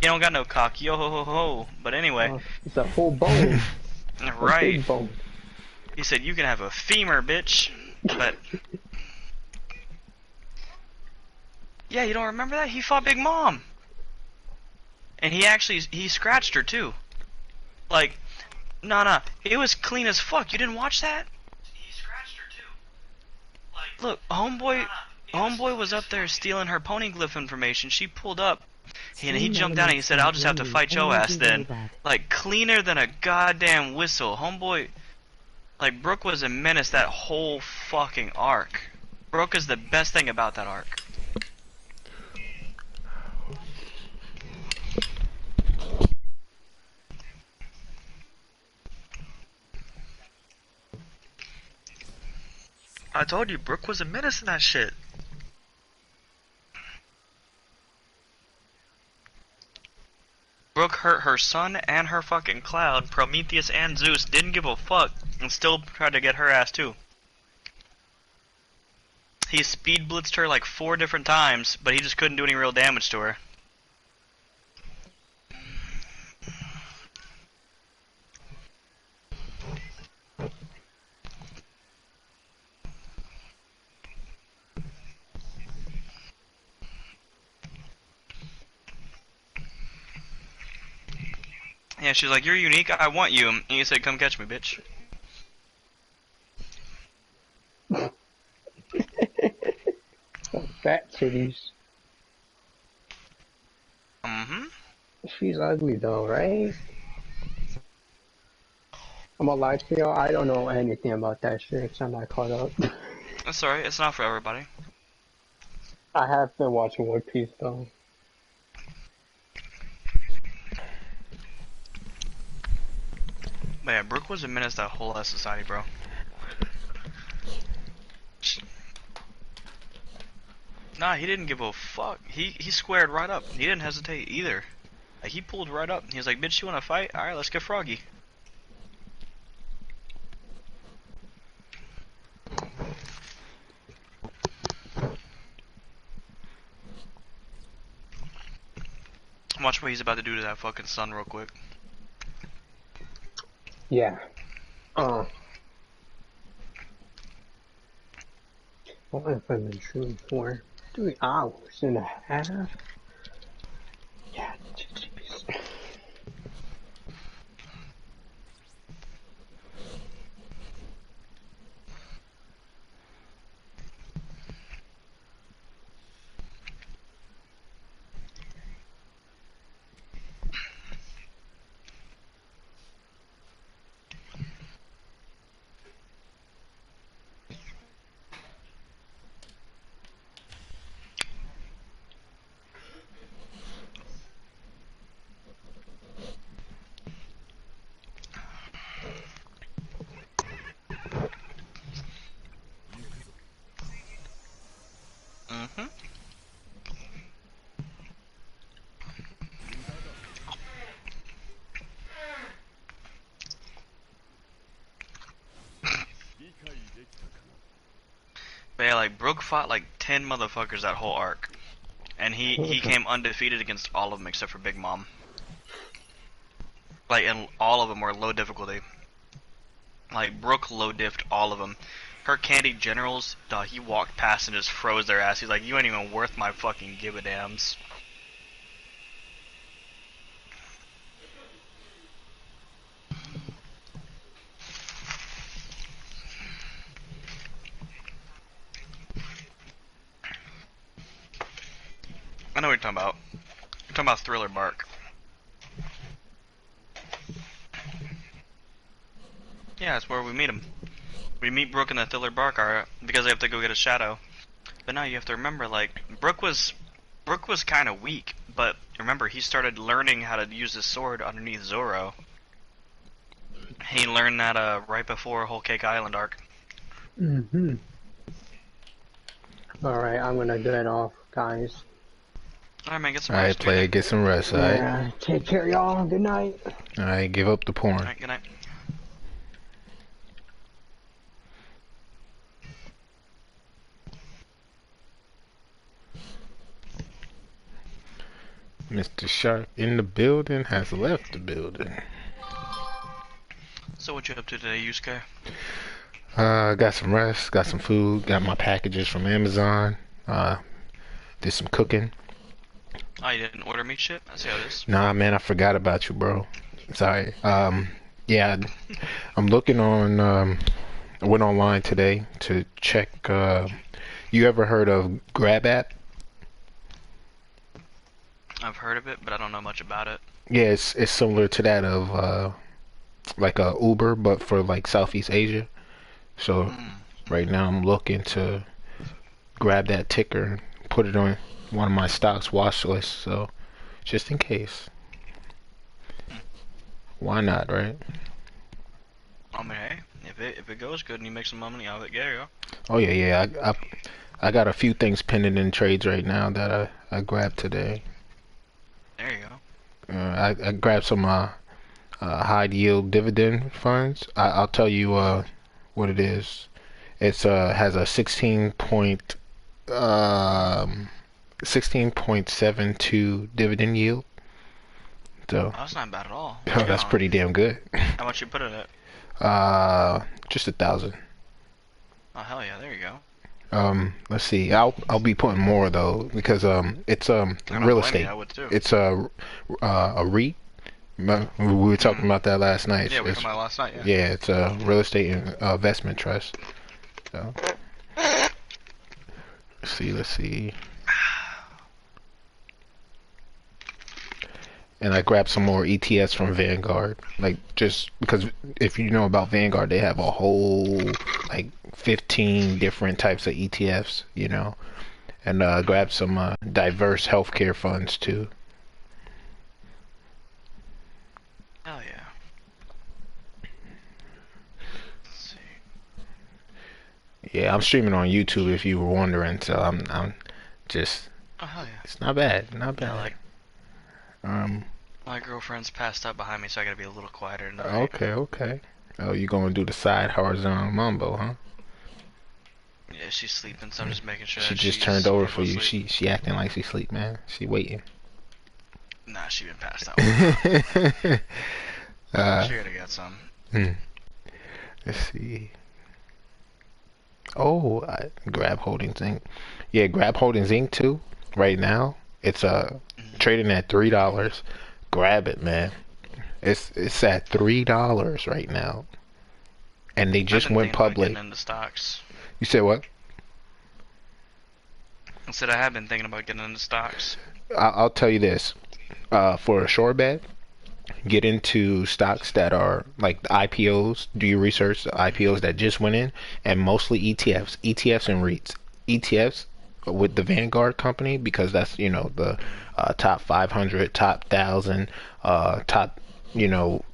You don't got no cock, yo ho ho ho. But anyway, It's a full bone. A right. big bone. He said you can have a femur, bitch. But yeah, you don't remember that? He fought Big Mom, and he scratched her too. Like, nah, it was clean as fuck. You didn't watch that? He scratched her too. Like, look, homeboy was up there stealing her poneglyph information. She pulled up, and he Stream jumped down and he elements said, "I'll start just have to loading fight your ass every then." robot. Like, cleaner than a goddamn whistle. Homeboy, like, Brooke was a menace that whole fucking arc. Brooke is the best thing about that arc. I told you, Brooke was a menace in that shit. Brooke hurt her son and her fucking Cloud. Prometheus and Zeus didn't give a fuck and still tried to get her ass too. He speed blitzed her like 4 different times, but he just couldn't do any real damage to her. Yeah, she's like, "You're unique, I want you." And he said, "Come catch me, bitch." Fat titties. Mm-hmm. She's ugly though, right? I'm gonna lie to y'all, I don't know anything about that shit, so I'm not caught up. That's alright, it's not for everybody. I have been watching One Piece though. But yeah, Brooke was a menace to that whole ass society, bro. Nah, he didn't give a fuck. He squared right up. He didn't hesitate either. Like, he pulled right up. He was like, "Bitch, you wanna fight? Alright, let's get froggy." Watch what he's about to do to that fucking sun real quick. Yeah. What have I been shooting for? 3 hours and a half? Yeah, jeez. Mm-hmm. But yeah, like, Brooke fought like 10 motherfuckers that whole arc. And he came undefeated against all of them except for Big Mom. Like, and all of them were low difficulty. Like, Brooke low diffed all of them. Her Candy Generals, he walked past and just froze their ass. He's like, "You ain't even worth my fucking give a dams." I know what you're talking about. You're talking about Thriller Bark. Yeah, that's where we meet him. We meet Brooke in the Thriller Bark because they have to go get a shadow. But now you have to remember, like, Brooke was kind of weak, but remember, he started learning how to use his sword underneath Zoro. He learned that right before Whole Cake Island arc. Mm-hmm. Alright, I'm gonna get off, guys. Alright, man, get some Alright, rest, dude. player, get some rest, alright? Yeah, take care, y'all. Good night. Alright, give up the porn. Alright, good night. Mr. Shark in the building has left the building. So what you up to today, Yusuke? Got some rest, got some food, got my packages from Amazon. Did some cooking. Oh, you didn't order me shit? I see how it is. Nah, man, I forgot about you, bro. Sorry. Yeah, I'm looking on. I went online today to check. You ever heard of Grab app? I've heard of it, but I don't know much about it. Yeah, it's similar to that of like a Uber, but for like Southeast Asia. So right now I'm looking to grab that ticker and put it on one of my stocks watch lists. So just in case, why not, right? I mean, hey, if it goes good and you make some money out of it, yeah, Oh yeah, yeah. I got a few things pending in trades right now that I grabbed today. there you go. I grabbed some high yield dividend funds. I'll tell you what it is. It's has a 16.72 dividend yield. So Oh, that's not bad at all. oh, that's pretty damn good. How much you put in it? Just 1,000. Oh hell yeah, there you go. Let's see. I'll be putting more though because it's I don't real blame estate. you, I would too. It's a REIT. We were talking about that last night. Yeah, we It's- talked about it last night. Yeah. yeah, it's a real estate investment trust. So let's see. And I grabbed some more ETFs from Vanguard. Like just because if you know about Vanguard, they have a whole like 15 different types of ETFs, you know. And grabbed some diverse healthcare funds too. Hell yeah. Let's see. Yeah, I'm streaming on YouTube if you were wondering. So I'm just Oh hell yeah. it's not bad, not bad. Yeah, like Um. my girlfriend's passed out behind me, so I gotta be a little quieter tonight. Okay, okay. Oh, you gonna do the side horizontal mambo, huh? Yeah, she's sleeping, so I'm just making sure. She that just she's turned over able for to you. sleep. She acting like she sleep, man. She waiting. Nah, she been passed out. uh, She gotta get some. let's see. Oh, Grab Holdings Inc. Yeah, Grab Holdings Inc. too. Right now, it's trading at $3. Grab it, man. It's at $3 right now, and they just I've been went thinking about public. getting into stocks. You said what? I said I have been thinking about getting into stocks. I'll tell you this. For a short bet, get into stocks that are like the IPOs. Do your research, the IPOs that just went in, and mostly ETFs and REITs. ETFs with the Vanguard company because that's the top 500, top 1,000, top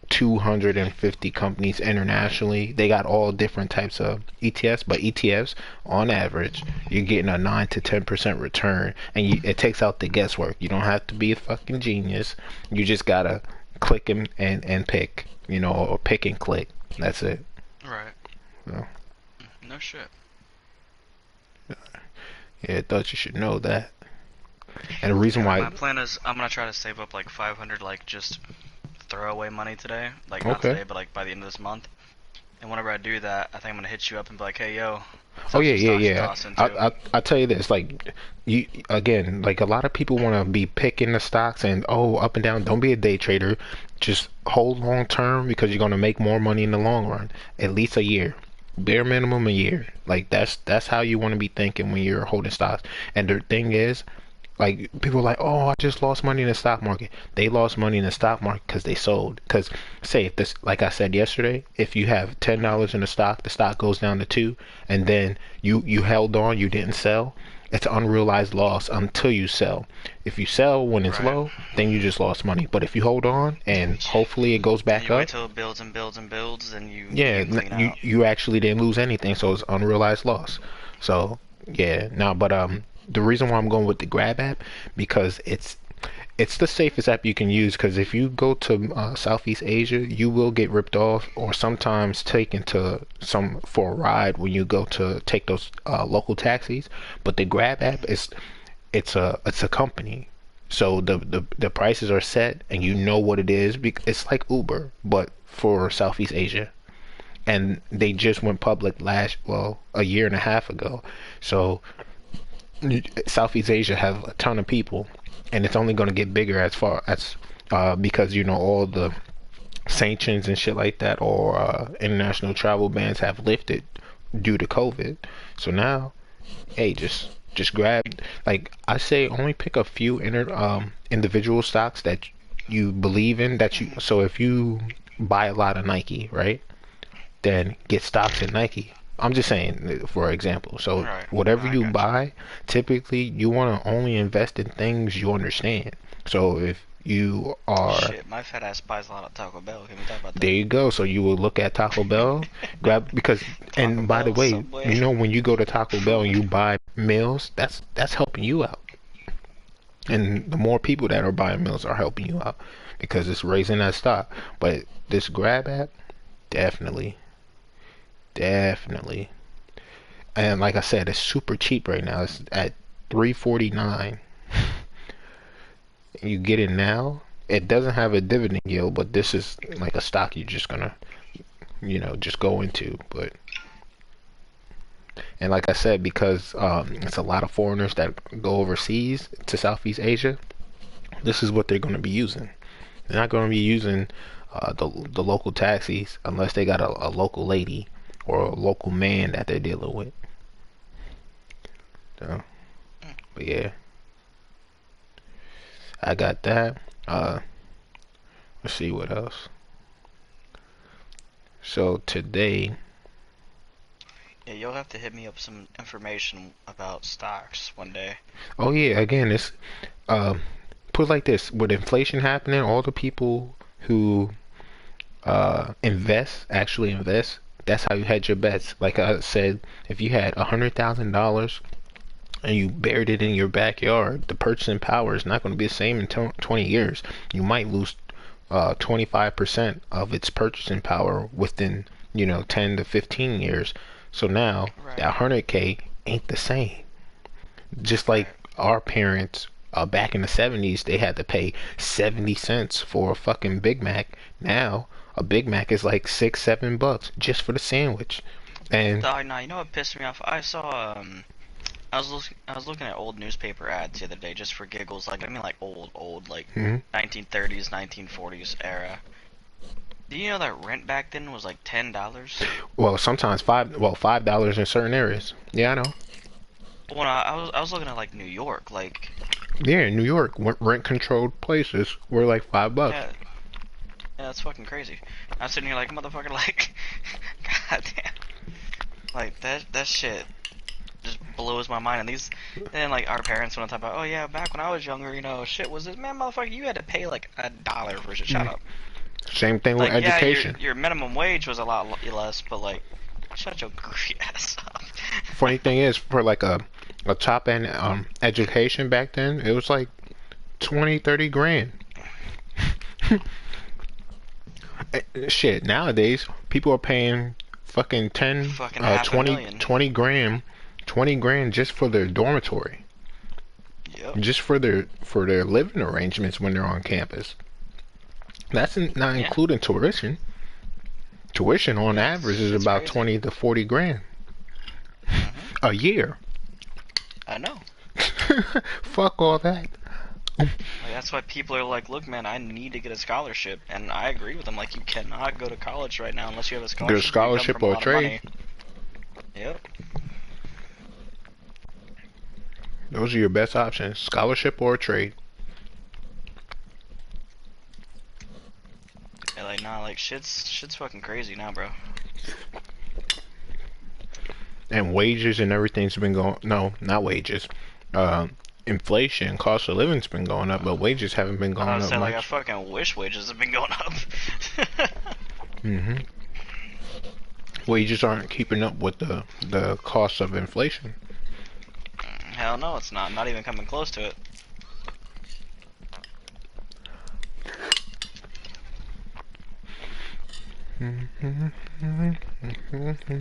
250 companies internationally. They got all different types of ETFs, but ETFs on average you're getting a 9 to 10% return, and it takes out the guesswork. You don't have to be a fucking genius. You just gotta click and pick, or pick and click. That's it. Right. So, No shit. yeah, I thought you should know that. And the reason My why, plan is I'm gonna try to save up like 500, like just throwaway money today. Like not Okay. today, but like by the end of this month. And whenever I do that, I think I'm gonna hit you up and be like, hey yo. oh yeah, some yeah, stocks to yeah. toss into. I tell you this, like you again, like a lot of people want to be picking the stocks and up and down. Don't be a day trader. Just hold long term because you're gonna make more money in the long run. At least a year, bare minimum a year. Like that's how you want to be thinking when you're holding stocks. And the thing is, like people are like, oh, I just lost money in the stock market. They lost money in the stock market because they sold. Because say if this, like I said yesterday, if you have $10 in the stock goes down to 2, and then you held on, you didn't sell. It's an unrealized loss until you sell. If you sell when it's Right. low, then you just lost money. But if you hold on and hopefully it goes back You wait up, till it builds and builds and builds, and you yeah, you clean you out. you actually didn't lose anything, so it's unrealized loss. So yeah, now but the reason why I'm going with the Grab app because it's the safest app you can use because if you go to Southeast Asia, you will get ripped off or sometimes taken to some for a ride when you go to take those local taxis. But the Grab app it's a company. So the prices are set, and you know what it is. It's like Uber, but for Southeast Asia, and they just went public a year and a half ago. So Southeast Asia has a ton of people, and it's only going to get bigger as far as because all the sanctions and shit like that, or international travel bans have lifted due to COVID. So now, hey, just grab, like I say, only pick a few individual stocks that you believe in. So if you buy a lot of Nike, right, then get stocks in Nike. I'm just saying, for example. So Right. No, whatever I you got you. buy, typically you want to only invest in things you understand. So if you are Shit, my fat ass buys a lot of Taco Bell. Can we talk about there, that? you go. So you will look at Taco Bell, grab because, Taco and by the Bell, way, Subway. when you go to Taco Bell and you buy meals, that's helping you out. And the more people that are buying meals are helping you out because it's raising that stock. But this Grab app, definitely, definitely. And like I said, it's super cheap right now. It's at 3.49. You get it now. It doesn't have a dividend yield, but this is like a stock you're just gonna, just go into. But and like I said, because it's a lot of foreigners that go overseas to Southeast Asia, this is what they're gonna be using. They're not gonna be using the local taxis unless they got a local lady or a local man that they're dealing with. So, but yeah, I got that. Let's see what else. So today, Yeah, you'll have to hit me up some information about stocks one day. oh yeah, again, it's uh, put it like this: with inflation happening, all the people who actually invest. That's how you hedge your bets. Like I said, if you had $100,000 and you buried it in your backyard, the purchasing power is not going to be the same in 20 years. You might lose 25% of its purchasing power within 10 to 15 years. So now that Right. 100K ain't the same. Just like Right. our parents back in the 70s, they had to pay 70 cents for a fucking Big Mac. Now a Big Mac is like $6, $7 just for the sandwich. And Dog, nah, you know what pissed me off? I was looking at old newspaper ads the other day just for giggles. Like, I mean, like old, like mhm. 1930s, 1940s era. Do you know that rent back then was like $10? Well, sometimes $5 in certain areas. Yeah, I know. When I was looking at like New York, like Yeah, in New York, rent controlled places were like $5. yeah, yeah, that's fucking crazy. I'm sitting here like motherfucker, like, goddamn, like that shit just blows my mind. And then like our parents want to talk about, oh yeah, back when I was younger, shit was this, man, motherfucker, you had to pay like $1 for shit. Shut Mhm. up. Same thing with Like, yeah, education. your minimum wage was a lot less, but like, shut your goofy ass up. Funny thing is, for like a top end education back then, it was like 20, 30 grand. Shit, nowadays people are paying fucking 10, Fucking half a 20, million. 20 grand just for their dormitory, Yep. just for their living arrangements when they're on campus. That's not Yeah. including tuition. Tuition on average is It's about crazy. 20 to 40 grand Hmm. a year. I know. Fuck all that. Like, that's why people are like, look, man, I need to get a scholarship, and I agree with them. Like, you cannot go to college right now unless you have a Get a scholarship. Or you come scholarship from a or a lot of trade. money. Yep. Those are your best options: scholarship or a trade. Yeah, like, nah, like shit's fucking crazy now, bro. And wages and everything's been going. No, not wages. Uh, Inflation, cost of living's been going up, but wages haven't been I going was up say like I much. fucking wish wages have been going up. Hmm. Wages aren't keeping up with the cost of inflation. Hell no, it's not. Not even coming close to it.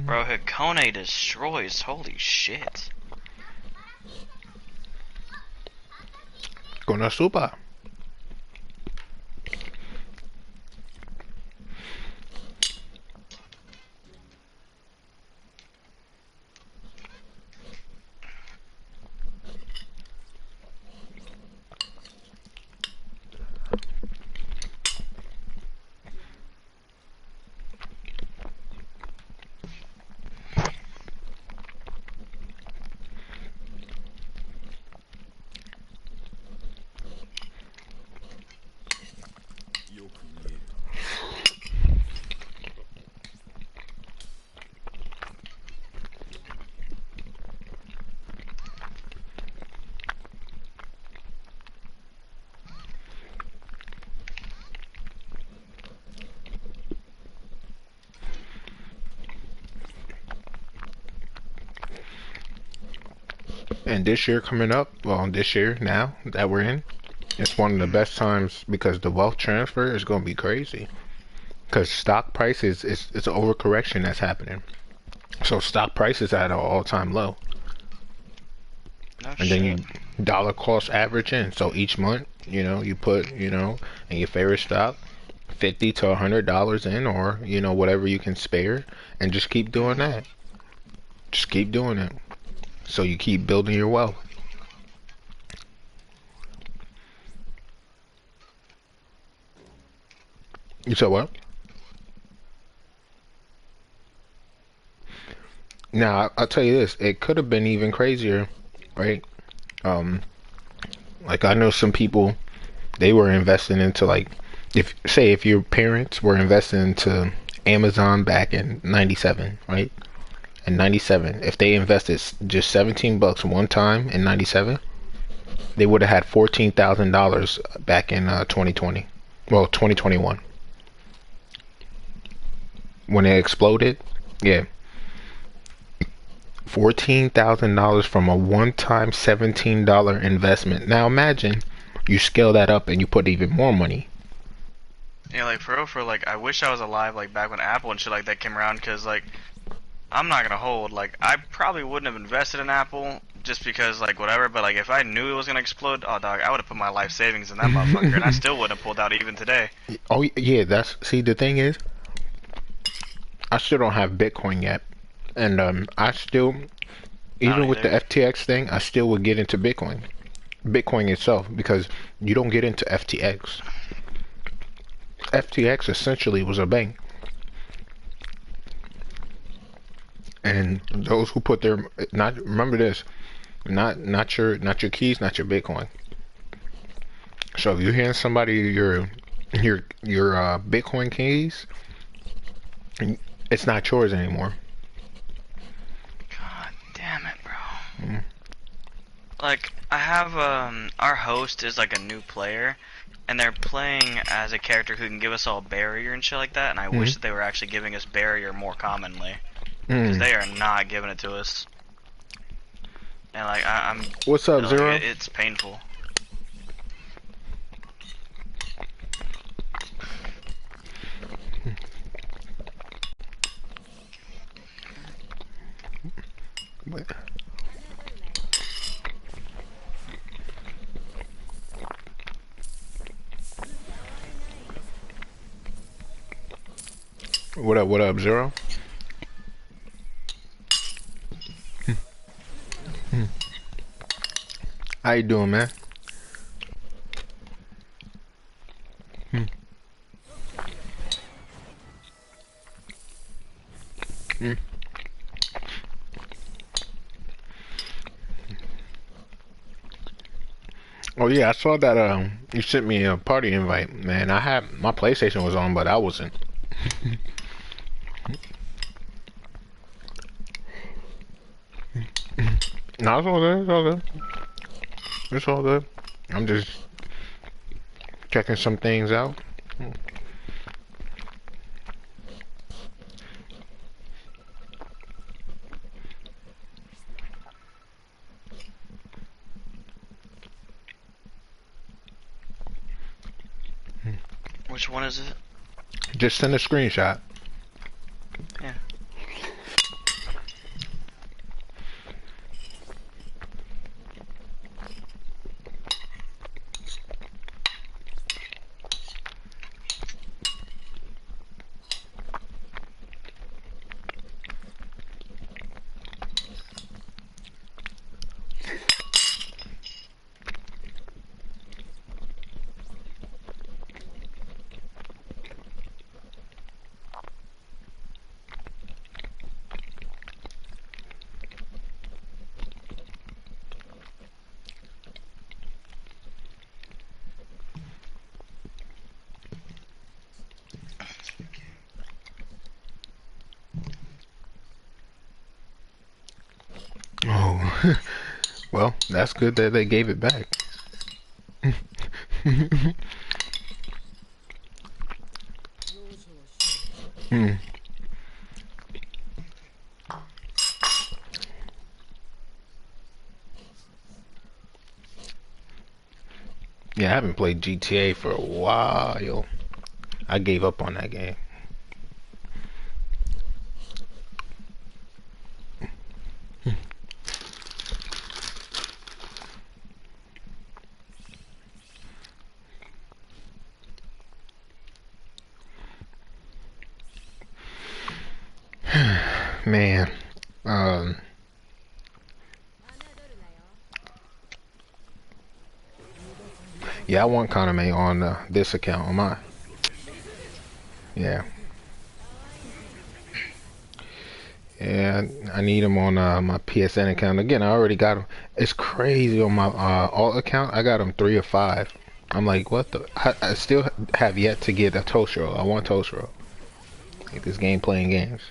Bro, Hikone destroys. Holy shit. Konosuba. And this year coming up, well, this year now that we're in, it's one of the best times because the wealth transfer is going to be crazy. Because stock prices is it's an overcorrection that's happening. So stock prices at an all-time low, No and then you shit. dollar cost average in. So each month, you put, in your favorite stock, $50 to $100 in, or whatever you can spare, and just keep doing that. Just keep doing it. So you keep building your wealth. You said what? Now I'll tell you this: it could have been even crazier, right? Um, like I know some people, they were investing into like, if your parents were investing into Amazon back in '97, right? In '97, if they invested just $17 one time in '97, they would have had $14,000 back in 2020. Well, 2021 when it exploded. Yeah, $14,000 from a one-time $17 investment. Now imagine you scale that up and you put even more money. Yeah, like for real, like I wish I was alive like back when Apple and shit like that came around, cause like I'm not gonna hold, like I probably wouldn't have invested in Apple just because like whatever, but like if I knew it was gonna explode, oh dog, I would have put my life savings in that motherfucker, and I still wouldn't have pulled out even today. Oh yeah, see, the thing is, I still don't have Bitcoin yet, and I still, I don't even with the either. FTX thing, I still would get into Bitcoin itself, because you don't get into FTX. FTX essentially was a bank, and those who put their, not, remember this, not your keys, not your Bitcoin. So if you're hearing somebody your Bitcoin keys, it's not yours anymore. God damn it, bro. Mm. Like I have our host is like a new player, and they're playing as a character who can give us all barrier and shit like that, and I wish Mm. that they were actually giving us barrier more commonly, because Mm. they are not giving it to us. And like I'm What's up, like Zero? it's painful. What up? What up, Zero? How you doing, man? Mm. Mm. Oh yeah, I saw that. You sent me a party invite, man. I had my PlayStation was on, but I wasn't. No, it's all good. It's all good. It's all good. I'm just checking some things out. Which one is it? Just send a screenshot. Yeah. Well, that's good that they gave it back. Hmm. Yeah, I haven't played GTA for a while. I gave up on that game. Man, um, yeah, I want Kaname on this account on mine. Yeah, yeah, I need him on my PSN account. Again, I already got him. It's crazy on my alt account. I got him 3 of 5. I'm like, what the? I still have yet to get a Toshiro. I want Toshiro. Like this game playing games.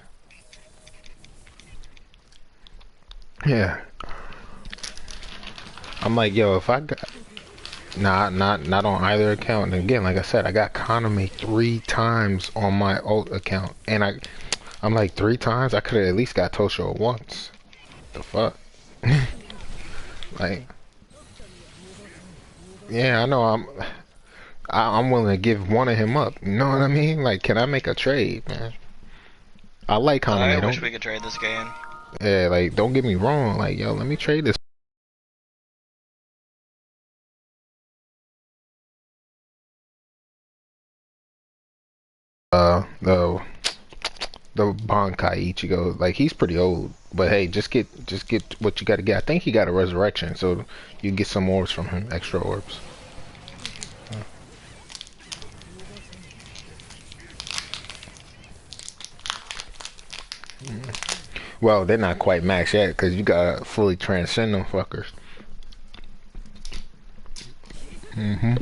Yeah, I'm like, yo, if I got not on either account. And again, like I said, I got Konami 3 times on my alt account, and I'm like 3 times. I could have at least got Toshiro once. The fuck? Like, yeah, I know. I'm willing to give one of him up. You know what I mean? Like, can I make a trade, man? I like I Konami. wish Don't we could trade this game. yeah, like don't get me wrong. Like, yo, let me trade this. The Bankai Ichigo, like he's pretty old, but hey, just get what you got to get. I think he got a resurrection, so you get some orbs from him, extra orbs. Well, they're not quite max yet because you got fully transcend them fuckers. Hmm.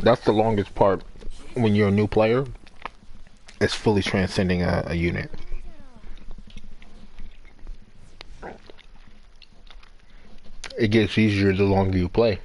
That's the longest part when you're a new player. It's fully transcending a unit. It gets easier the longer you play.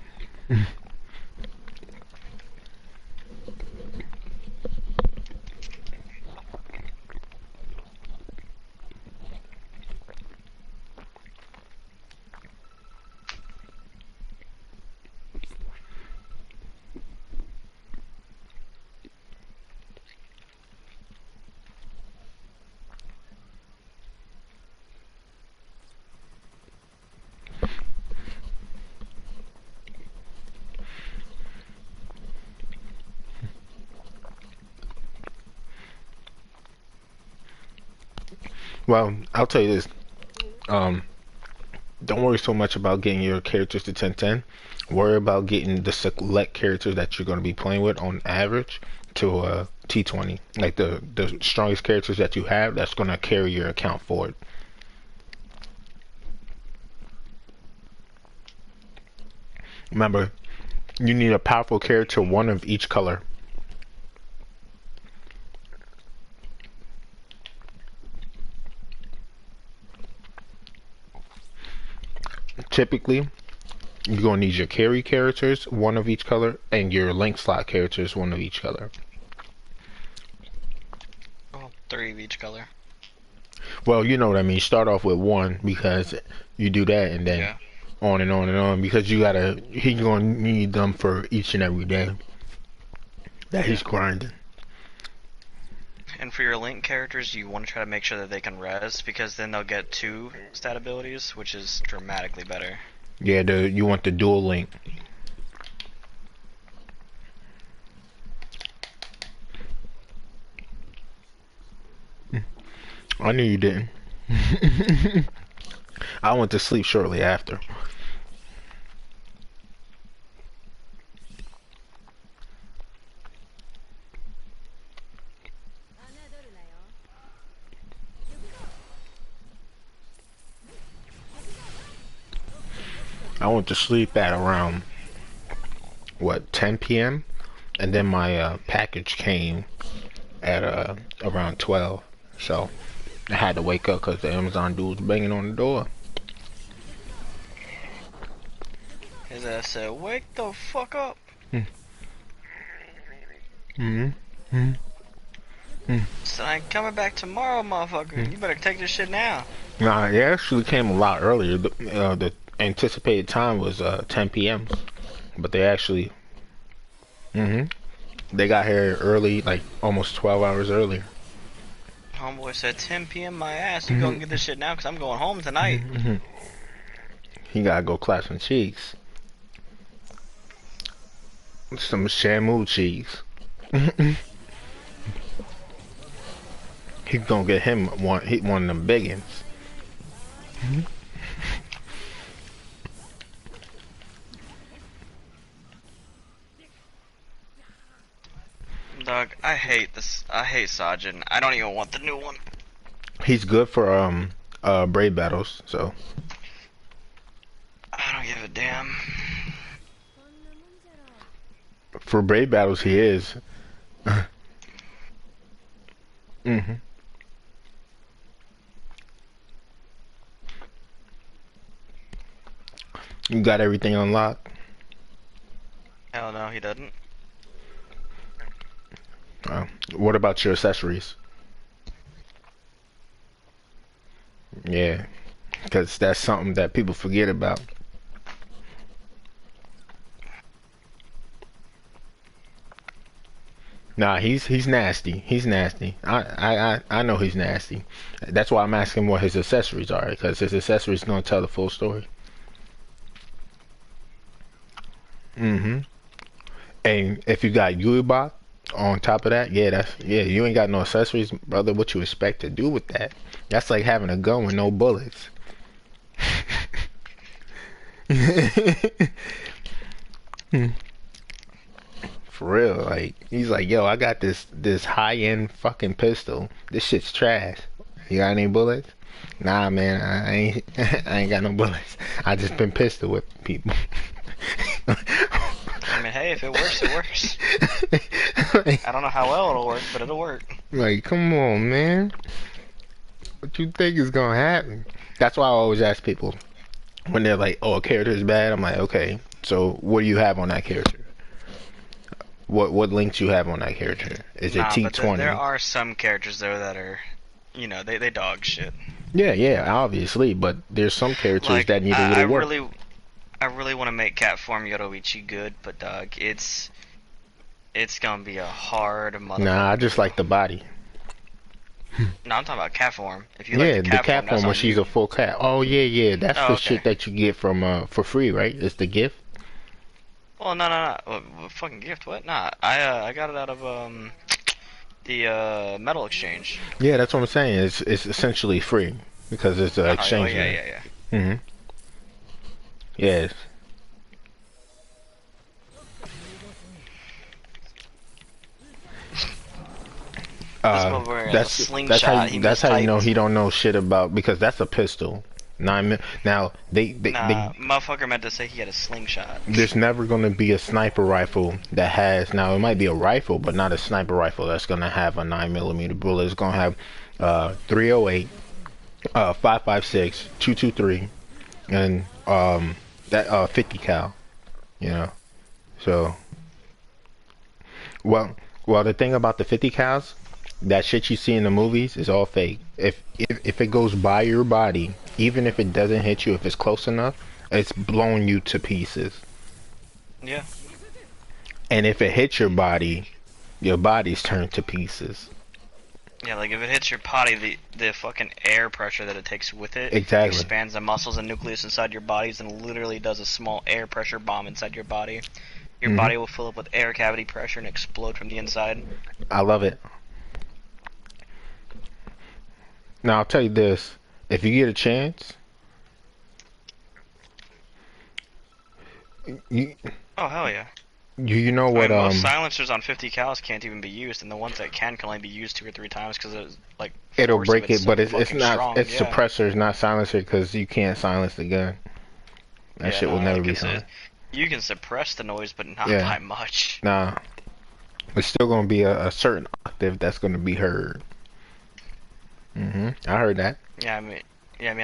Well, I'll tell you this. Um, don't worry so much about getting your characters to 1010. Worry about getting the select characters that you're going to be playing with on average to T20. Like the strongest characters that you have that's going to carry your account forward. Remember, you need a powerful character, one of each color. Typically, you're going to need your carry characters, one of each color, and your link slot characters, one of each color. Oh, 3 of each color. Well, you know what I mean. Start off with one because you do that, and then Yeah. on and on and on because he's gonna need them for each and every day that he's grinding. And for your link characters, you want to try to make sure that they can res, because then they'll get 2 stat abilities, which is dramatically better. Yeah, you want the dual link. I knew you didn't. I went to sleep shortly after. I went to sleep at around what 10 p.m. and then my package came at around 12. So I had to wake up because the Amazon dude was banging on the door. His ass said, "Wake the fuck up." Mm-hmm. So I ain't coming back tomorrow, motherfucker. You better take this shit now. Nah, it actually came a lot earlier. The anticipated time was 10 p.m. But they actually, they got here early, like almost 12 hours earlier. Homeboy said 10 p.m. my ass. You go and get this shit now, cause I'm going home tonight. He gotta go clap some cheeks. Some Shamu cheeks. He's gonna get him one of them biggins. Dog, I hate this. I hate Sajin. I don't even want the new one. He's good for Brave battles, so I don't give a damn. for Brave battles he is. You got everything unlocked? Hell no, he doesn't. What about your accessories? Yeah, because that's something that people forget about. Nah, he's nasty. He's nasty. I know he's nasty. That's why I'm asking what his accessories are, because his accessories gonna tell the full story. And if you got Yuibot on top of that, you ain't got no accessories, brother. What you expect to do with that? That's like having a gun with no bullets. For real, like he's like, yo, I got this high end fucking pistol. This shit's trash. You got any bullets? Nah, man, I ain't I ain't got no bullets. I just been pistol whipping people. I mean, hey, if it works, it works. I don't know how well it'll work, but it'll work. Like, come on, man. What you think is gonna happen? That's why I always ask people when they're like, "Oh, a character is bad." I'm like, "Okay, so what do you have on that character? What links you have on that character? Is it T20?" But there are some characters though that are, they dog shit. Yeah, obviously, but there's some characters Like, that need a little work. I really want to make Catform Yoruichi good, but dog, it's gonna be a hard motherfucker. Nah, I just like the body. No, I'm talking about Catform. If you Yeah, like the the cat form when she's a full cat. Oh yeah, that's Oh, the okay. shit that you get from for free, right? It's the gift. Well, no. What fucking gift? What? Nah, I got it out of the metal exchange. Yeah, that's what I'm saying. It's essentially free because it's an exchange. Yeah. Yes. That's how you know he don't know shit about, because that's a pistol. Now they motherfucker meant to say he had a slingshot. there's never gonna be a sniper rifle that has, now it might be a rifle but not a sniper rifle that's gonna have a 9mm bullet. It's gonna have 308, 5.56, 223, and that 50 cal. You know, so well the thing about the 50 cals, that shit you see in the movies is all fake. If it goes by your body, even if it doesn't hit you, if it's close enough, it's blowing you to pieces. Yeah. And if it hits your body's turned to pieces. Yeah, like if it hits your body, the fucking air pressure that it takes with it Exactly. expands the muscles and nucleus inside your bodies and literally does a small air pressure bomb inside your body. Your body will fill up with air cavity pressure and explode from the inside. I love it. Now I'll tell you this: if you get a chance, Oh hell yeah! you know what? Most silencers on 50 cals can't even be used, and the ones that can only be used 2 or 3 times because it's like It'll force break of it, so but it's fucking not. strong. It's Yeah. suppressors, not silencer, because you can't silence the gun. That shit will never be silenced. You can suppress the noise, but not Yeah. by much. Nah, it's still gonna be a certain octave that's gonna be heard. I heard that. Yeah, I mean,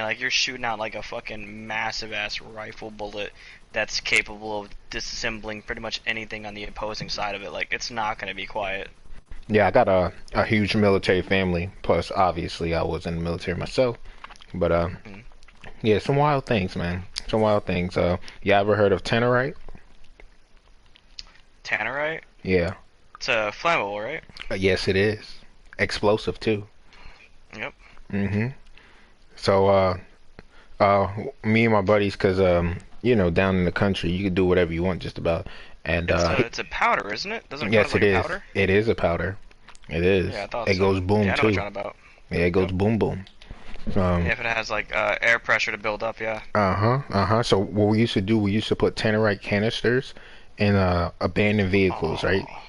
like you're shooting out like a fucking massive ass rifle bullet that's capable of disassembling pretty much anything on the opposing side of it. Like, it's not gonna be quiet. Yeah, I got a huge military family. Plus, obviously, I was in the military myself. But Mm. yeah, some wild things, man. Some wild things. You ever heard of Tannerite? Tannerite? Yeah. It's a flammable, right? Yes, it is. Explosive too. Yep. hmm So, me and my buddies, cause down in the country, you can do whatever you want, just about. And It's a powder, isn't it? Doesn't it come yes, as like it a is. powder? It is a powder. It is. Yeah, I thought It so. goes boom Yeah, I know what too. you're on about. Yeah, it goes Yep. boom boom. Yeah, if it has like air pressure to build up, yeah. So what we used to do, we used to put Tannerite canisters in abandoned vehicles, right? Oh.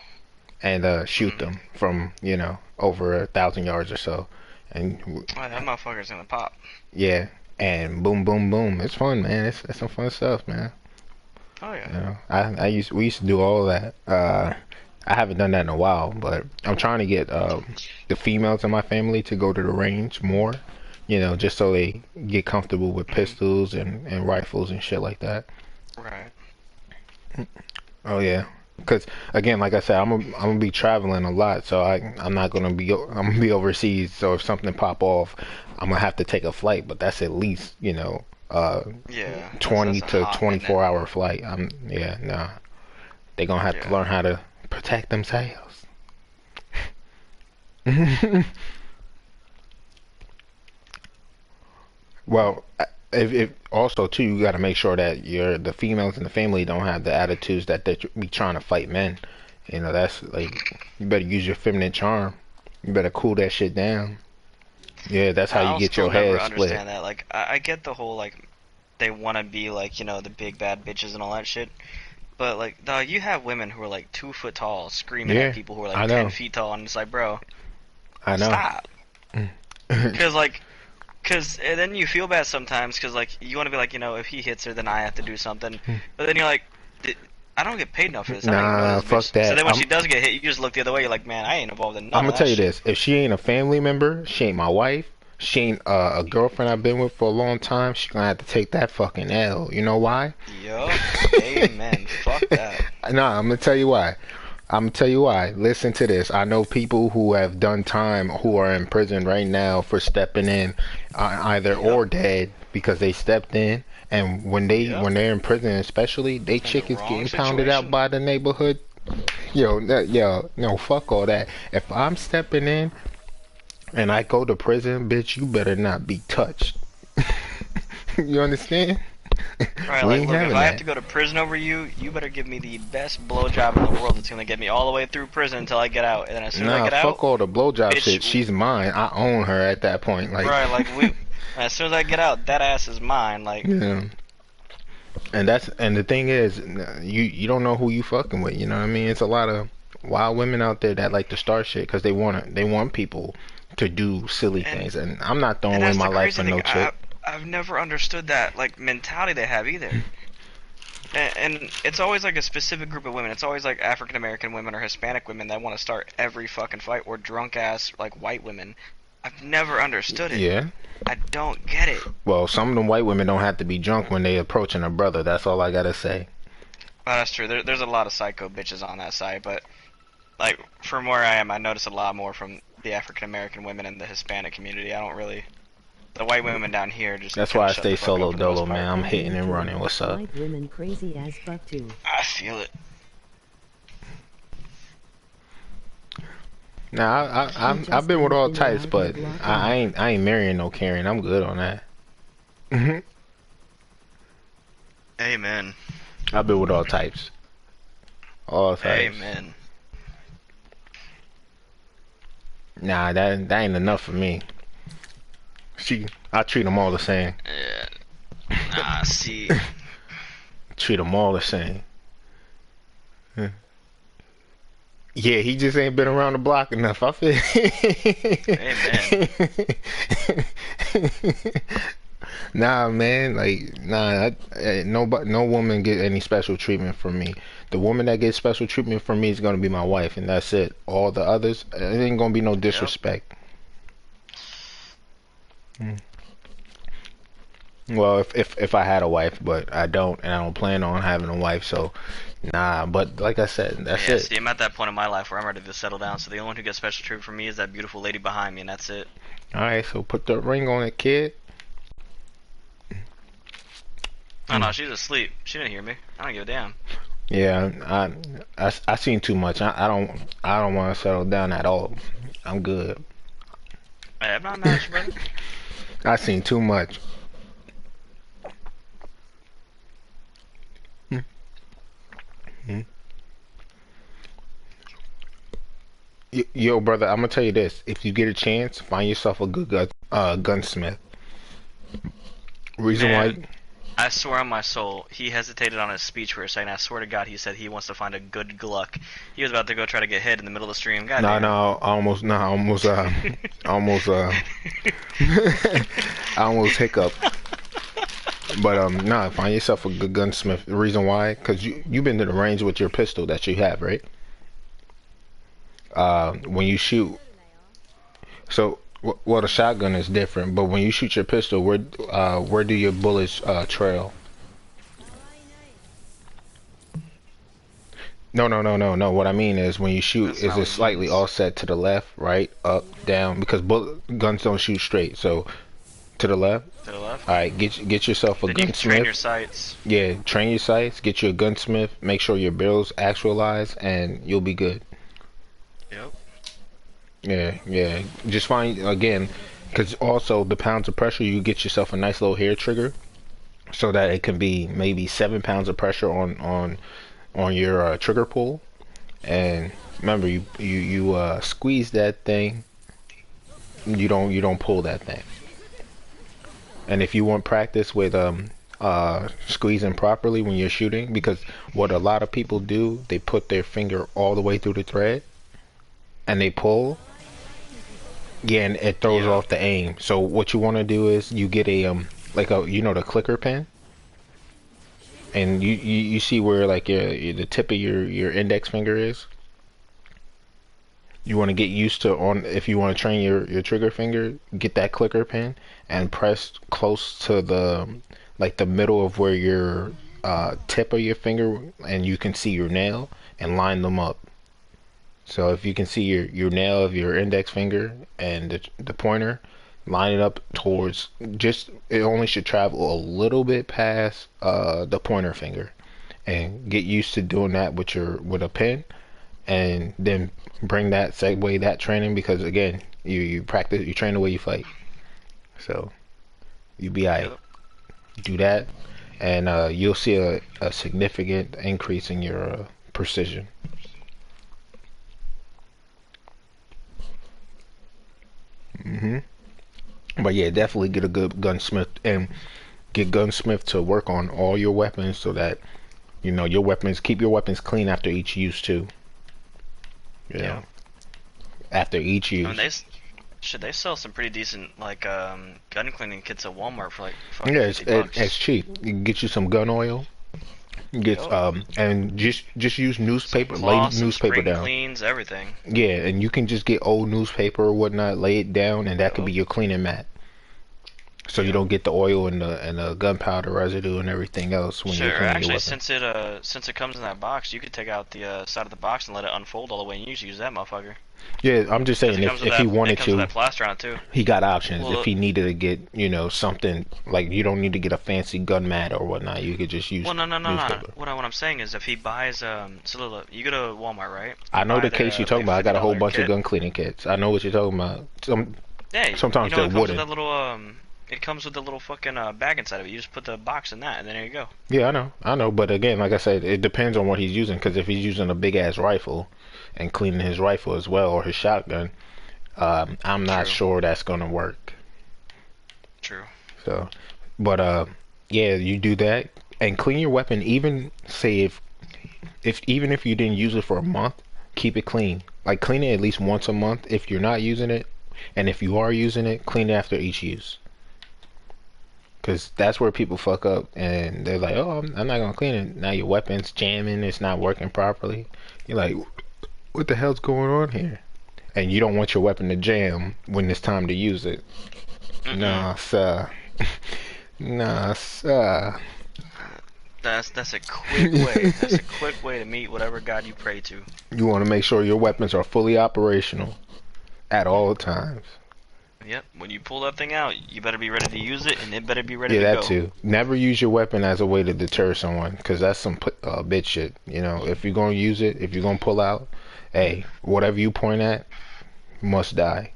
And shoot Mm. them from over 1,000 yards or so, and Boy, that motherfucker's gonna pop. yeah, and boom, boom, boom. It's fun, man. It's some fun stuff, man. Oh yeah. We used to do all that. I haven't done that in a while, but I'm trying to get the females in my family to go to the range more, just so they get comfortable with Mhm. pistols and rifles and shit like that. Right. Oh yeah, because again, like I said, I'm gonna be traveling a lot, so I'm not I'm gonna be overseas. So if something pop off, I'm gonna have to take a flight, but that's at least Yeah. 20 That's a to hot 24 minute. hour flight. Yeah, nah, they gonna have to Yeah. learn how to protect themselves. Well, if also too, you got to make sure that the females in the family don't have the attitudes that they be trying to fight men. That's like you better use your feminine charm. You better cool that shit down. Yeah, that's how you I'll get still your never head split. understand that. Like, I get the whole like they want to be like the big bad bitches and all that shit. But like, dog, you have women who are like 2 foot tall screaming at Yeah, people who are like I 10 feet know, tall, and it's like, bro, I know. stop. Cause like, and then you feel bad sometimes, cause like you want to be like, if he hits her, then I have to do something. But then you're like, I don't get paid enough for this. I don't even know Nah, this fuck bitch. So that. then when she does get hit, you just look the other way. You're like, man, I ain't involved in I'm none of gonna that tell you shit. this: if she ain't a family member, she ain't my wife. She ain't a girlfriend I've been with for a long time. She gonna have to take that fucking L. You know why? Yup. Amen. Fuck that. Nah, I'm gonna tell you why. I'm gonna tell you why. Listen to this. I know people who have done time who are in prison right now for stepping in, either Yep. or dead because they stepped in. And Yep. when they're in prison, especially, they In the chick is wrong getting pounded out situation. by the neighborhood. No, fuck all that. If I'm stepping in and I go to prison, bitch, you better not be touched. You understand? Right, We like, ain't look, if having I have that. to go to prison over you, you better give me the best blowjob in the world that's gonna get me all the way through prison until I get out. And then as soon as I Nah, get out, fuck all the blowjob bitch, shit. She's mine. I own her at that point. Like, right, like, as soon as I get out, that ass is mine. Like, yeah. And the thing is, you don't know who you fucking with. You know what I mean? It's a lot of wild women out there that like to start shit because they want people to do silly and things. And I'm not throwing and away that's my the life crazy for thing. no chick. I've never understood that, like, mentality they have either. And it's always like a specific group of women. It's always like African American women or Hispanic women that want to start every fucking fight, or drunk ass like white women. I've never understood it. Yeah. I don't get it. Well, some of them white women don't have to be drunk when they approaching a brother. That's all I gotta say. Well, that's true. There's a lot of psycho bitches on that side, but like from where I am, I notice a lot more from the African American women and the Hispanic community. I don't really. The white women down here just That's kind why of I shut stay the fuck solo up for the most dolo, part. man. I'm hitting and running. What's up? White women crazy as fuck too. I feel it. Nah, I've been with all types, but I ain't marrying no Karen. I'm good on that. Amen. I've been with all types. All types. Amen. Nah, that ain't enough for me. I treat them all the same. Yeah. Ah, see. Treat them all the same. Huh. Yeah, he just ain't been around the block enough. I feel. Nah, man, like no woman get any special treatment from me. The woman that gets special treatment from me is gonna be my wife, and that's it. All the others, it ain't gonna be no Yep. disrespect. Mm. Well, if I had a wife, but I don't, and I don't plan on having a wife, so nah. But like I said, that's Yeah, it. see, I'm at that point in my life where I'm ready to settle down. So the only one who gets special treatment for me is that beautiful lady behind me, and that's it. All right, so put the ring on it, kid. Oh no, she's asleep. She didn't hear me. I don't give a damn. Yeah, I seen too much. I don't want to settle down at all. I'm good. Hey, I'm not mad at you, brother. I seen too much. Hmm. Hmm. Yo, brother, I'm gonna tell you this: if you get a chance, find yourself a good gunsmith. Reason Man, why? I swear on my soul, he hesitated on his speech for a second. I swear to God, he said he wants to find a good Gluck. He was about to go try to get hit in the middle of the stream. God No, damn. no, almost, I almost hiccup. But nah, find yourself a good gunsmith. The reason why? Because you've been to the range with your pistol that you have, right? When you shoot, so well, the shotgun is different. But when you shoot your pistol, where do your bullets trail? No. What I mean is when you shoot, That's is not it what he slightly means. offset to the left, right, up, down? Because guns don't shoot straight. So to the left. To the left? All right, get yourself a Then you can train gunsmith. your sights. Yeah, train your sights. Get you a gunsmith. Make sure your barrel's actualized, and you'll be good. Yep. Yeah. Just find again, because also the pounds of pressure, you get yourself a nice little hair trigger, so that it can be maybe 7 pounds of pressure on your trigger pull. And remember, you squeeze that thing. You don't pull that thing. And if you want practice with squeezing properly when you're shooting, because what a lot of people do, they put their finger all the way through the thread and they pull. Yeah, and it throws Yep. off the aim. So what you want to do is you get a like a the clicker pen, and you see where like the tip of your index finger is. You want to get used to on if you want to train your trigger finger, get that clicker pin and press close to the like the middle of where your tip of your finger and you can see your nail and line them up. So if you can see your nail of your index finger and the pointer, line it up towards just it only should travel a little bit past the pointer finger and get used to doing that with a pen and then bring that segue that training because again you practice you train the way you fight, so you be alright. Yep. Do that and you'll see a significant increase in your precision. hmm but yeah, definitely get a good gunsmith and get gunsmith to work on all your weapons so that your weapons keep your weapons clean after each use too. Yeah. After each I use. mean, they sell some pretty decent like gun cleaning kits at Walmart for like Yeah, fucking it's, 50 bucks. it's cheap. You can get you some gun oil. Get Yep. and just use Some newspaper, lay cloth, some newspaper spring down. cleans, everything. Yeah, and you can just get old newspaper or whatnot, lay it down, and that could be Yep. your cleaning mat. So you Yep. don't get the oil and the gunpowder residue and everything else when you're Sure. cleaning your Actually, weapon. since it comes in that box, you could take out the side of the box and let it unfold all the way, and you just use that motherfucker. Yeah, I'm just Because saying if he it wanted comes with to, that plaster on it too. he got options. Well, If he needed to get something like you don't need to get a fancy gun mat or whatnot, you could just use well, no. newspaper. What I'm saying is, if he buys so look, you go to Walmart, right? I You know buy the case their you're talking like about. I got a whole $50 bunch of kit. gun cleaning kits. I know what you're talking about. Yeah, Sometimes you know they're it comes with wooden. that little it comes with the little fucking bag inside of it. You just put the box in that, and then there you go. Yeah, I know. But again, like I said, it depends on what he's using. Because if he's using a big ass rifle and cleaning his rifle as well or his shotgun, I'm not True. sure that's gonna work. True. So, but yeah, you do that and clean your weapon. Even say even if you didn't use it for a month, keep it clean. Like clean it at least once a month if you're not using it, and if you are using it, clean it after each use. Because that's where people fuck up and they're like, oh, I'm not gonna clean it. Now your weapon's jamming, it's not working properly. You're like, what the hell's going on here? And you don't want your weapon to jam when it's time to use it. Mm-mm. Nah, sir. Nah, sir. That's a quick way. That's a quick way to meet whatever god you pray to. You want to make sure your weapons are fully operational at all times. Yep. When you pull that thing out, you better be ready to use it, and it better be ready Yeah, to that go. too. Never use your weapon as a way to deter someone, because that's some bitch shit. You know, if you're gonna use it, if you're gonna pull out, hey, whatever you point at must die.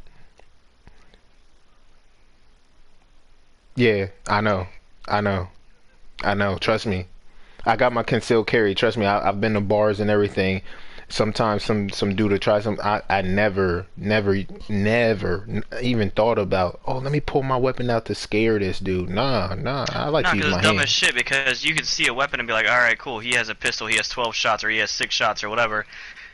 Yeah, I know, I know, I know. Trust me, I got my concealed carry. Trust me, I've been to bars and everything. Sometimes some dude to try some. I never even thought about. Oh, let me pull my weapon out to scare this dude. Nah. I like No, to use because my it's dumb as hand. shit. Because you can see a weapon and be like, all right, cool. He has a pistol. He has 12 shots, or he has 6 shots, or whatever.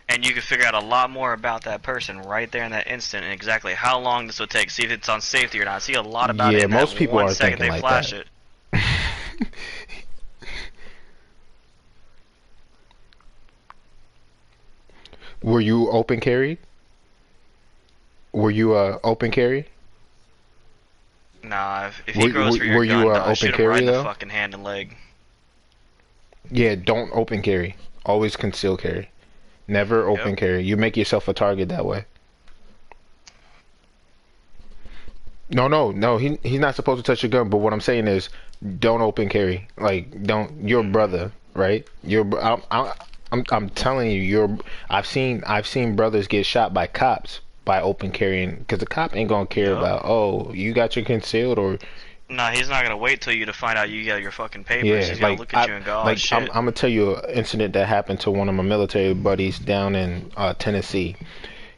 And you can figure out a lot more about that person right there in that instant, and exactly how long this would take. See if it's on safety or not. See a lot about it Yeah, in that most people one aren't second thinking they like flash that. it. Were you open carry? Were you open carry? Nah, if he Were, goes were, for your were you gun, dog, open shoot him right carry in the though? fucking hand and leg. Yeah, don't open carry. Always conceal carry. Never Yep. open carry. You make yourself a target that way. No. He's not supposed to touch your gun. But what I'm saying is, don't open carry. Like, don't. Your brother, right? I'm telling you, I've seen brothers get shot by cops by open carrying because the cop ain't gonna care Yep. about. Oh, you got your concealed or Nah, he's not gonna wait till you to find out you got your fucking papers. yeah. He's gonna look at you and go, oh I'm shit. gonna tell you an incident that happened to one of my military buddies down in Tennessee.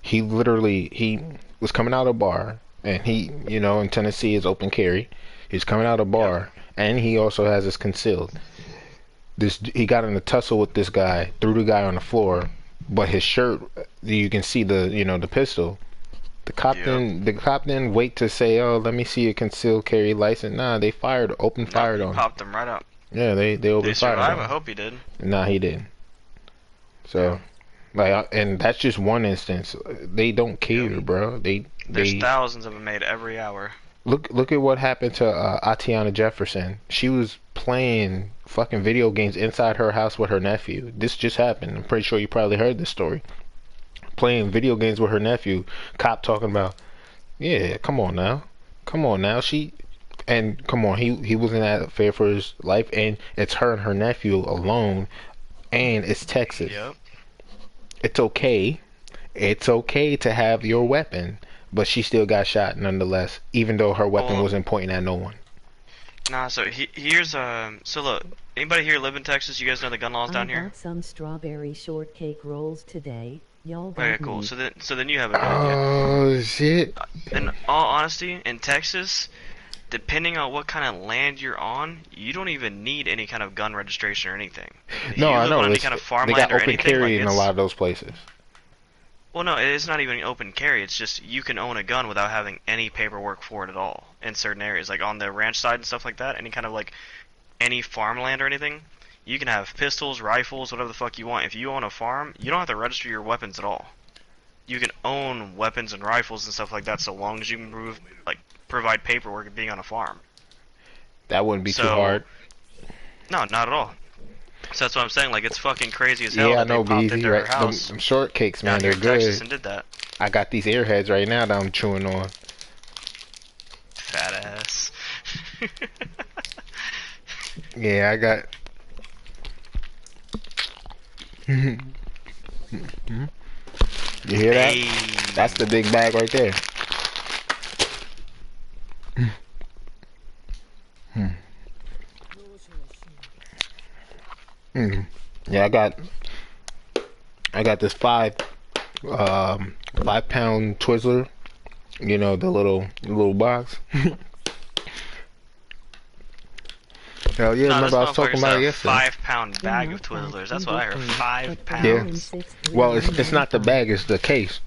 He was coming out of a bar and in Tennessee is open carry. He's coming out of a Yep. bar and he also has his concealed. He got in a tussle with this guy, threw the guy on the floor, but his shirt, you can see the pistol. Yep. The cop didn't wait to say, "Oh, let me see your concealed carry license." Nah, they open Nope, fired he on him. popped them right up. Yeah, they Did he open fired survive? on I him. hope he did. Nah, he didn't. Yeah. So, and that's just one instance. They don't Yep. care, bro. There's They thousands of them made every hour. look at what happened to Atiana Jefferson. She was playing fucking video games inside her house with her nephew. This just happened. I'm pretty sure you probably heard this story. Playing video games with her nephew. Cop talking about, yeah, come on now, come on now. Come on, he was in that affair for his life, and it's her and her nephew alone, and it's Texas. Yep. It's okay. It's okay to have your weapon, but she still got shot nonetheless, even though her weapon Well, wasn't pointing at no one. nah. So here's so look. Anybody here live in Texas? You guys know the gun laws I down here? bought some strawberry shortcake rolls today. Y'all got Okay, cool. me. So then you have a good idea. Oh shit! In all honesty, in Texas, depending on what kind of land you're on, you don't even need any kind of gun registration or anything. If No, you I live know. on any kind of They farmland got or open anything, carry like in a lot of those places. well, no, it's not even open carry. It's just you can own a gun without having any paperwork for it at all in certain areas, like on the ranch side and stuff like that. Any kind of like any farmland or anything, you can have pistols, rifles, whatever the fuck you want. If you own a farm, you don't have to register your weapons at all. You can own weapons and rifles and stuff like that so long as you can provide paperwork of being on a farm. That wouldn't be too So hard. no, not at all. So that's what I'm saying. Like it's fucking crazy as hell Yeah, I that they know, popped BZ, into her right? house Them shortcakes, man, down here they're in Texas good. and did that. I got these airheads right now that I'm chewing on. Fat ass. Yeah, I got. You hear that? Hey. That's the big bag right there. Mm. Yeah, I got this 5 pound Twizzler. You know, the little box. Hell yeah, No, this remember I was talking motherfucker's about it a yesterday. 5-pound bag of Twizzlers. That's what I heard. 5 Yeah. pounds. Well, it's not the bag, it's the case.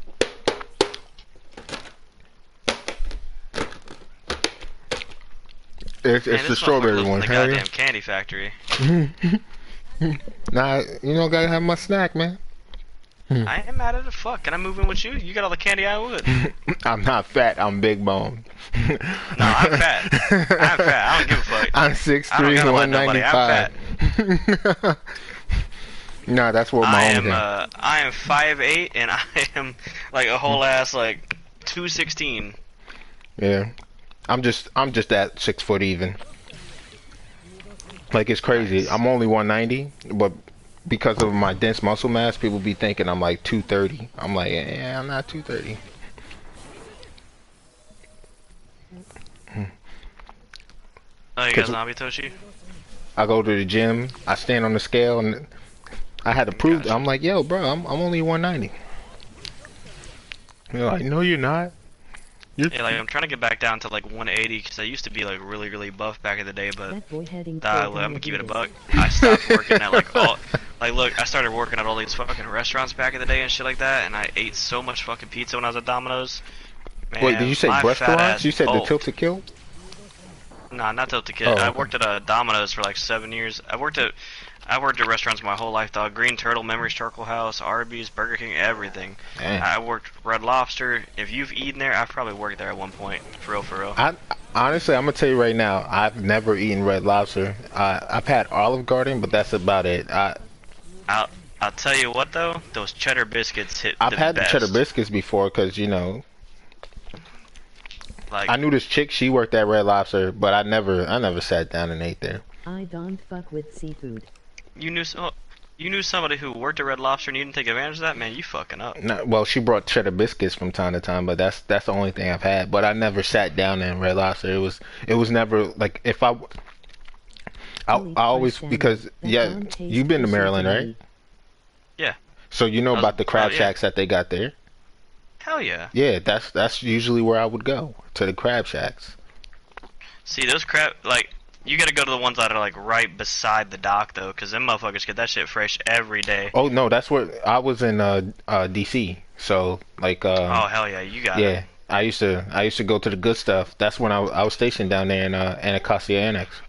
It's Man, the this motherfucker strawberry lives in one. the Hell goddamn candy factory. yeah. Nah, gotta have my snack, man. I ain't mad at it. Fuck, can I move in with you? You got all the candy I would. No, I'm not fat. I'm big bone. I'm fat. I'm fat. I don't give a fuck. I'm I don't 6'3", gotta let nobody. I'm 195. No, that's what my I home am. I am 5'8", and I am like a whole ass like 216. Yeah, I'm just at 6 foot even. Like it's crazy. Nice. I'm only 190, but because of my dense muscle mass, people be thinking I'm like 230. I'm like, yeah, I'm not 230. Oh, you got zombie Toshi? I go to the gym, I stand on the scale, and I had to prove. Gotcha. I'm like, yo, bro, I'm only 190. You're like, no, you're not. Yeah, like I'm trying to get back down to like 180 because I used to be like really buff back in the day, but That boy heading I'm toward gonna keep it a Honduras. buck. I stopped working at like all. Like, look, I started working at all these fucking restaurants back in the day and shit like that, and I ate so much fucking pizza when I was at Domino's. Man, Wait, did you say my fat restaurants? ass You said the bulked. Tilted Kill? Nah, not Tilted Kid. Oh, I okay. worked at Domino's for like 7 years. I worked at restaurants my whole life, dog. Green Turtle, Memories Charcoal House, Arby's, Burger King, everything. Dang. I worked Red Lobster. If you've eaten there, I've probably worked there at one point. For real, for real. I honestly, I'm gonna tell you right now, I've never eaten Red Lobster. I've had Olive Garden, but that's about it. I'll tell you what though, those cheddar biscuits hit I've the had best. the cheddar biscuits before, cause you know, Like, I knew this chick. She worked at Red Lobster, but I never sat down and ate there. I don't fuck with seafood. you knew somebody who worked at Red Lobster and you didn't take advantage of that? Man, you fucking up. No, well, she brought cheddar biscuits from time to time, but that's the only thing I've had. But I never sat down in Red Lobster. It was never like if I Holy always Christ, because that yeah, don't taste you've been to fishy Maryland, to right? me. Yeah. So you know about the crab yeah. shacks that they got there. Hell yeah. Yeah, that's usually where I would go, to the crab shacks. See, those crab, like, you gotta go to the ones that are, like, right beside the dock, though, because them motherfuckers get that shit fresh every day. Oh no, that's where I was in DC. So like Oh, hell yeah, you got it. yeah, I used to go to the good stuff. That's when I was stationed down there in Anacostia Annex.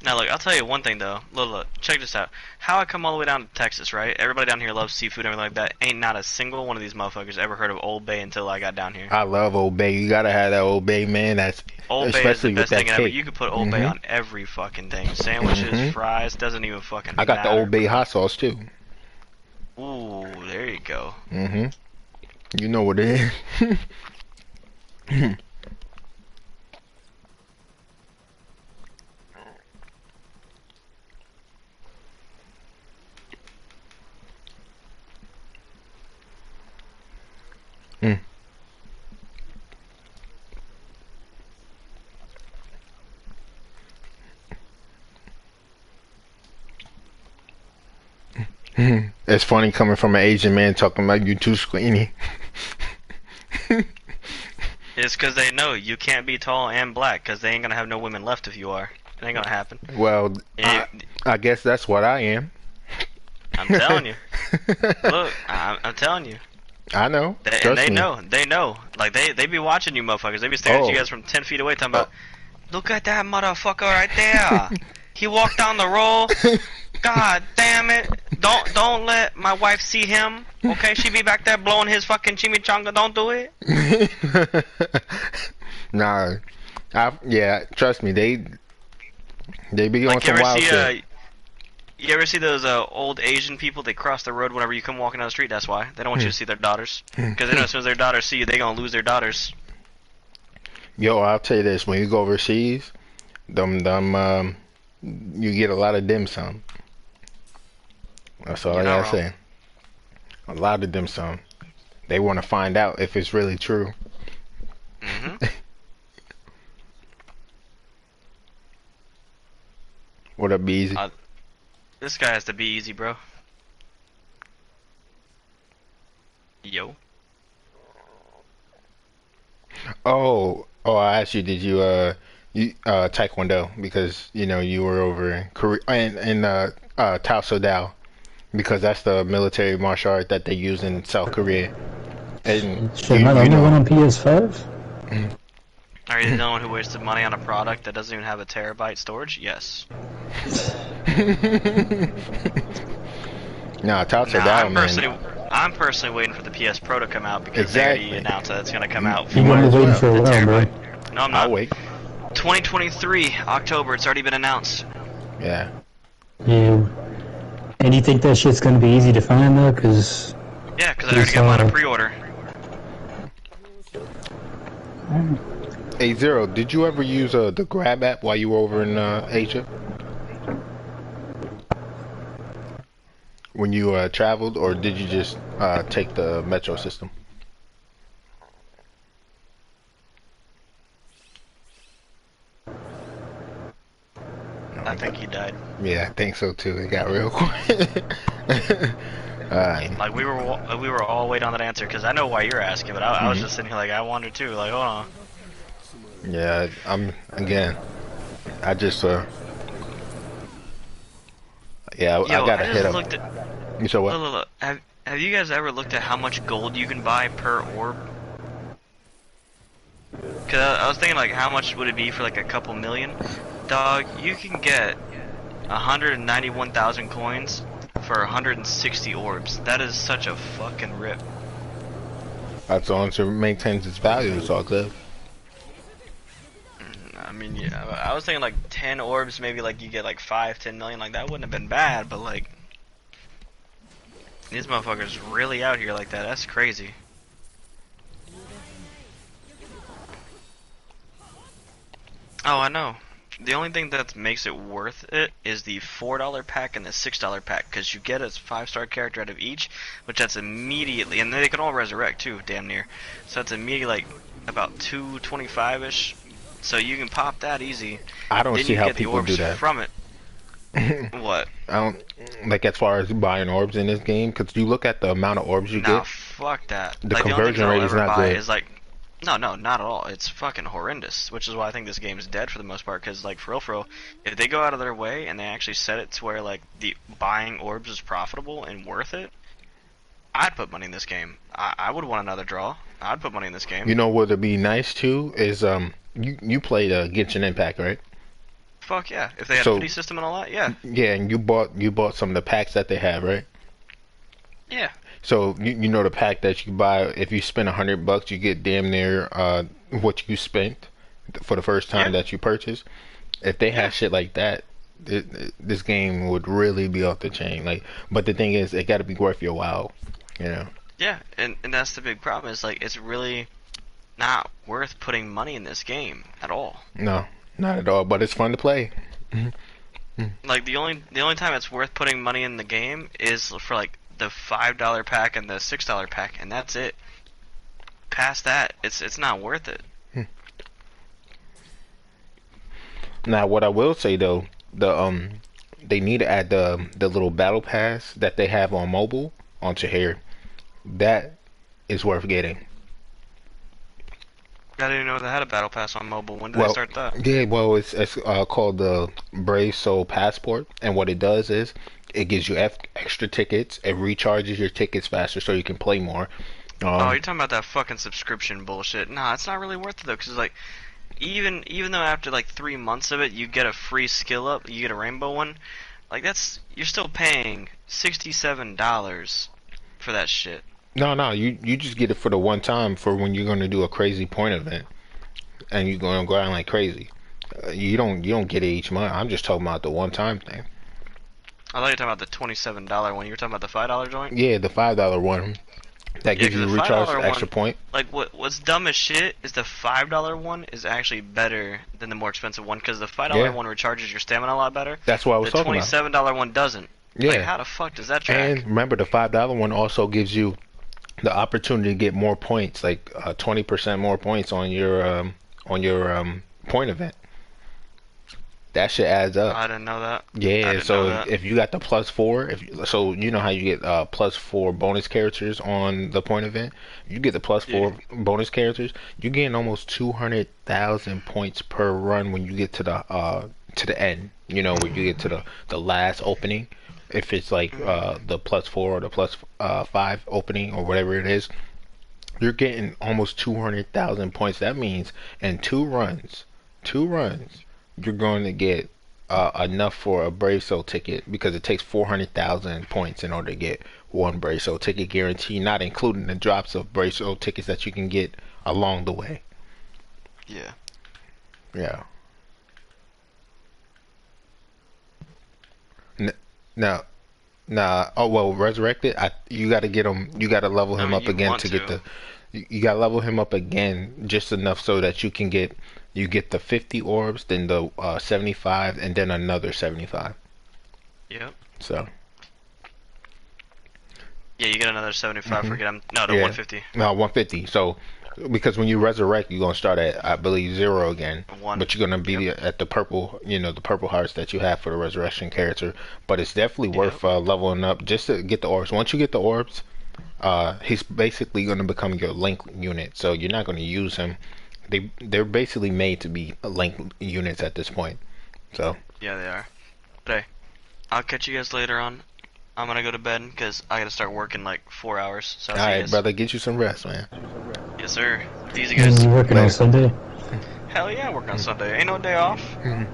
Now, look, I'll tell you one thing, though. Look, check this out. How I come all the way down to Texas, right? Everybody down here loves seafood and everything like that. Ain't not a single one of these motherfuckers ever heard of Old Bay until I got down here. I love Old Bay. You gotta have that Old Bay, man. That's Old Bay is the especially with best that thing ever. cake. You could put Old Bay on every fucking thing. Sandwiches, fries, doesn't even fucking I got the matter. Old Bay hot sauce too. Ooh, there you go. You know what it is. It's funny coming from an Asian man talking about you too skinny. It's because they know you can't be tall and black because they ain't gonna have no women left if you are. It ain't gonna happen. Well, Yeah. I guess that's what I am. I'm telling you. Look, I'm telling you. I know. And Trust they me. know. They know. Like, they be watching you motherfuckers. They be staring at Oh. you guys from 10 feet away talking about, look at that motherfucker right there. He walked down the road. God damn it. Don't let my wife see him. Okay, she be back there blowing his fucking chimichanga. Don't do it. Nah, yeah. Trust me, they be on Like, you some ever wild see shit. you ever see those old Asian people? They cross the road whenever you come walking down the street. That's why they don't want you to see their daughters, because they know as soon as their daughters see you, they gonna lose their daughters. Yo, I'll tell you this: when you go overseas, you get a lot of dim sum. That's all I You're not gotta say. A lot of dim sum. They want to find out if it's really true. hmm What up, Beezy? This guy has to be easy, bro. Yo. Oh, I asked you, did you Taekwondo, because you know you were over in Korea and Tao Sodao, because that's the military martial art that they use in South Korea. And Shit, am I the only one on PS5? Are you the only one who wasted money on a product that doesn't even have a terabyte storage? Yes. Nah, toss her Nah, down, man. I'm personally waiting for the PS Pro to come out because they already Exactly. announced that it's gonna come You, out you You're for might gonna be as waiting well. for a the while, bro. terabyte. No, I'm I'll not. wait. 2023 October. It's already been announced. Yeah. Yeah. And you think that shit's gonna be easy to find though? Cause Yeah, because I already got mine on pre-order. Hey Zero, did you ever use the Grab app while you were over in Asia? When you traveled, or did you just take the metro system? I think he died. Yeah, I think so too. It got real quiet. Alright. Like we were all waiting on that answer because I know why you're asking, but I was just sitting here like I wondered too. Like hold on. Yeah, I'm again. I just yeah, I Yo, gotta I hit just up. looked at. You said what? Look. Have you guys ever looked at how much gold you can buy per orb? Cause I was thinking like how much would it be for like a couple million? Dog, you can get 191,000 coins for 160 orbs. That is such a fucking rip. That's on to maintains its value. It's all good. I mean, yeah, I was thinking like 10 orbs, maybe like you get like 5-10 million. Like that wouldn't have been bad, but like these motherfuckers really out here like that. That's crazy. Oh, I know. The only thing that makes it worth it is the $4 pack and the $6 pack, because you get a 5-star character out of each, which that's immediately, and they can all resurrect too, damn near. So that's immediately like about 225-ish. So you can pop that easy. I don't Then see you how get the people orbs do that. from it. What? I don't like as far as buying orbs in this game, because you look at the amount of orbs you Nah, get. fuck that. The Like, conversion only rate thing is I'll ever not buy good. is like, no, not at all. It's fucking horrendous, which is why I think this game is dead for the most part. Because like for real, if they go out of their way and they actually set it to where like the buying orbs is profitable and worth it, I'd put money in this game. I would want another draw. I'd put money in this game. You know what would be nice too is you played Genshin Impact, right? Fuck yeah. If they had So- a pity system and all that, yeah. Yeah, and you bought some of the packs that they have, right? Yeah. So you know the pack that you buy, if you spend $100, you get damn near what you spent for the first time Yeah. that you purchase. If they Yeah. have shit like that, this game would really be off the chain. Like, but the thing is, it got to be worth your while, you know. Yeah, and that's the big problem is like it's really not worth putting money in this game at all. No, not at all. But it's fun to play. Like the only time it's worth putting money in the game is for like the $5 pack and the $6 pack, and that's it. Past that, it's not worth it. Now, what I will say though, they need to add the little battle pass that they have on mobile onto here. That is worth getting. I didn't even know they had a battle pass on mobile. When did Well, they start that? yeah, well, it's called the Brave Soul Passport, and what it does is it gives you extra tickets. It recharges your tickets faster, so you can play more. Oh, you're talking about that fucking subscription bullshit. Nah, it's not really worth it though, because like even though after like 3 months of it you get a free skill up, you get a rainbow one. Like you're still paying $67 for that shit. No, you just get it for the one time for when you're gonna do a crazy point event, and you're gonna grind like crazy. You don't get it each month. I'm just talking about the one time thing. I thought you were talking about the $27 one. You were talking about the $5 joint. Yeah, the $5 one that Yeah, gives 'cause you the recharge $5 extra one- point. Like what's dumb as shit is the $5 one is actually better than the more expensive one because the $5 Yeah. one recharges your stamina a lot better. That's what I was The talking about. $27 one doesn't. Yeah, Like how the fuck does that track? and remember the $5 one also gives you the opportunity to get more points, like 20% more points on your point event. That shit adds up. I didn't know that. I Yeah, didn't so know that. if you got the +4, so you know how you get +4 bonus characters on the point event, you get the +4 bonus characters, you're getting almost 200,000 points per run when you get to the end. You know, when you get to the last opening, if it's like the +4 or the +5 opening or whatever it is, you're getting almost 200,000 points. That means in two runs, you're going to get enough for a Brave Soul ticket because it takes 400,000 points in order to get one Brave Soul ticket guarantee, not including the drops of Brave Soul tickets that you can get along the way. Yeah. Yeah. Now, nah. Oh well, resurrected. You got to get him. You got to level I him mean, up you again want to get to. the. You got to level him up again just enough so that you can get. You get the 50 orbs, then the 75, and then another 75. Yep. So. Yeah, you get another 75 for Mhm. get him. No, to Yeah. 150. No, 150. So, because when you resurrect, you're gonna start at, I believe, 0 again. One. But you're gonna be Yep. at the purple, the purple hearts that you have for the resurrection character. But it's definitely worth Yep. leveling up just to get the orbs. Once you get the orbs, he's basically gonna become your link unit. So you're not gonna use him. They're basically made to be link units at this point. So. Yeah, they are. But hey, I'll catch you guys later on. I'm gonna go to bed because I gotta start working like 4 hours. So I'll All see you right, guys. brother, get you some rest, man. Yes, sir. Easy, You guys. working Later. on Sunday? Hell yeah, I work on Sunday. Ain't no day off. Mhm.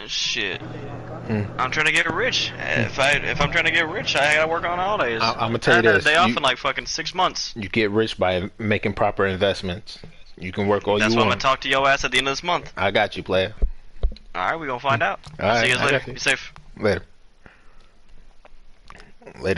Shit. Hmm. I'm trying to get rich. If I'm trying to get rich, I gotta work on holidays. I'm gonna tell you I had this. a day off You- in like fucking 6 months. You get rich by making proper investments. You can work all That's you why I'm want. gonna talk to your ass at the end of this month. I got you, player. Alright, we gonna find out. All right, See you guys I later. got you. Be safe. Later.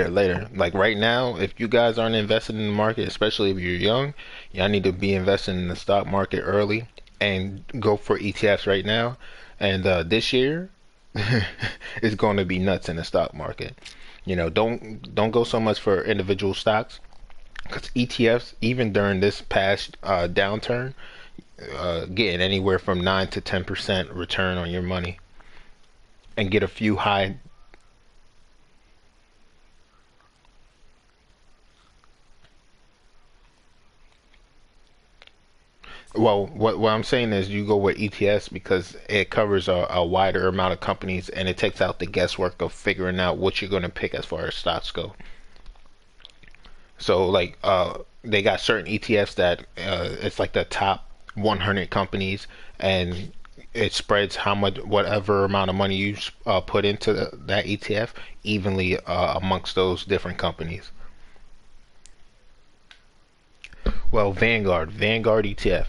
Later. Like right now, if you guys aren't invested in the market, especially if you're young, y'all need to be investing in the stock market early and go for ETFs right now. And this year, it's going to be nuts in the stock market. Don't go so much for individual stocks because ETFs, even during this past downturn, getting anywhere from 9 to 10% return on your money, and get a few high. Well, what I'm saying is you go with ETFs because it covers a wider amount of companies and it takes out the guesswork of figuring out what you're going to pick as far as stocks go. So like they got certain ETFs that it's like the top 100 companies, and it spreads how much whatever amount of money you put into that ETF evenly amongst those different companies. Well, Vanguard ETF.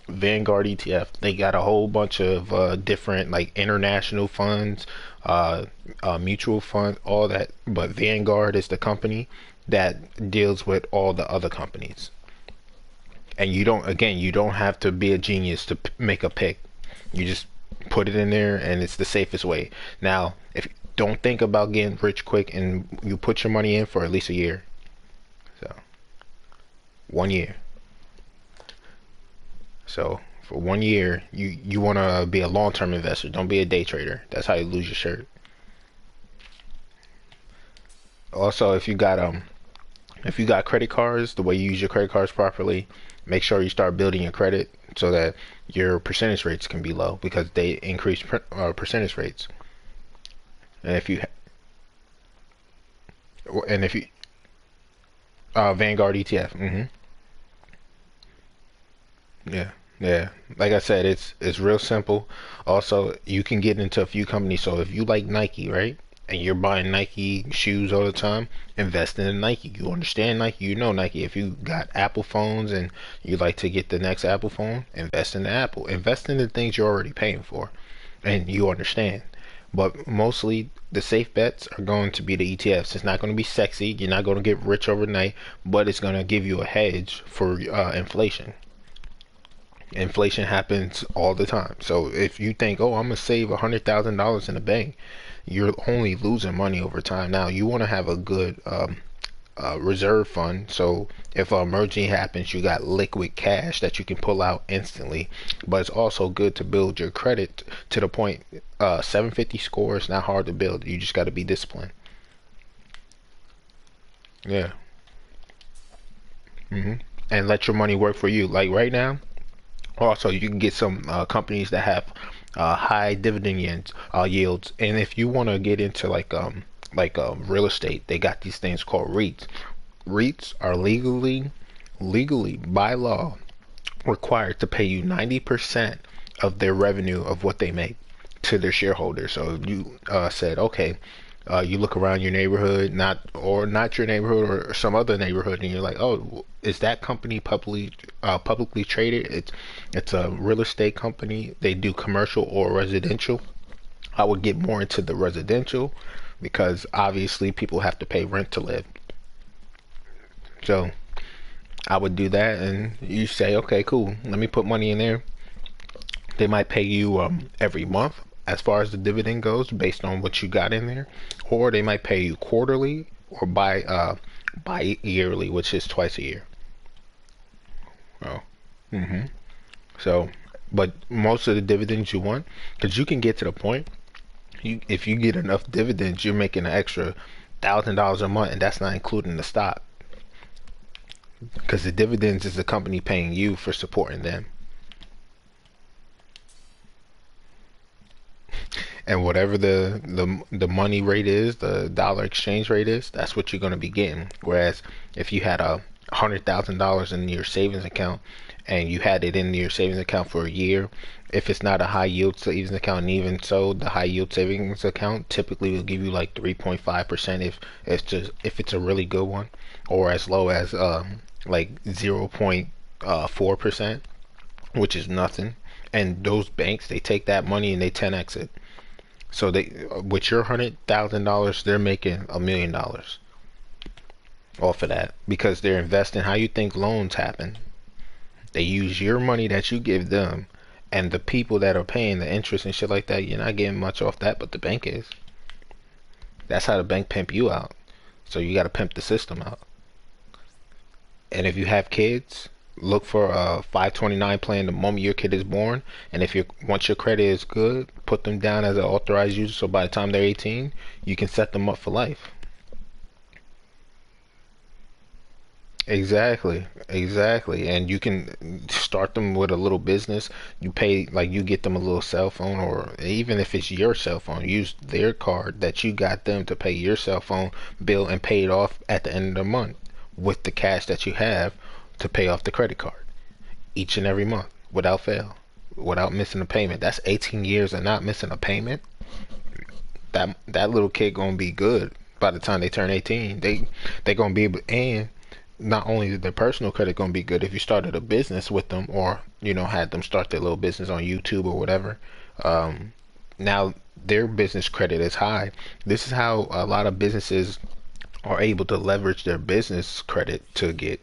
Vanguard ETF. They got a whole bunch of different like international funds, mutual funds, all that. But Vanguard is the company that deals with all the other companies. And you don't have to be a genius to make a pick. You just put it in there, and it's the safest way. Now, if don't think about getting rich quick, and you put your money in for at least a year. So, 1 year. So for 1 year, you want to be a long-term investor. Don't be a day trader. That's how you lose your shirt. Also, if you got credit cards, the way you use your credit cards properly, make sure you start building your credit so that your percentage rates can be low because they increase percentage rates. And if you Vanguard ETF. Yeah. Yeah, like I said, it's real simple. Also, you can get into a few companies. So if you like Nike, right, and you're buying Nike shoes all the time, invest in Nike. You understand Nike, you know Nike. If you got Apple phones and you like to get the next Apple phone, invest in the Apple. Invest in the things you're already paying for, and you understand. But mostly, the safe bets are going to be the ETFs. It's not going to be sexy. You're not going to get rich overnight, but it's going to give you a hedge for inflation. Inflation happens all the time. So if you think, oh, I'm gonna save $100,000 in the bank, you're only losing money over time. Now you want to have a good reserve fund. So if an emergency happens, you got liquid cash that you can pull out instantly. But it's also good to build your credit to the point. 750 score is not hard to build. You just got to be disciplined. Yeah. And let your money work for you. Like right now. Also, you can get some companies that have high dividend yields, and if you want to get into like real estate, they got these things called REITs. REITs are legally by law required to pay you 90% of their revenue of what they make. to their shareholders. So you said, okay, you look around your neighborhood, not your neighborhood or some other neighborhood, and you're like, oh, is that company publicly traded? It's a real estate company. They do commercial or residential. I would get more into the residential because obviously people have to pay rent to live. So I would do that, and you say, okay, cool. Let me put money in there. They might pay you every month as far as the dividend goes, based on what you got in there, or they might pay you quarterly or by yearly, which is twice a year. Oh, hmm so, but most of the dividends you want, because you can get to the point, if you get enough dividends, you're making an extra $1,000 a month, and that's not including the stock, because the dividends is the company paying you for supporting them. And whatever the money rate is, the dollar exchange rate is, that's what you're going to be getting. Whereas if you had $100,000 in your savings account and you had it in your savings account for a year, if it's not a high yield savings account, and even so, the high yield savings account typically will give you like 3.5% if it's a really good one, or as low as like 0.4%, which is nothing. And those banks, they take that money and they 10x it. So they, with your $100,000, they're making $1 million off of that, because they're investing. How you think loans happen? They use your money that you give them, and the people that are paying the interest and shit like that, you're not getting much off that, but the bank is. That's how the bank pimp you out. So you got to pimp the system out. And if you have kids, look for a 529 plan the moment your kid is born. And if once your credit is good, put them down as an authorized user, so by the time they're 18, you can set them up for life. Exactly. And you can start them with a little business. You pay, like, you get them a little cell phone, or even if it's your cell phone, use their card that you got them to pay your cell phone bill and pay it off at the end of the month with the cash that you have to pay off the credit card each and every month without fail, without missing a payment. That's 18 years of not missing a payment. That little kid gonna be good by the time they turn 18. They gonna be able, and not only is their personal credit gonna be good if you started a business with them, or had them start their little business on YouTube or whatever. Now their business credit is high. This is how a lot of businesses are able to leverage their business credit to get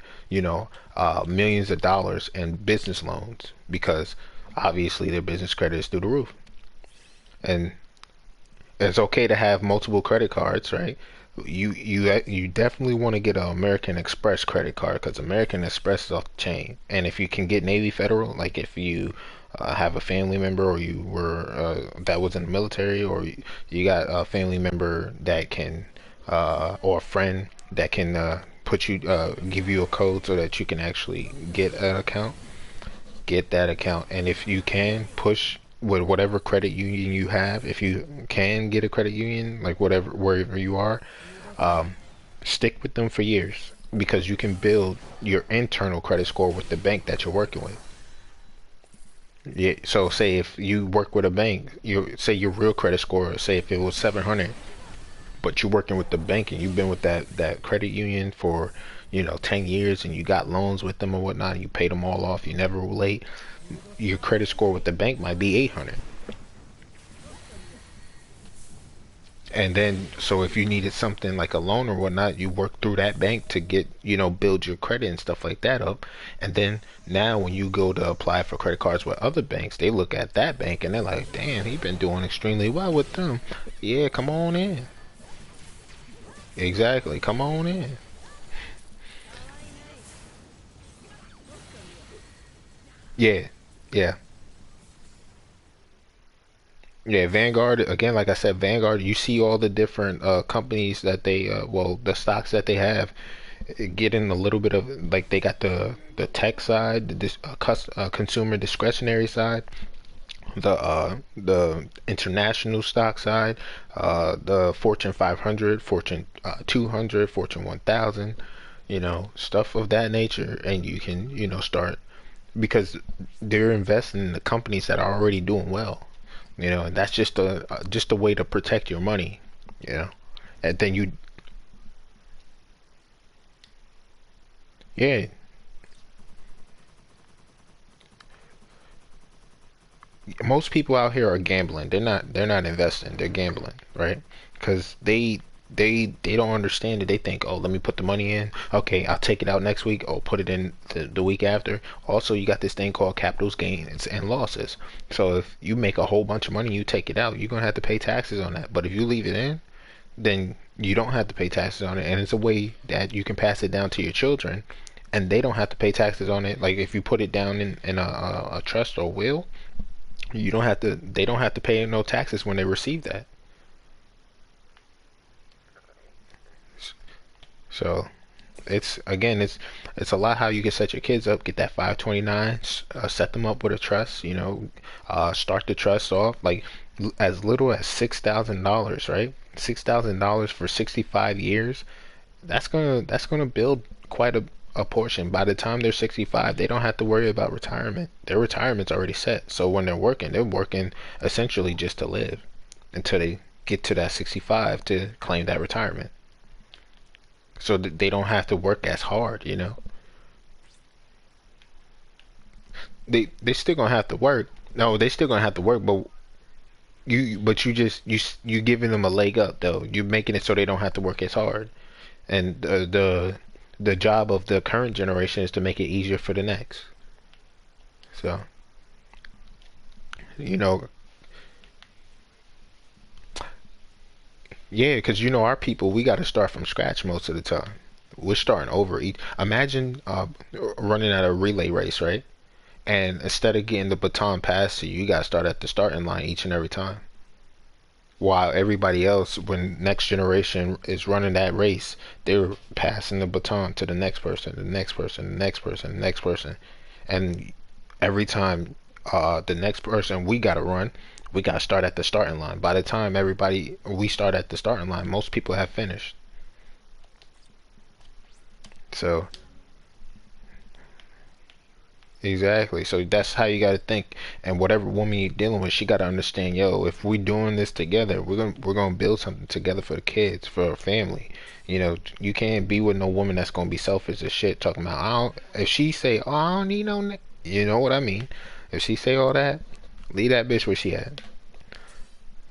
millions of dollars in business loans, because obviously their business credit is through the roof. And it's okay to have multiple credit cards, right? You definitely want to get an American Express credit card, because American Express is off the chain. And if you can get Navy Federal, like if you have a family member, or you were that was in the military, or you got a family member that can or a friend that can give you a code so that you can actually get an account, get that account. And if you can push with whatever credit union you have, if you can get a credit union, like wherever you are, stick with them for years, because you can build your internal credit score with the bank that you're working with. Yeah, so say if you work with a bank, say your real credit score, say if it was 700, but you're working with the bank and you've been with that credit union for 10 years, and you got loans with them or whatnot, and you paid them all off, you never were late, your credit score with the bank might be 800. And then, so if you needed something like a loan or whatnot, you work through that bank to get, build your credit and stuff like that up. And then now when you go to apply for credit cards with other banks, they look at that bank and they're like, damn, he's been doing extremely well with them. Yeah, come on in. Exactly, come on in. Yeah, yeah. Yeah, Vanguard, again, like I said, Vanguard, you see all the different companies that they the stocks that they have, getting a little bit of, like, they got the tech side, consumer discretionary side, the international stock side, the Fortune 500, Fortune 200, Fortune 1000, stuff of that nature. And you can start, because they're investing in the companies that are already doing well. You know, and that's just a way to protect your money. You know, and then yeah, most people out here are gambling. They're not investing. They're gambling, right? Because they don't understand it. They think, oh, let me put the money in. Okay, I'll take it out next week. Oh, put it in the week after. Also, you got this thing called capital gains and losses. So if you make a whole bunch of money, you take it out, you're gonna have to pay taxes on that. But if you leave it in, then you don't have to pay taxes on it, and it's a way that you can pass it down to your children, and they don't have to pay taxes on it. Like if you put it down in a trust or will, you don't have to. They don't have to pay no taxes when they receive that. So it's again, it's a lot how you can set your kids up. Get that 529, set them up with a trust. You know, start the trust off like as little as $6,000, right? $6,000 for 65 years. That's gonna build quite a portion. By the time they're 65, they don't have to worry about retirement. Their retirement's already set. So when they're working essentially just to live until they get to that 65 to claim that retirement. So that they don't have to work as hard, you know. They still gonna have to work. No, they still gonna have to work, but you just you giving them a leg up though. You're making it so they don't have to work as hard. And the job of the current generation is to make it easier for the next. So, you know, yeah, because you know our people, we got to start from scratch most of the time. We're starting over. Imagine running at a relay race, right? And instead of getting the baton passed to you, you got to start at the starting line each and every time. While everybody else, when next generation is running that race, they're passing the baton to the next person, the next person, the next person, the next person. And every time the next person we got to run, we got to start at the starting line. By the time we start at the starting line, most people have finished. So exactly. So that's how you got to think. And whatever woman you're dealing with, she got to understand, yo, if we doing this together, we're gonna build something together for the kids, for our family. You know, you can't be with no woman that's gonna be selfish as shit, talking about I don't. If she say, oh, I don't need no, you know what I mean? If she say all that, leave that bitch where she at.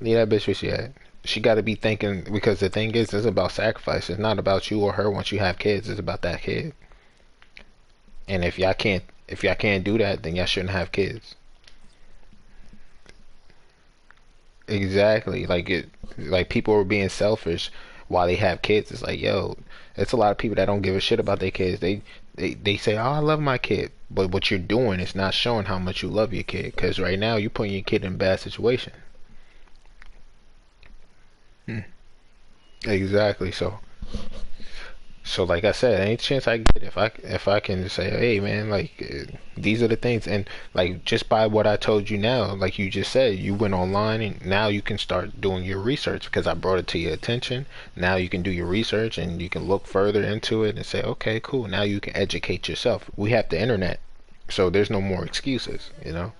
Leave that bitch where she at. She got to be thinking because the thing is, it's about sacrifice. It's not about you or her once you have kids. It's about that kid. And if y'all can't do that, then y'all shouldn't have kids. Exactly. Like people are being selfish while they have kids. It's like, yo, it's a lot of people that don't give a shit about their kids. They say, oh, I love my kid. But what you're doing is not showing how much you love your kid. Because right now you're putting your kid in a bad situation. Hmm. Exactly. So like I said, any chance I get, if I can just say, hey man, like these are the things, and like just by what I told you now, like you just said, you went online and now you can start doing your research because I brought it to your attention. Now you can do your research and you can look further into it and say, okay, cool. Now you can educate yourself. We have the internet, so there's no more excuses, you know.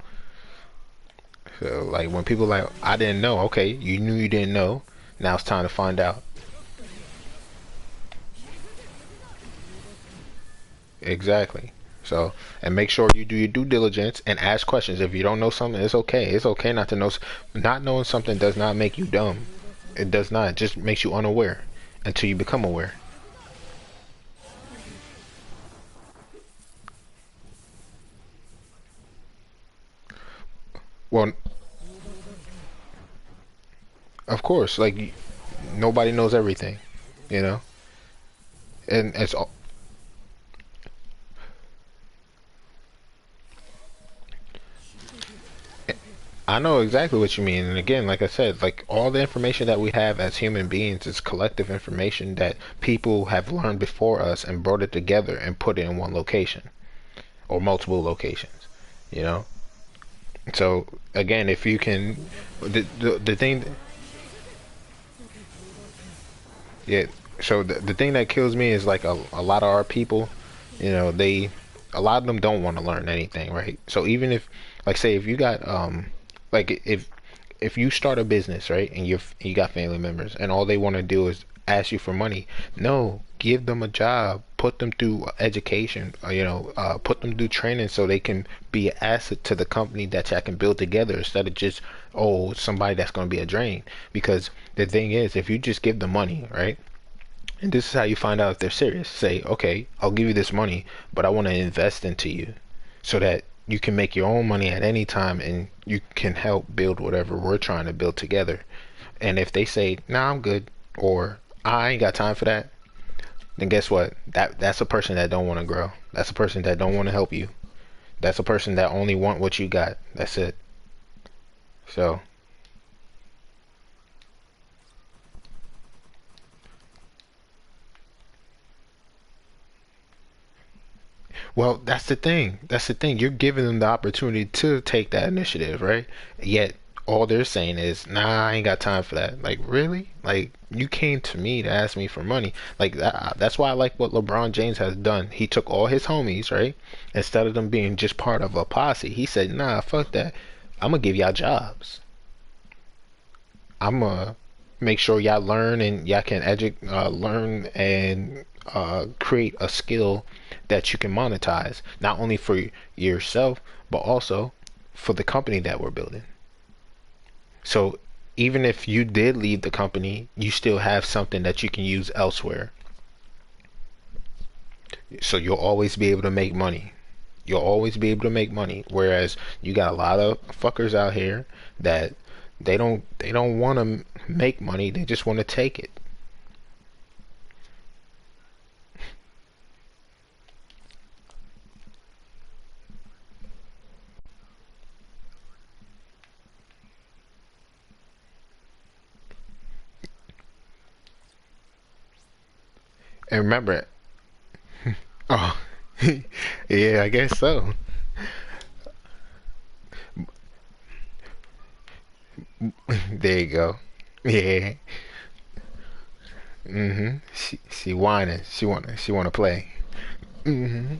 So like when people like, I didn't know, okay, you knew you didn't know. Now it's time to find out. Exactly. So, and make sure you do your due diligence and ask questions. If you don't know something, it's okay. It's okay not to know. Not knowing something does not make you dumb. It does not. It just makes you unaware until you become aware. Well, of course, like nobody knows everything, you know, and it's all. I know exactly what you mean. And again, like I said, like all the information that we have as human beings is collective information that people have learned before us and brought it together and put it in one location or multiple locations, you know? So again, if you can, the thing, yeah. So the thing that kills me is like a lot of our people, you know, a lot of them don't want to learn anything, right? So even if, like, say if you got like if if you start a business, right, and you got family members, and all they want to do is ask you for money, no, give them a job, put them through education, put them through training so they can be an asset to the company that y'all can build together instead of just somebody that's going to be a drain. Because the thing is, if you just give them money, right, and this is how you find out if they're serious. Say, okay, I'll give you this money, but I want to invest into you so that you can make your own money at any time and you can help build whatever we're trying to build together. And if they say, nah, I'm good, or I ain't got time for that, then guess what? That's a person that don't want to grow. That's a person that don't want to help you. That's a person that only want what you got. That's it. So, well, that's the thing. That's the thing. You're giving them the opportunity to take that initiative, right? Yet all they're saying is, "Nah, I ain't got time for that." Like, really? Like, you came to me to ask me for money. Like that's why I like what LeBron James has done. He took all his homies, right? Instead of them being just part of a posse, he said, "Nah, fuck that. I'm gonna give y'all jobs. I'm gonna make sure y'all learn and y'all can learn and create a skill that you can monetize, not only for yourself, but also for the company that we're building. So even if you did leave the company, you still have something that you can use elsewhere. So you'll always be able to make money. You'll always be able to make money. Whereas you got a lot of fuckers out here that they don't want to make money. They just want to take it. And remember, oh, yeah, I guess so. There you go. Yeah. She whining. She wanna play. hmm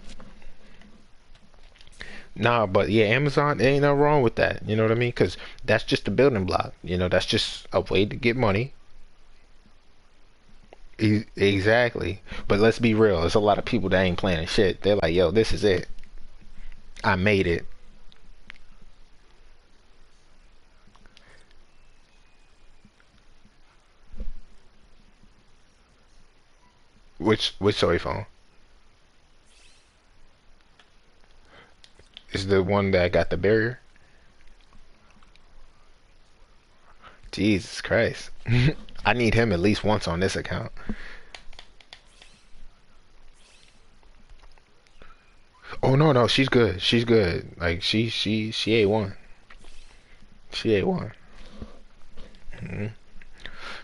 Nah, but yeah, Amazon, there ain't no wrong with that. You know what I mean? Because that's just a building block. That's just a way to get money. Exactly. But let's be real. There's a lot of people that ain't planning shit. They're like, yo, this is it. I made it. Which Soy phone? Is the one that got the barrier? Jesus Christ. I need him at least once on this account. Oh no, no, she's good. She's good. Like she A1. She A1.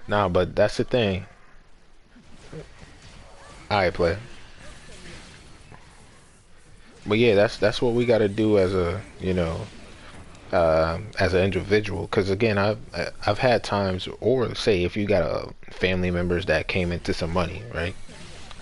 Nah, but that's the thing. Alright, play. But yeah, that's what we got to do as as an individual. Because again, I've had times, or say if you got family members that came into some money, right?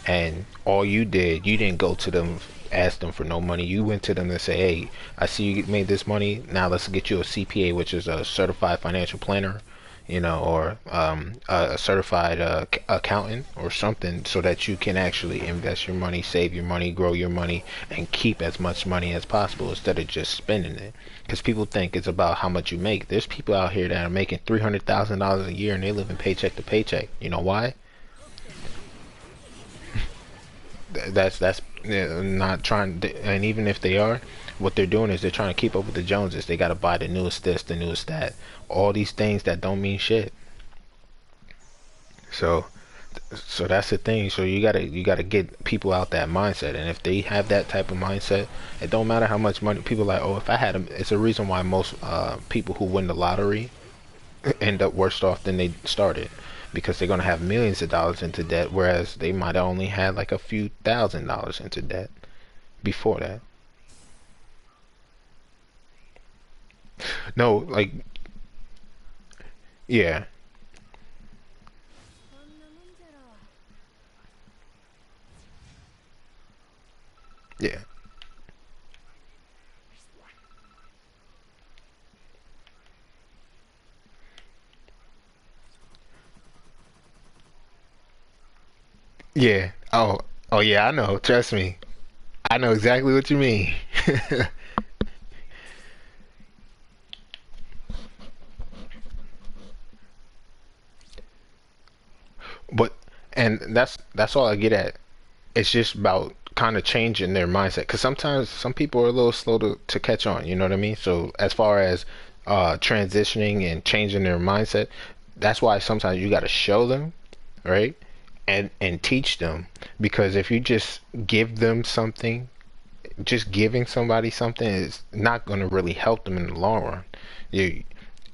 And all you did, you didn't go to them, ask them for no money. You went to them and say, hey, I see you made this money. Now let's get you a CPA, which is a certified financial planner, or a certified accountant or something, so that you can actually invest your money, save your money, grow your money, and keep as much money as possible instead of just spending it. Because people think it's about how much you make. There's people out here that are making $300,000 a year and they live in paycheck to paycheck. You know why? That's not trying and even if they are, what they're doing is they're trying to keep up with the Joneses. They got to buy the newest this, the newest that, all these things that don't mean shit. So that's the thing. So you gotta get people out that mindset, and if they have that type of mindset, it don't matter how much money. People are like, oh, if I had it's a reason why most people who win the lottery end up worse off than they started, because they're gonna have millions of dollars into debt, whereas they might have only had like a few $1,000s into debt before that. No, like, yeah, yeah, Yeah. Oh yeah, I know. Trust me. I know exactly what you mean. But and that's all I get at. It's just about kind of changing their mindset because sometimes some people are a little slow to catch on, you know what I mean? So as far as transitioning and changing their mindset, that's why sometimes you got to show them, right? And teach them, because if you just give them something, just giving somebody something is not going to really help them in the long run. You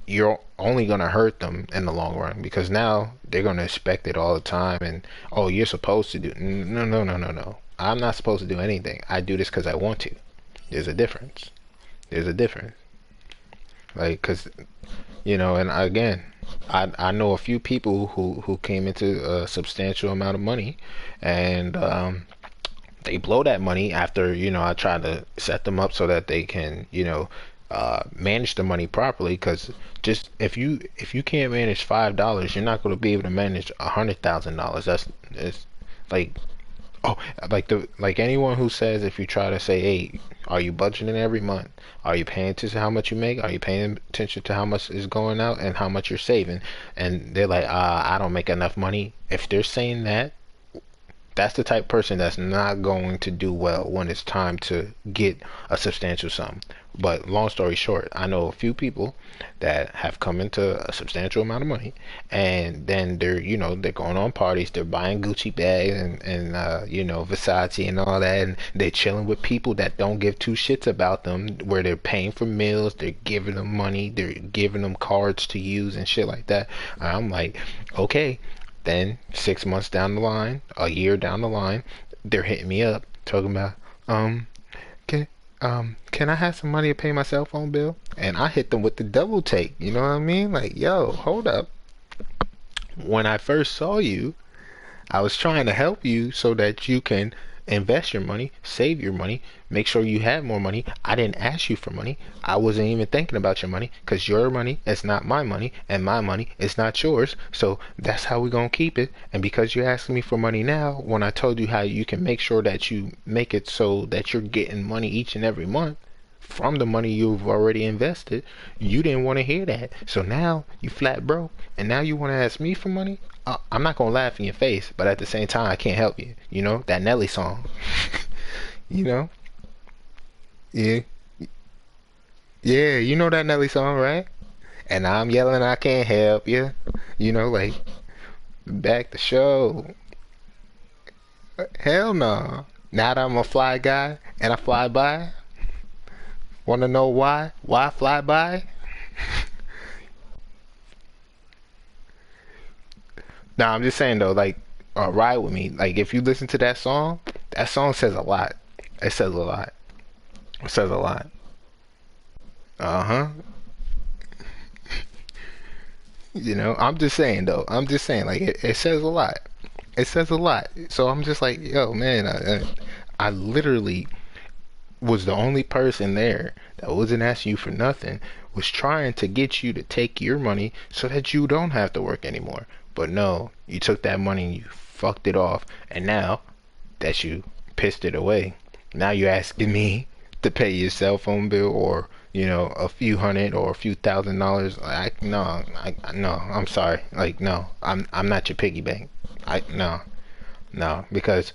you're only going to hurt them in the long run, because now they're going to expect it all the time. And oh, you're supposed to do. No, no, no, no, no, I'm not supposed to do anything. I do this because I want to. There's a difference. There's a difference. Like, because and again, I know a few people who came into a substantial amount of money, and they blow that money after I try to set them up so that they can manage the money properly. Because just if you can't manage $5, you're not going to be able to manage $100,000. It's like, oh, like anyone who says, if you try to say, hey, are you budgeting every month, are you paying attention to how much you make, are you paying attention to how much is going out and how much you're saving, and they're like, I don't make enough money. If they're saying that, that's the type of person that's not going to do well when it's time to get a substantial sum. But long story short, I know a few people that have come into a substantial amount of money, and then they're going on parties, they're buying Gucci bags and Versace and all that, and they're chilling with people that don't give two shits about them, where they're paying for meals, they're giving them money, they're giving them cards to use and shit like that. I'm like, okay. Then 6 months down the line, a year down the line, they're hitting me up talking about, can can I have some money to pay my cell phone bill? And I hit them with the double take. You know what I mean? Like, yo, hold up. When I first saw you, I was trying to help you so that you can invest your money, save your money, make sure you have more money. I didn't ask you for money. I wasn't even thinking about your money, because your money is not my money and my money is not yours. So that's how we're going to keep it. And because you're asking me for money now, when I told you how you can make sure that you make it so that you're getting money each and every month from the money you've already invested, you didn't want to hear that. So now you flat broke, and now you want to ask me for money? I'm not gonna laugh in your face, but at the same time, I can't help you. You know that Nelly song. you know, yeah, yeah. You know that Nelly song, right? And I'm yelling, I can't help you. Like, back the show. Hell no. Now that I'm a fly guy and I fly by, wanna know why? Why I fly by? Nah, I'm just saying though, like, ride with me. Like, if you listen to that song says a lot. It says a lot. It says a lot. Uh-huh. I'm just saying though. I'm just saying, like, it says a lot. It says a lot. So I'm just like, yo, man, I literally was the only person there that wasn't asking you for nothing, was trying to get you to take your money so that you don't have to work anymore. But no, you took that money and you fucked it off. And now that you pissed it away, now you're asking me to pay your cell phone bill, or a few hundred or a few $1,000s. No, I'm sorry. Like, no, I'm not your piggy bank. No, because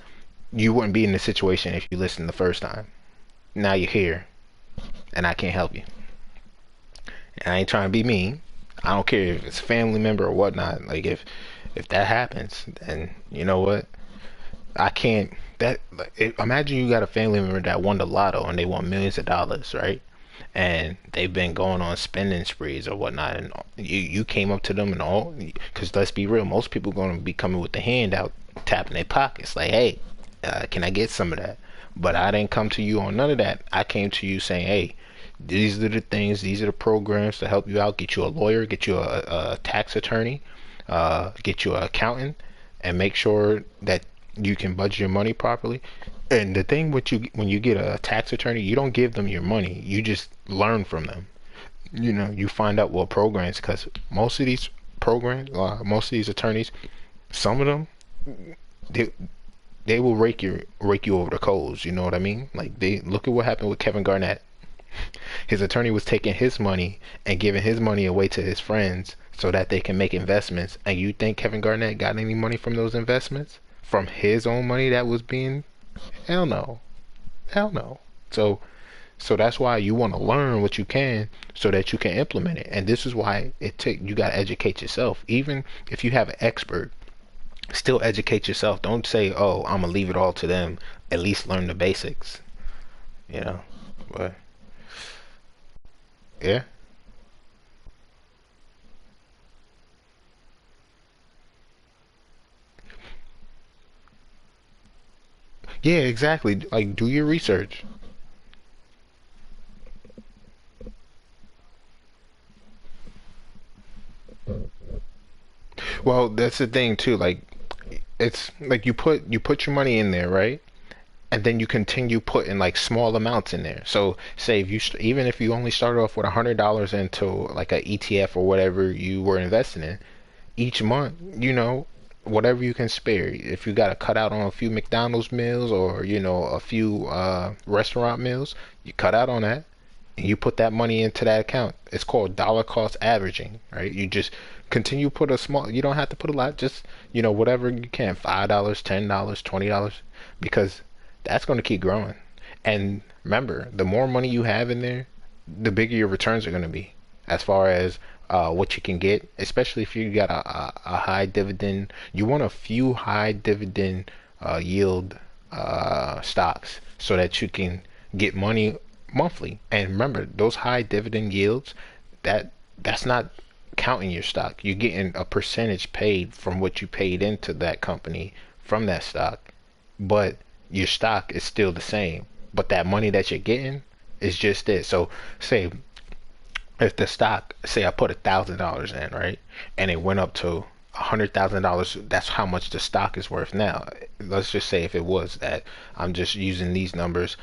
you wouldn't be in this situation if you listened the first time. Now you're here, and I can't help you. And I ain't trying to be mean. I don't care if it's a family member or whatnot. Like, if that happens, then you know what? I can't. Imagine you got a family member that won the lotto and they won millions of dollars, right? And they've been going on spending sprees or whatnot, and you came up to them and all, because let's be real, most people going to be coming with the hand out, tapping their pockets, like, hey, can I get some of that? But I didn't come to you on none of that. I came to you saying, hey, these are the things, these are the programs to help you out. Get you a lawyer, get you a tax attorney, get you an accountant, and make sure that you can budget your money properly. And the thing with you, when you get a tax attorney, you don't give them your money. You just learn from them. You find out what programs, because most of these programs, most of these attorneys, some of them they they will rake you over the coals. You know what I mean? Like they look at what happened with Kevin Garnett. His attorney was taking his money and giving his money away to his friends so that they can make investments. And you think Kevin Garnett got any money from those investments? From his own money that was being? Hell no. Hell no. So that's why you want to learn what you can so that you can implement it. And this is why you got to educate yourself. Even if you have an expert, still educate yourself. Don't say, "Oh, I'm gonna leave it all to them." At least learn the basics, you know. But yeah. Yeah, exactly. Like do your research. Well, that's the thing too. Like it's like you put your money in there, right? And then you continue putting like small amounts in there. So say if even if you only started off with $100 into like a ETF or whatever you were investing in, each month, whatever you can spare. If you got to cut out on a few McDonald's meals or a few restaurant meals, you cut out on that and you put that money into that account. It's called dollar cost averaging, right? You just continue put a small. You don't have to put a lot. Just whatever you can, $5, $10, $20, because that's going to keep growing. And remember, the more money you have in there, the bigger your returns are going to be, as far as what you can get, especially if you got a high dividend. You want a few high dividend yield stocks so that you can get money monthly. And remember, those high dividend yields, that's not counting your stock. You're getting a percentage paid from what you paid into that company from that stock, but your stock is still the same. But that money that you're getting is just it. So say if the stock, say I put $1,000 in, right, and it went up to $100,000, that's how much the stock is worth now. Let's just say if it was that, I'm just using these numbers,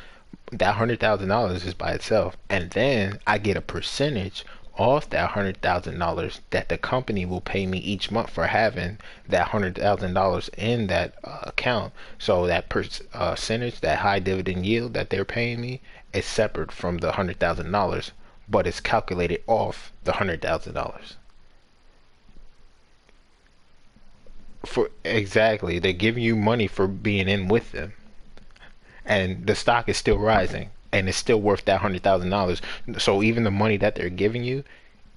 that $100,000 is by itself, and then I get a percentage off that $100,000 that the company will pay me each month for having that $100,000 in that account. So that percentage, that high dividend yield that they're paying me, is separate from the $100,000, but it's calculated off the $100,000. For exactly, they're giving you money for being in with them, and the stock is still rising, and it's still worth that $100,000. So even the money that they're giving you,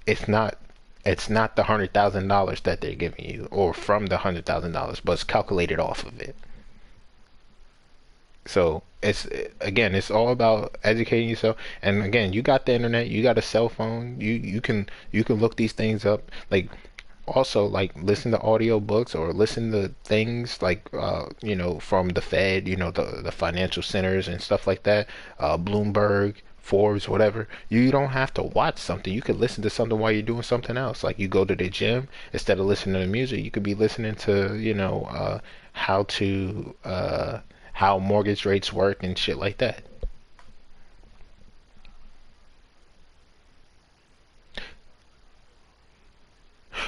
it's not the $100,000 that they're giving you, or from the $100,000, but it's calculated off of it. So it's all about educating yourself. And again, you got the internet, you got a cell phone, you can look these things up. Like also like listen to audio books or listen to things like from the Fed, the financial centers and stuff like that, Bloomberg, Forbes, whatever. You don't have to watch something. You could listen to something while you're doing something else. Like you go to the gym, instead of listening to music, you could be listening to how to how mortgage rates work and shit like that.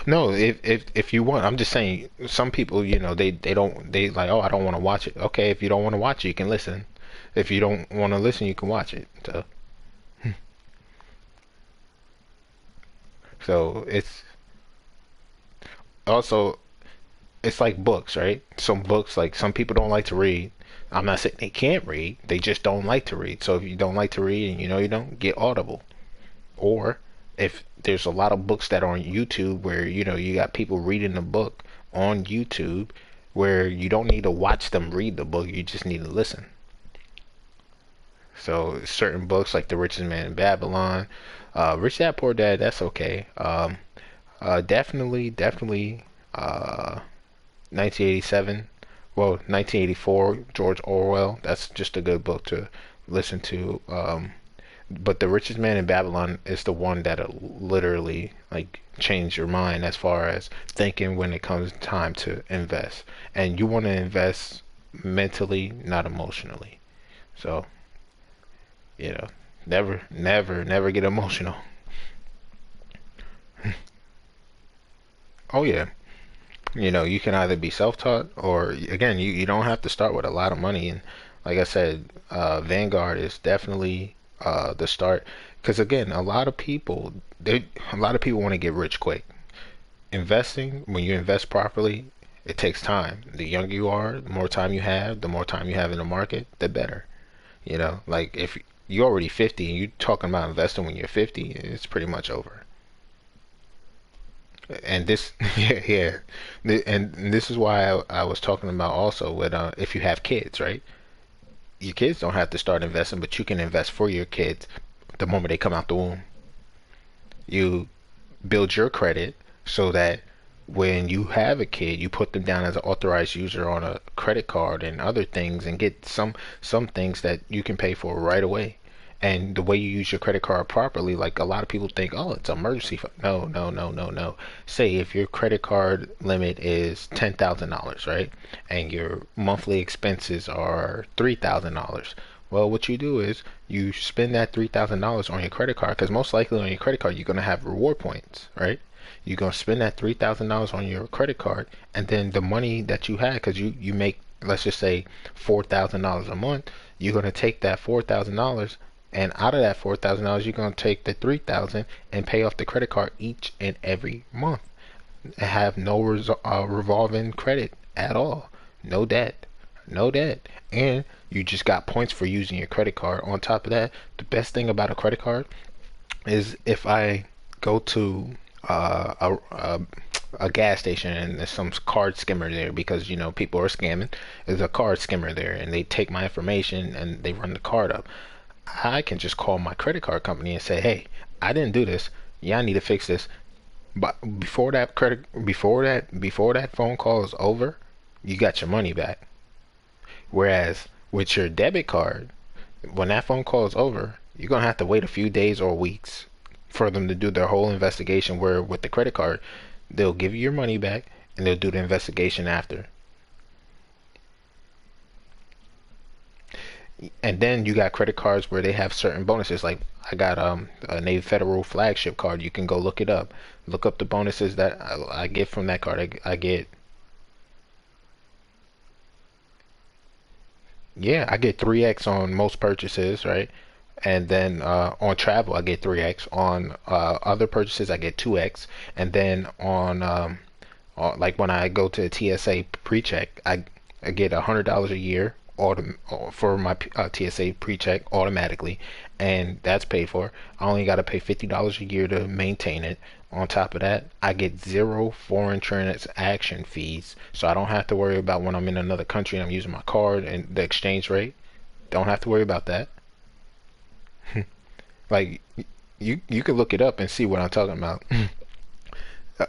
No, if you want, I'm just saying. Some people, they don't, they like, oh, I don't want to watch it. Okay, if you don't want to watch it, you can listen. If you don't want to listen, you can watch it. So it's also, it's like books, right? Some books, like some people don't like to read. I'm not saying they can't read, they just don't like to read. So if you don't like to read and you don't, get Audible. Or if there's a lot of books that are on YouTube where you got people reading the book on YouTube, where you don't need to watch them read the book, you just need to listen. So certain books like The Richest Man in Babylon, Rich Dad Poor Dad, that's okay. Definitely 1987, well, 1984, George Orwell, that's just a good book to listen to. But The Richest Man in Babylon is the one that'll literally like change your mind as far as thinking when it comes time to invest. And you want to invest mentally, not emotionally. So, you know, never get emotional. Oh yeah. You know, you can either be self-taught or again, you don't have to start with a lot of money. And like I said, Vanguard is definitely the start. Because again, a lot of people want to get rich quick. Investing, when you invest properly, it takes time. The younger you are, the more time you have, the more time you have in the market, the better. You know, like if you're already 50 and you're talking about investing when you're 50, it's pretty much over. And this, yeah, yeah. And this is why I was talking about also with if you have kids, right? Your kids don't have to start investing, but you can invest for your kids the moment they come out the womb. You build your credit so that when you have a kid, you put them down as an authorized user on a credit card and other things and get some things that you can pay for right away. And the way you use your credit card properly, like a lot of people think, oh, it's emergency fund. No, no, no, no, no. Say if your credit card limit is $10,000, right? And your monthly expenses are $3,000. Well, what you do is you spend that $3,000 on your credit card because most likely on your credit card you're gonna have reward points, right? You're gonna spend that $3,000 on your credit card, and then the money that you had, because you make, let's just say $4,000 a month, you're gonna take that $4,000, and out of that $4,000 you're gonna take the 3,000 and pay off the credit card each and every month, and have no revolving credit at all, no debt, no debt, and you just got points for using your credit card. On top of that, the best thing about a credit card is if I go to a gas station and there's some card skimmer there because you know people are scamming. There's a card skimmer there and they take my information and they run the card up. I can just call my credit card company and say, hey, I didn't do this. Yeah, I need to fix this. But before that phone call is over, you got your money back. Whereas with your debit card, when that phone call is over, you're gonna have to wait a few days or weeks for them to do their whole investigation. Where with the credit card, they'll give you your money back and they'll do the investigation after. And then you got credit cards where they have certain bonuses. Like I got a Navy Federal flagship card. You can go look it up. Look up the bonuses that I get from that card. I get, yeah, I get 3x on most purchases, right? And then on travel, I get 3x. On other purchases, I get 2x. And then like when I go to TSA pre-check, I get $100 a year for my TSA pre-check automatically, and that's paid for. I only got to pay $50 a year to maintain it. On top of that, I get zero foreign transaction fees, so I don't have to worry about when I'm in another country and I'm using my card and the exchange rate. Don't have to worry about that. Like you could look it up and see what I'm talking about. Uh,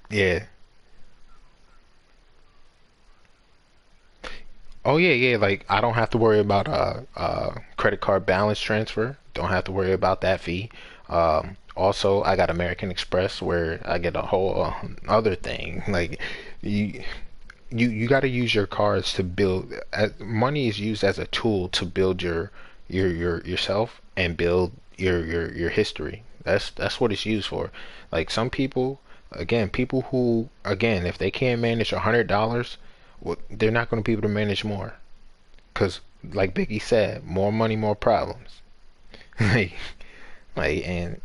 yeah. Oh yeah, yeah. Like I don't have to worry about credit card balance transfer. Don't have to worry about that fee. Also, I got American Express where I get a whole other thing. Like you, you got to use your cards to build. Money is used as a tool to build yourself and build your history. That's what it's used for. Like some people, again, people who, again, if they can't manage $100, well, they're not going to be able to manage more. Cause like Biggie said, more money, more problems. like, and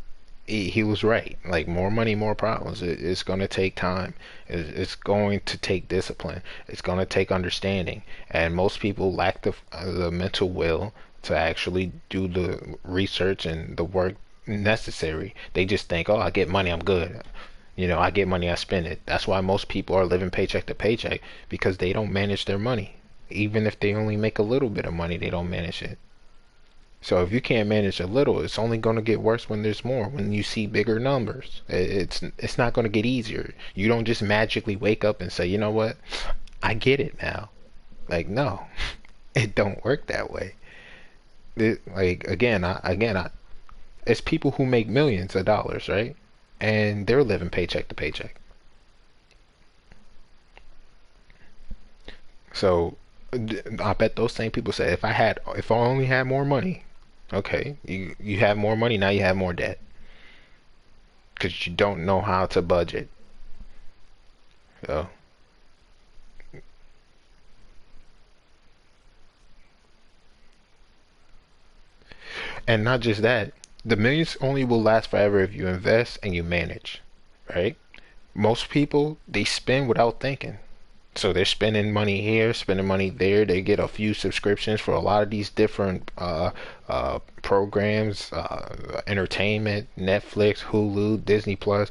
he was right. Like more money, more problems. It's going to take time. It's going to take discipline. It's going to take understanding. And most people lack the mental will to actually do the research and the work necessary. They just think, oh, I get money, I'm good. You know, I get money, I spend it. That's why most people are living paycheck to paycheck because they don't manage their money. Even if they only make a little bit of money, they don't manage it. So if you can't manage a little, it's only going to get worse when there's more. When you see bigger numbers, it's not going to get easier. You don't just magically wake up and say, you know what, I get it now. Like no, it don't work that way. Like again, it's people who make millions of dollars, right? And they're living paycheck to paycheck. So I bet those same people say, if I only had more money, okay, you have more money now, you have more debt because you don't know how to budget. So, and not just that, the millions only will last forever if you invest and you manage, right? Most people, they spend without thinking. So they're spending money here, spending money there. They get a few subscriptions for a lot of these different programs, entertainment, Netflix, Hulu, Disney Plus,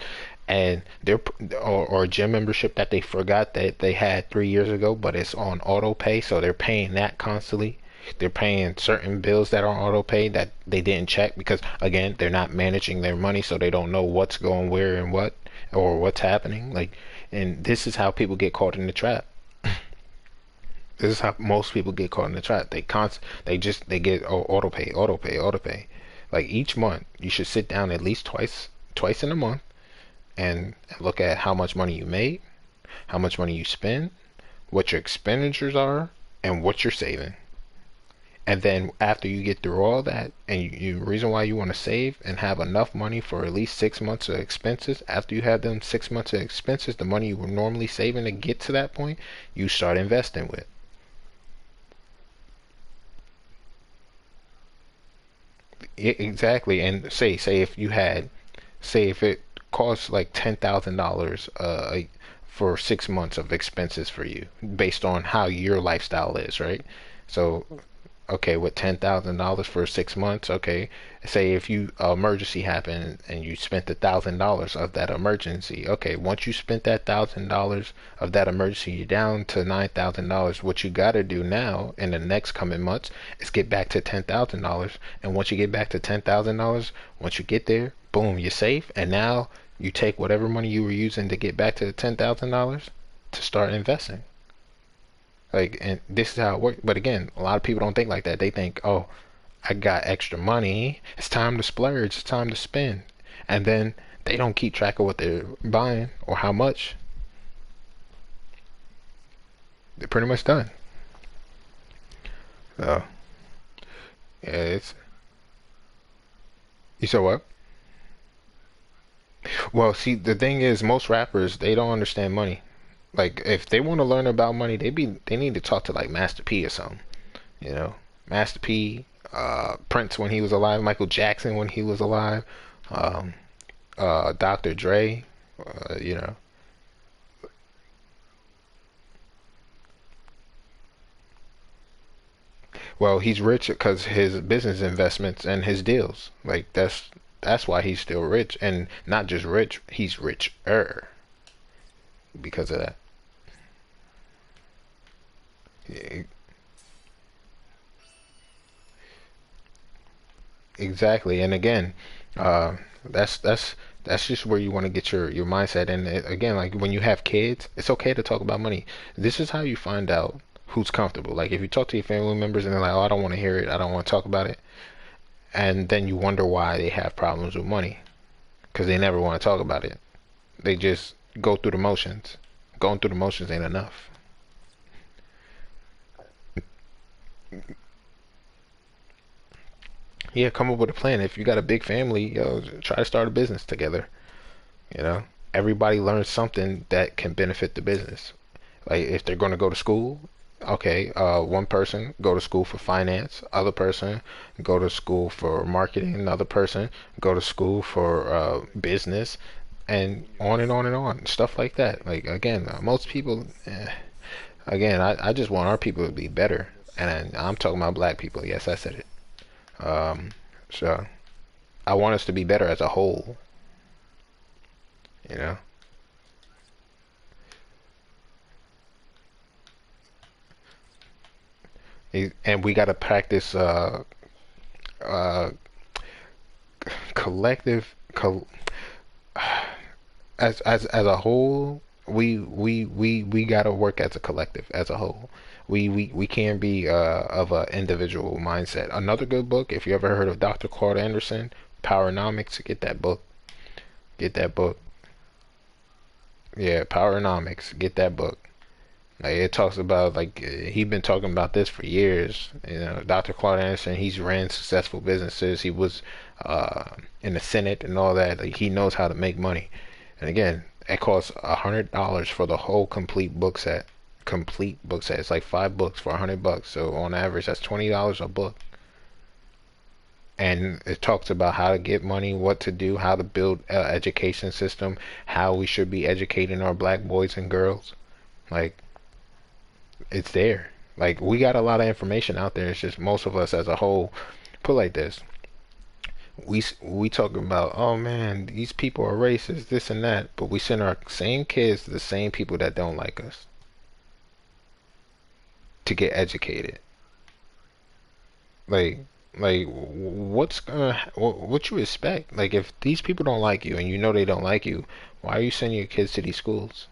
and they're or a gym membership that they forgot that they had 3 years ago, but it's on auto pay, so they're paying that constantly. They're paying certain bills that are on auto pay that they didn't check because again, they're not managing their money, so they don't know what's going where and what or what's happening. Like, and this is how people get caught in the trap. This is how most people get caught in the trap. They get auto pay, auto pay, auto pay. Like each month, you should sit down at least twice in a month and look at how much money you made, how much money you spend, what your expenditures are, and what you're saving. And then after you get through all that, and reason why you want to save and have enough money for at least 6 months of expenses, after you have them 6 months of expenses, the money you were normally saving to get to that point, you start investing with. Exactly. And say if it costs like $10,000 for 6 months of expenses for you based on how your lifestyle is, right? So okay, with $10,000 for 6 months, okay, say if you emergency happened and you spent $1,000 of that emergency, okay, once you spent that $1,000 of that emergency, you're down to $9,000. What you got to do now in the next coming months is get back to $10,000, and once you get back to $10,000, once you get there, boom, you're safe, and now you take whatever money you were using to get back to the $10,000 to start investing. Like, and this is how it works. But again, a lot of people don't think like that. They think, oh, I got extra money. It's time to splurge. It's time to spend. And then they don't keep track of what they're buying or how much. They're pretty much done. So, yeah, it's. You said what? Well, see, the thing is, most rappers, they don't understand money. Like, if they want to learn about money, they need to talk to like Master P or something. You know, Master P, Prince when he was alive, Michael Jackson when he was alive, um, Dr. Dre, you know. Well, he's rich because his business investments and his deals. Like that's why he's still rich, and not just rich, he's richer because of that. E- Exactly, and again, uh, that's just where you want to get your mindset. And again, like when you have kids, it's okay to talk about money. This is how you find out who's comfortable. Like if you talk to your family members and they're like, "Oh, I don't want to hear it. I don't want to talk about it," and then you wonder why they have problems with money because they never want to talk about it. They just go through the motions. Going through the motions ain't enough. Yeah, come up with a plan. If you got a big family, try to start a business together. You know, everybody learns something that can benefit the business. Like if they're going to go to school, okay, one person go to school for finance, other person go to school for marketing, another person go to school for business, and on and on and on, stuff like that. Like again, most people, again, I just want our people to be better, and I'm talking about black people. Yes, I said it. Um, so I want us to be better as a whole, you know. And we got to practice uh, collective as a whole. We got to work as a collective as a whole. We can't be of a individual mindset. Another good book, if you ever heard of Dr. Claude Anderson, Powernomics, get that book. Get that book. Yeah, Powernomics, get that book. Like it talks about like he been talking about this for years. You know, Dr. Claude Anderson, he's ran successful businesses. He was in the Senate and all that. Like he knows how to make money. And again, It costs $100 for the whole complete book set. Complete book set. It's like 5 books for $100. So on average, that's $20 a book. And it talks about how to get money, what to do, how to build an education system, how we should be educating our black boys and girls. Like, it's there. Like, we got a lot of information out there. It's just most of us as a whole, put like this. We talking about, oh man, these people are racist, this and that, but we send our same kids to the same people that don't like us to get educated. Like, what's what you expect? Like, if these people don't like you and you know they don't like you, why are you sending your kids to these schools?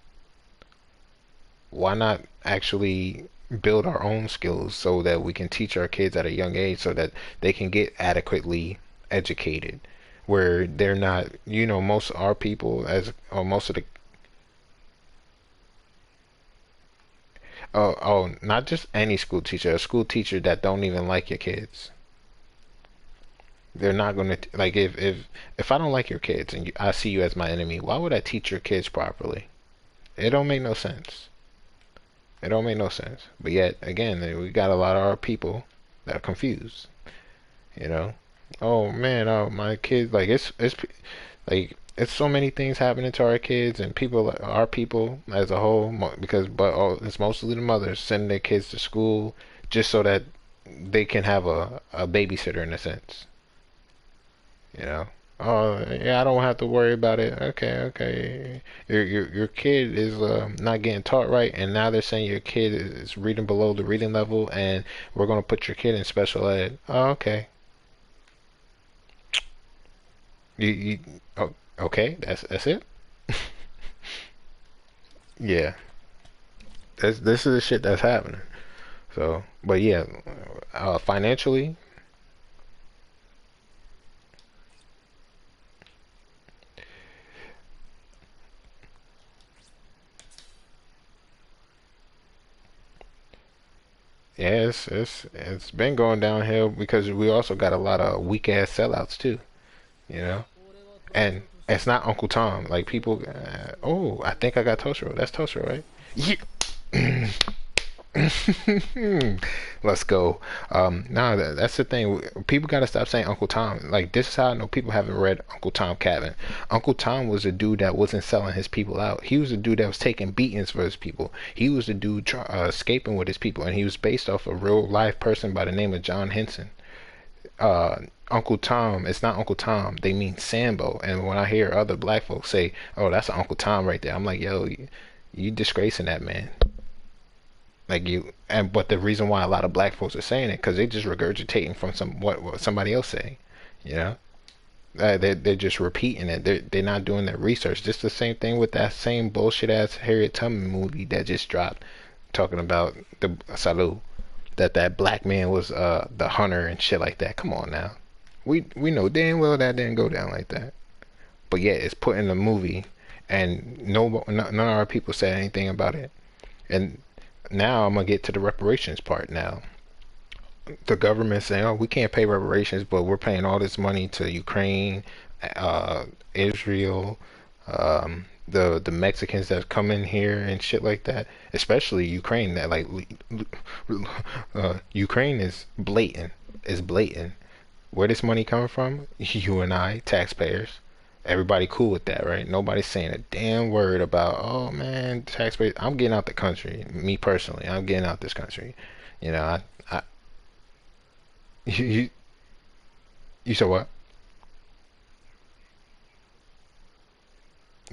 Why not actually build our own skills so that we can teach our kids at a young age so that they can get adequately educated, where they're not, most of our people, as or most of the not just any school teacher, a school teacher that don't even like your kids. They're not going to, like, if I don't like your kids and I see you as my enemy, why would I teach your kids properly? It don't make no sense. It don't make no sense. But yet again, we got a lot of our people that are confused. Oh man, oh my kids, like it's like it's so many things happening to our kids and people, our people as a whole, because it's mostly the mothers sending their kids to school just so that they can have a babysitter in a sense. Oh yeah, I don't have to worry about it. Okay. Your kid is not getting taught right, and now they're saying your kid is reading below the reading level, and we're gonna put your kid in special ed. Oh, okay. You oh, okay, that's it. Yeah, this is the shit that's happening. So, but yeah, financially, yeah, it's been going downhill because we also got a lot of weak ass sellouts too, you know. And it's not Uncle Tom. Like people, oh, I think I got Toshiro. That's Toshiro, right? Yeah. Let's go. No, that's the thing. People gotta stop saying Uncle Tom. Like, this is how I know people haven't read Uncle Tom Cabin. Uncle Tom was a dude that wasn't selling his people out. He was a dude that was taking beatings for his people. He was the dude escaping with his people, and he was based off a real life person by the name of John Henson. uh Uncle Tom, it's not Uncle Tom. They mean Sambo. And when I hear other black folks say, "Oh, that's Uncle Tom right there," I'm like, "Yo, you disgracing that man." Like but the reason why a lot of black folks are saying it because they just regurgitating from what somebody else say, you know. They're just repeating it. They're not doing their research. Just the same thing with that same bullshit ass Harriet Tubman movie that just dropped, talking about the Salud, that black man was the hunter and shit like that. Come on now. We know damn well that didn't go down like that. But yet it's put in the movie, and none of our people said anything about it. And now I'm gonna get to the reparations part. Now the government saying, "Oh, we can't pay reparations, but we're paying all this money to Ukraine, Israel, the Mexicans that come in here and shit like that, especially Ukraine. That like Ukraine is blatant. Is blatant. Where this money coming from? You and I, taxpayers. Everybody cool with that, right? Nobody's saying a damn word about, oh man, taxpayers. I'm getting out the country. Me personally, I'm getting out this country. You know, you, you said what?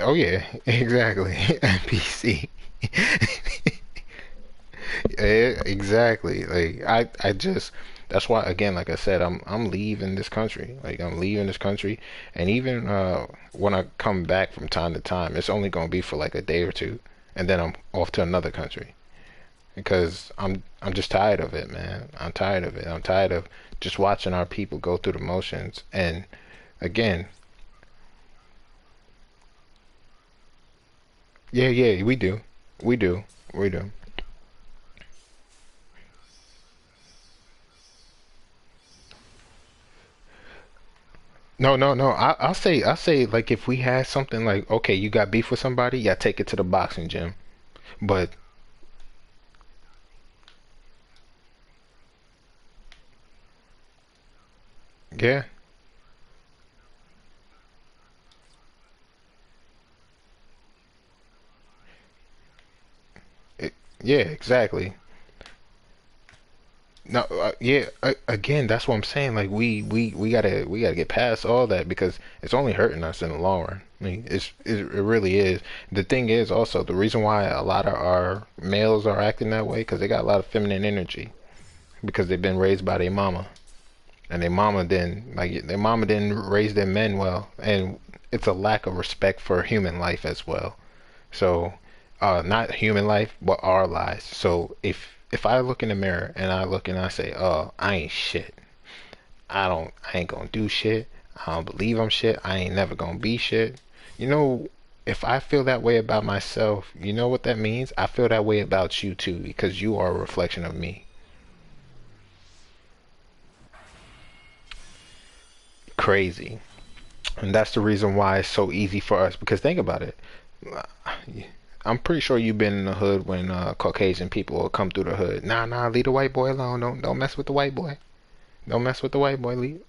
Oh yeah, exactly. NPC. Yeah, exactly. Like I just that's why again, like I said, I'm leaving this country. Like I'm leaving this country, and even when I come back from time to time, it's only gonna be for like a day or two, and then I'm off to another country because I'm just tired of it, man. I'm tired of it. I'm tired of just watching our people go through the motions. And again, yeah, we do, we do. No, no, no. I'll say like if we had something like, okay, you got beef with somebody, yeah, take it to the boxing gym. But yeah, it, yeah, exactly. No, yeah. Again, that's what I'm saying. Like we gotta get past all that because it's only hurting us in the long run. I mean, it really is. The thing is also the reason why a lot of our males are acting that way because they got a lot of feminine energy because they've been raised by their mama and their mama didn't raise their men well, and it's a lack of respect for human life as well. So, not human life, but our lives. So if I look in the mirror and I look and I say, "Oh, I ain't shit. I ain't gonna do shit. I don't believe I'm shit. I ain't never gonna be shit." You know, if I feel that way about myself, you know what that means? I feel that way about you too because you are a reflection of me. Crazy. And that's the reason why it's so easy for us because think about it. I'm pretty sure you've been in the hood when Caucasian people will come through the hood. Nah, nah, leave the white boy alone. Don't mess with the white boy. Don't mess with the white boy. Leave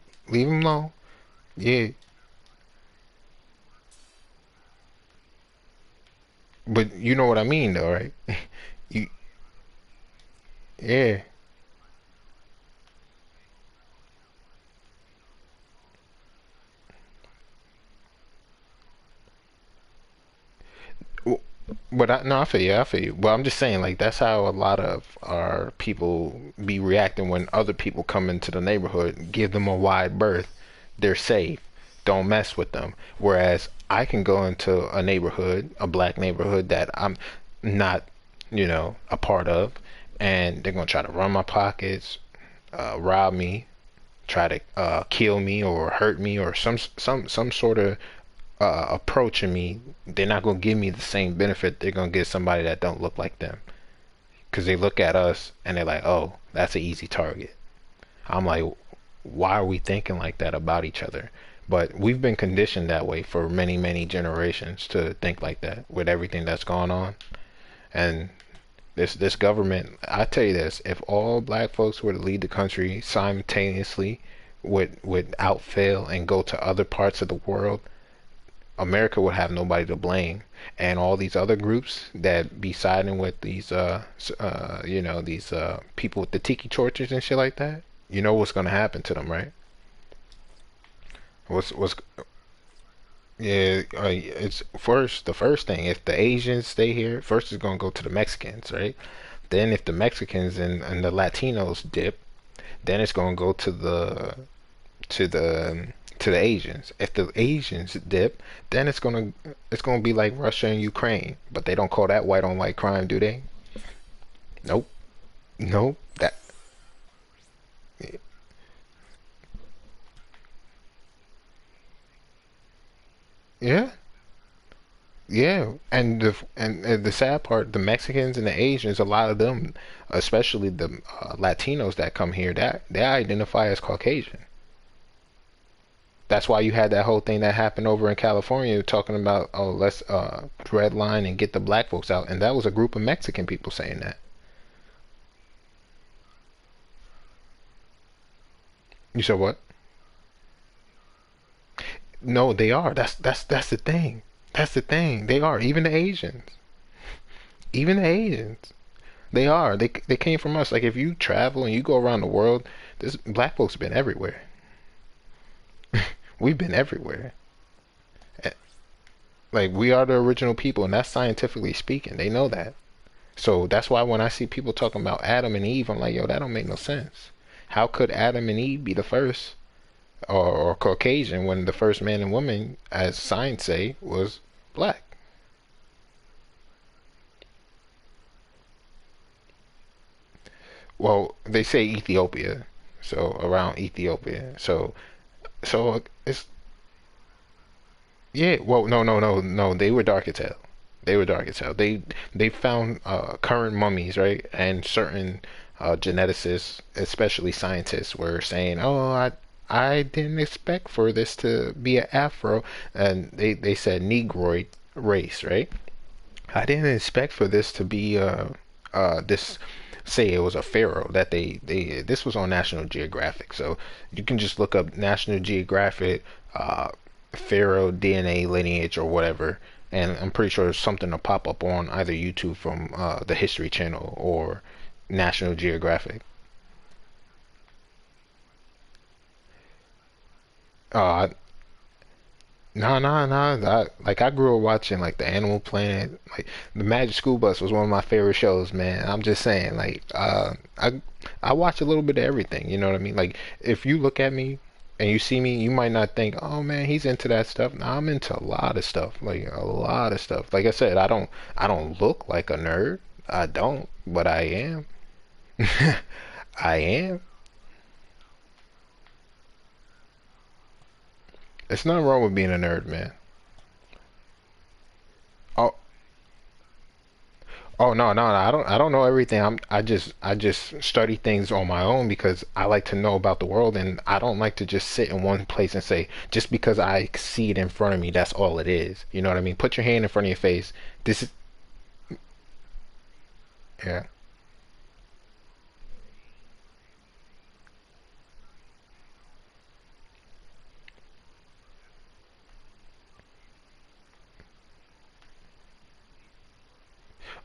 him alone. Yeah, but you know what I mean though, right? You yeah. W- But no, I feel you. I feel you. But I'm just saying, like that's how a lot of our people be reacting when other people come into the neighborhood. Give them a wide berth. They're safe. Don't mess with them. Whereas I can go into a neighborhood, a black neighborhood that I'm not, a part of, and they're gonna try to run my pockets, rob me, try to kill me or hurt me or some sort of approaching me. They're not gonna give me the same benefit they're gonna give somebody that don't look like them because they look at us and they're like, oh, that's an easy target. I'm like, why are we thinking like that about each other? But we've been conditioned that way for many, many generations to think like that with everything that's gone on. And this government, I tell you this, if all black folks were to lead the country simultaneously without fail and go to other parts of the world, America would have nobody to blame. And all these other groups that be siding with these these people with the tiki torches and shit like that, you know what's gonna happen to them, right? What's Yeah, it's first the first thing. If the Asians stay here, first it's gonna go to the Mexicans, right? Then if the Mexicans and the Latinos dip, then it's gonna go to the to the Asians. If the Asians dip, then it's gonna be like Russia and Ukraine. But they don't call that white on white crime, do they? Nope. Nope. That yeah. Yeah, and the sad part, the Mexicans and the Asians, a lot of them, especially the Latinos that come here, that they identify as Caucasian. That's why you had that whole thing that happened over in California talking about, oh, let's redline and get the black folks out, and that was a group of Mexican people saying that. You said what? No, they are. That's the thing. That's the thing. They are. Even the Asians. Even the Asians. They are. They came from us. Like if you travel and you go around the world, this black folks been everywhere. We've been everywhere. Eh, Like we are the original people, and that's scientifically speaking. They know that. So that's why when I see people talking about Adam and Eve, I'm like, yo, that don't make no sense. How could Adam and Eve be the first or Caucasian when the first man and woman, as science say, was black? Well, they say Ethiopia, so around Ethiopia. So it's yeah. Well, no, no, no, no. They were dark as hell. They were dark as hell. They found current mummies, right? And certain geneticists, especially scientists, were saying, "Oh, I didn't expect for this to be an afro, and they said Negroid race, right? I didn't expect for this to be this say it was a pharaoh that they this was on National Geographic, so you can just look up National Geographic pharaoh DNA lineage or whatever, and I'm pretty sure there's something to pop up on either YouTube from the History Channel or National Geographic. Uh, like I grew up watching like the Animal Planet, like the Magic School Bus was one of my favorite shows, man. I'm just saying, like, I watch a little bit of everything. You know what I mean? Like, if you look at me and you see me, you might not think, oh man, he's into that stuff. No, I'm into a lot of stuff, like a lot of stuff. Like I said, I don't look like a nerd. I don't, but I am. I am. It's nothing wrong with being a nerd, man. Oh, oh no, I don't know everything. I just study things on my own because I like to know about the world and I don't like to just sit in one place and say just because I see it in front of me, that's all it is. You know what I mean? Put your hand in front of your face. This is yeah.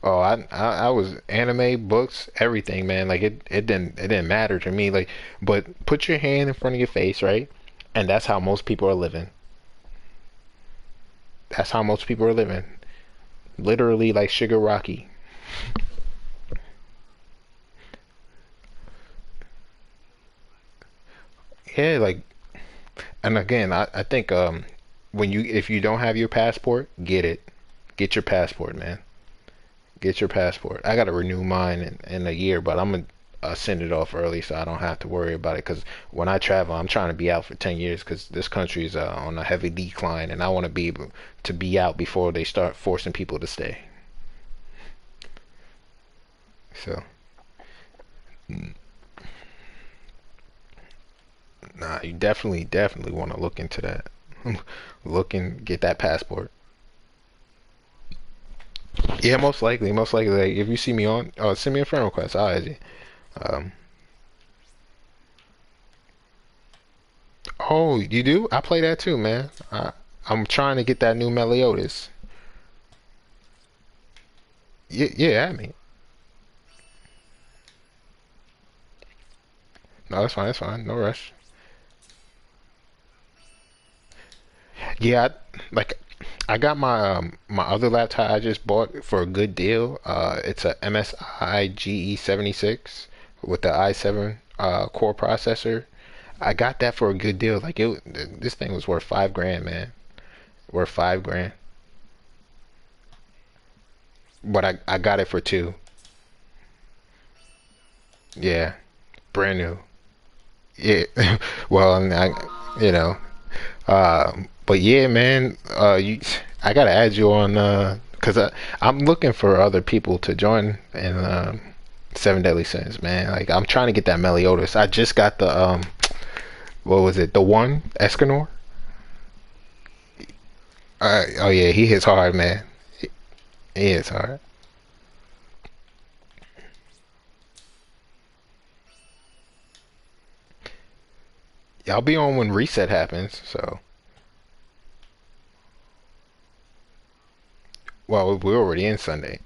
Oh, I was anime, books, everything, man. Like it didn't matter to me. Like, but put your hand in front of your face, right? And that's how most people are living. That's how most people are living. Literally like Sugar Rocky. Yeah, like and again, I think when you if you don't have your passport, get it. Get your passport, man. Get your passport. I gotta renew mine in a year, but I'm gonna send it off early so I don't have to worry about it. Because when I travel, I'm trying to be out for 10 years because this country is on a heavy decline, and I want to be able to be out before they start forcing people to stay. So, nah, you definitely want to look into that. Look and get that passport. Yeah, most likely. Like, if you see me on, send me a friend request. I'll add you. Um, oh, you do? I play that too, man. I'm trying to get that new Meliodas. Yeah, yeah, I mean, no, that's fine, no rush. Yeah, like I got my other laptop I just bought for a good deal. It's a MSI GE76 with the i7 core processor. I got that for a good deal. Like this thing was worth 5 grand, man. Worth 5 grand. But I got it for two. Yeah, brand new. Yeah. Well, you know, but yeah, man. I gotta add you on, cause I'm looking for other people to join in Seven Deadly Sins, man. Like I'm trying to get that Meliodas. I just got the what was it? The one Escanor. Oh yeah, he hits hard, man. He hits hard. Yeah, I'll be on when reset happens. So, well, we're already in Sunday.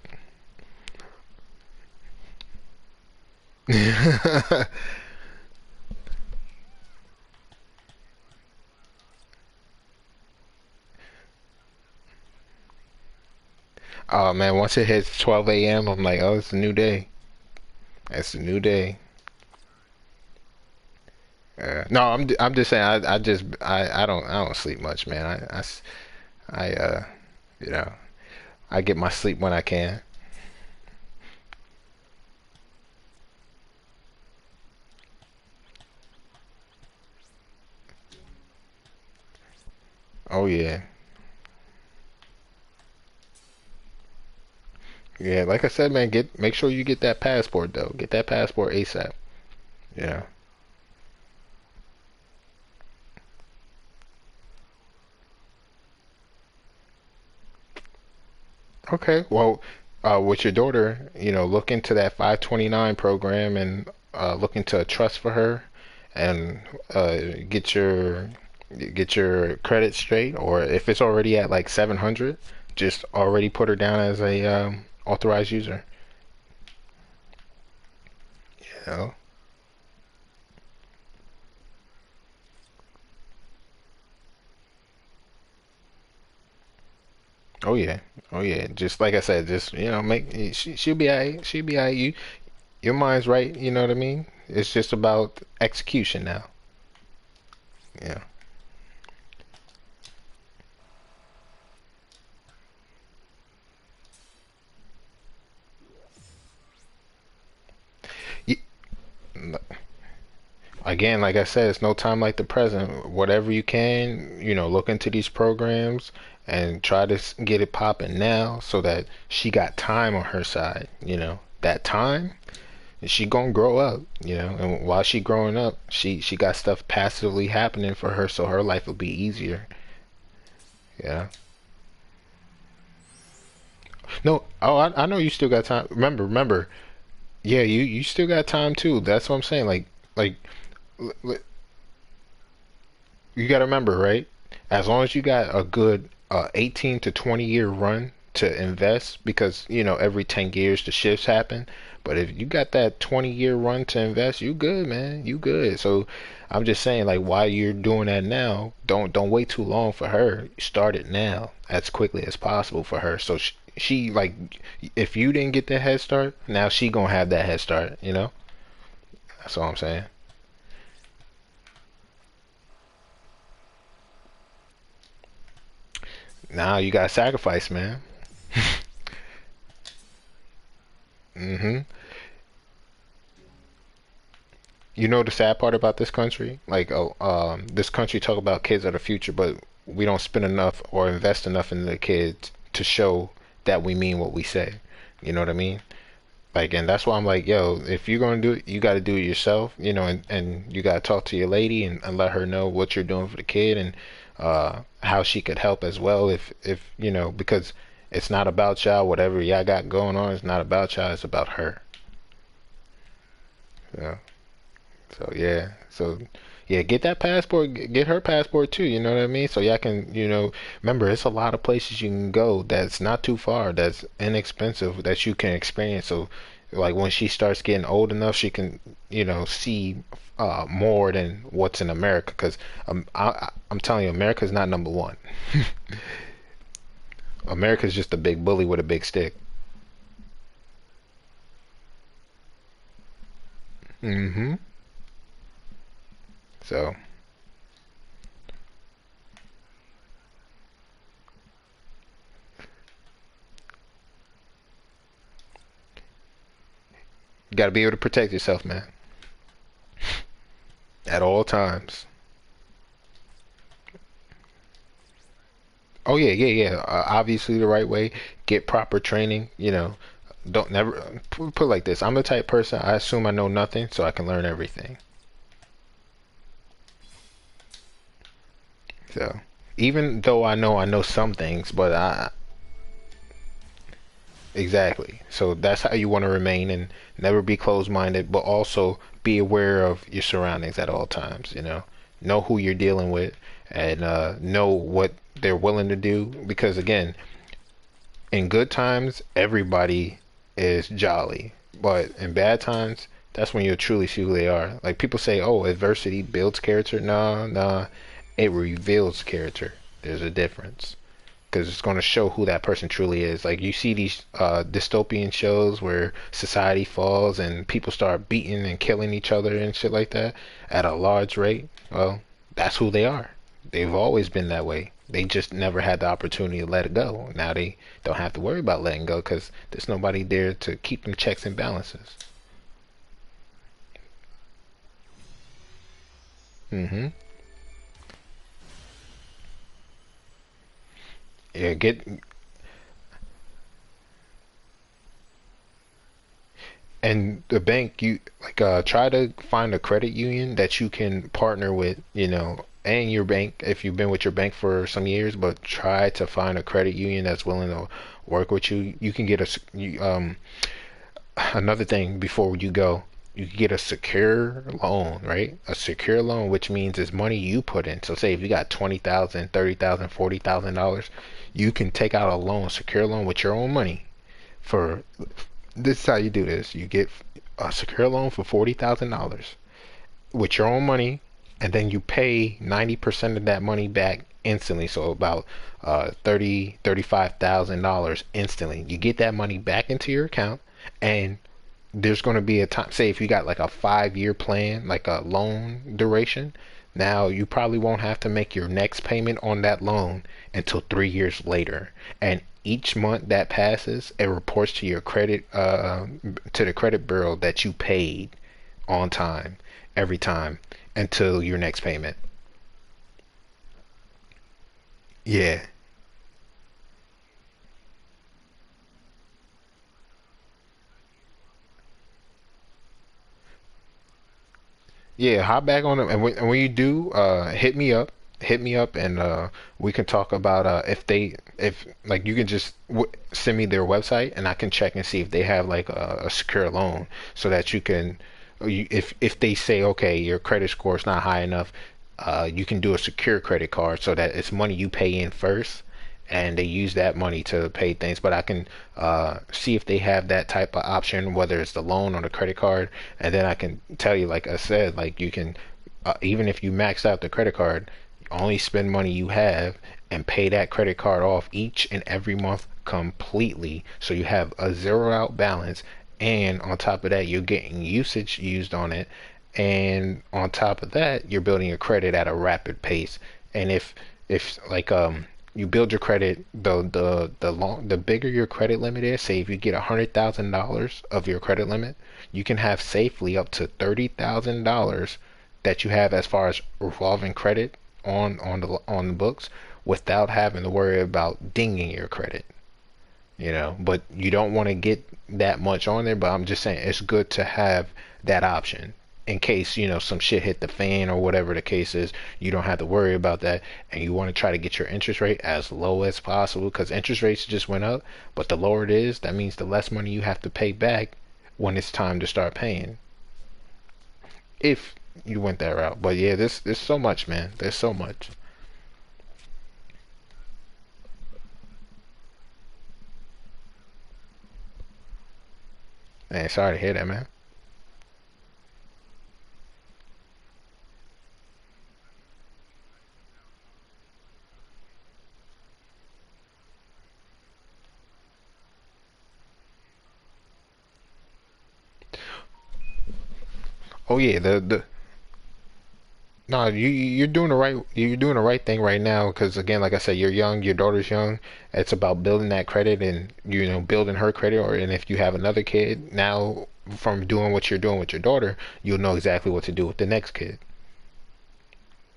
Oh man, once it hits 12 a.m., I'm like, oh, it's a new day. It's a new day. No, I'm just saying. I don't sleep much, man. You know, I get my sleep when I can. Oh yeah, yeah. Like I said, man, make sure you get that passport though. Get that passport ASAP. Yeah. Okay, well, with your daughter, look into that 529 program and look into a trust for her and uh, get your get your credit straight. Or if it's already at like 700, just already put her down as a authorized user. You know? Oh yeah, oh yeah. Just like I said, just make she'll be alright. She'll be alright. Your mind's right. You know what I mean? It's just about execution now. Yeah. Y- Again, like I said, it's no time like the present. Whatever you can, look into these programs and try to get it popping now so that she got time on her side. That time, she gonna grow up. And while she growing up, she got stuff passively happening for her, so her life will be easier. Yeah. No, oh, I know you still got time. Remember. Yeah, you still got time too. That's what I'm saying. Like l- l- you got to remember, right? As long as you got a good 18 to 20-year run to invest, because every 10 years the shifts happen. But if you got that 20-year run to invest, you good, man. You good. So I'm just saying, like, while you're doing that now, don't wait too long for her. Start it now, as quickly as possible for her. So she like, if you didn't get that head start, now she gonna have that head start. That's all I'm saying. Now you got to sacrifice, man. hmm You know the sad part about this country? Like, this country talk about kids are the future, but we don't spend enough or invest enough in the kids to show that we mean what we say. You know what I mean? Like, and that's why I'm like, yo, if you're gonna do it, you got to do it yourself. And you got to talk to your lady and let her know what you're doing for the kid and how she could help as well. If because it's not about y'all. Whatever y'all got going on, it's not about y'all. It's about her. Yeah. So yeah. So yeah, get that passport. Get her passport too. You know what I mean? So y'all can remember it's a lot of places you can go that's not too far. That's inexpensive that you can experience. So like when she starts getting old enough, she can see more than what's in America. Because I'm telling you, America's not number one. America's just a big bully with a big stick. hmm So you got to be able to protect yourself, man, at all times. Oh yeah, yeah, yeah. Obviously, the right way. Get proper training. Don't never put it like this. I'm the type person. I assume I know nothing, so I can learn everything. So even though I know some things, but I exactly. So that's how you want to remain and never be closed-minded, but also be aware of your surroundings at all times. Know who you're dealing with and know what they're willing to do. Because again, in good times, everybody is jolly, but in bad times, that's when you'll truly see who they are. Like people say, "Oh, adversity builds character." Nah, nah, it reveals character. There's a difference because it's going to show who that person truly is. Like you see these dystopian shows where society falls and people start beating and killing each other and shit like that at a large rate. Well, that's who they are. They've always been that way. They just never had the opportunity to let it go. Now they don't have to worry about letting go because there's nobody there to keep them checks and balances. hmm Yeah, and the bank you like try to find a credit union that you can partner with, and your bank if you've been with your bank for some years, but try to find a credit union that's willing to work with you. You can get another thing before you go. You can get a secure loan, right? A secure loan, which means it's money you put in. So say if you got 20,000, 30,000, $40,000, you can take out a loan, secure loan with your own money for this is how you do this. You get a secure loan for $40,000 with your own money, and then you pay 90% of that money back instantly. So about $35,000 instantly. You get that money back into your account, and there's going to be a time, say if you got like a 5-year plan, like a loan duration, now you probably won't have to make your next payment on that loan until 3 years later. And each month that passes, it reports to your credit, to the credit bureau that you paid on time every time until your next payment. Yeah. Yeah, hop back on them, and when you do, hit me up, and we can talk about if like you can just send me their website, and I can check and see if they have like a secure loan, so that you can, if they say okay, your credit score is not high enough, you can do a secure credit card so that it's money you pay in first, and they use that money to pay things. But I can see if they have that type of option, whether it's the loan or the credit card, and then I can tell you, like I said, like you can, even if you max out the credit card, only spend money you have and pay that credit card off each and every month completely, so you have a zero out balance, and on top of that, you're getting usage used on it, and on top of that, you're building your credit at a rapid pace. And if like you build your credit, the bigger your credit limit is, say if you get $100,000 of your credit limit, you can have safely up to $30,000 that you have as far as revolving credit on the books, without having to worry about dinging your credit. But you don't want to get that much on there. But I'm just saying it's good to have that option in case some shit hit the fan or whatever the case is. You don't have to worry about that, and you want to try to get your interest rate as low as possible, because interest rates just went up. But the lower it is, that means the less money you have to pay back when it's time to start paying, if you went that route. But yeah, there's so much, man. There's so much. Man, sorry to hear that, man. Oh yeah, the no, you're doing the right thing right now, because again, like I said, you're young, your daughter's young. It's about building that credit, and building her credit. Or and if you have another kid now, from doing what you're doing with your daughter, you'll know exactly what to do with the next kid,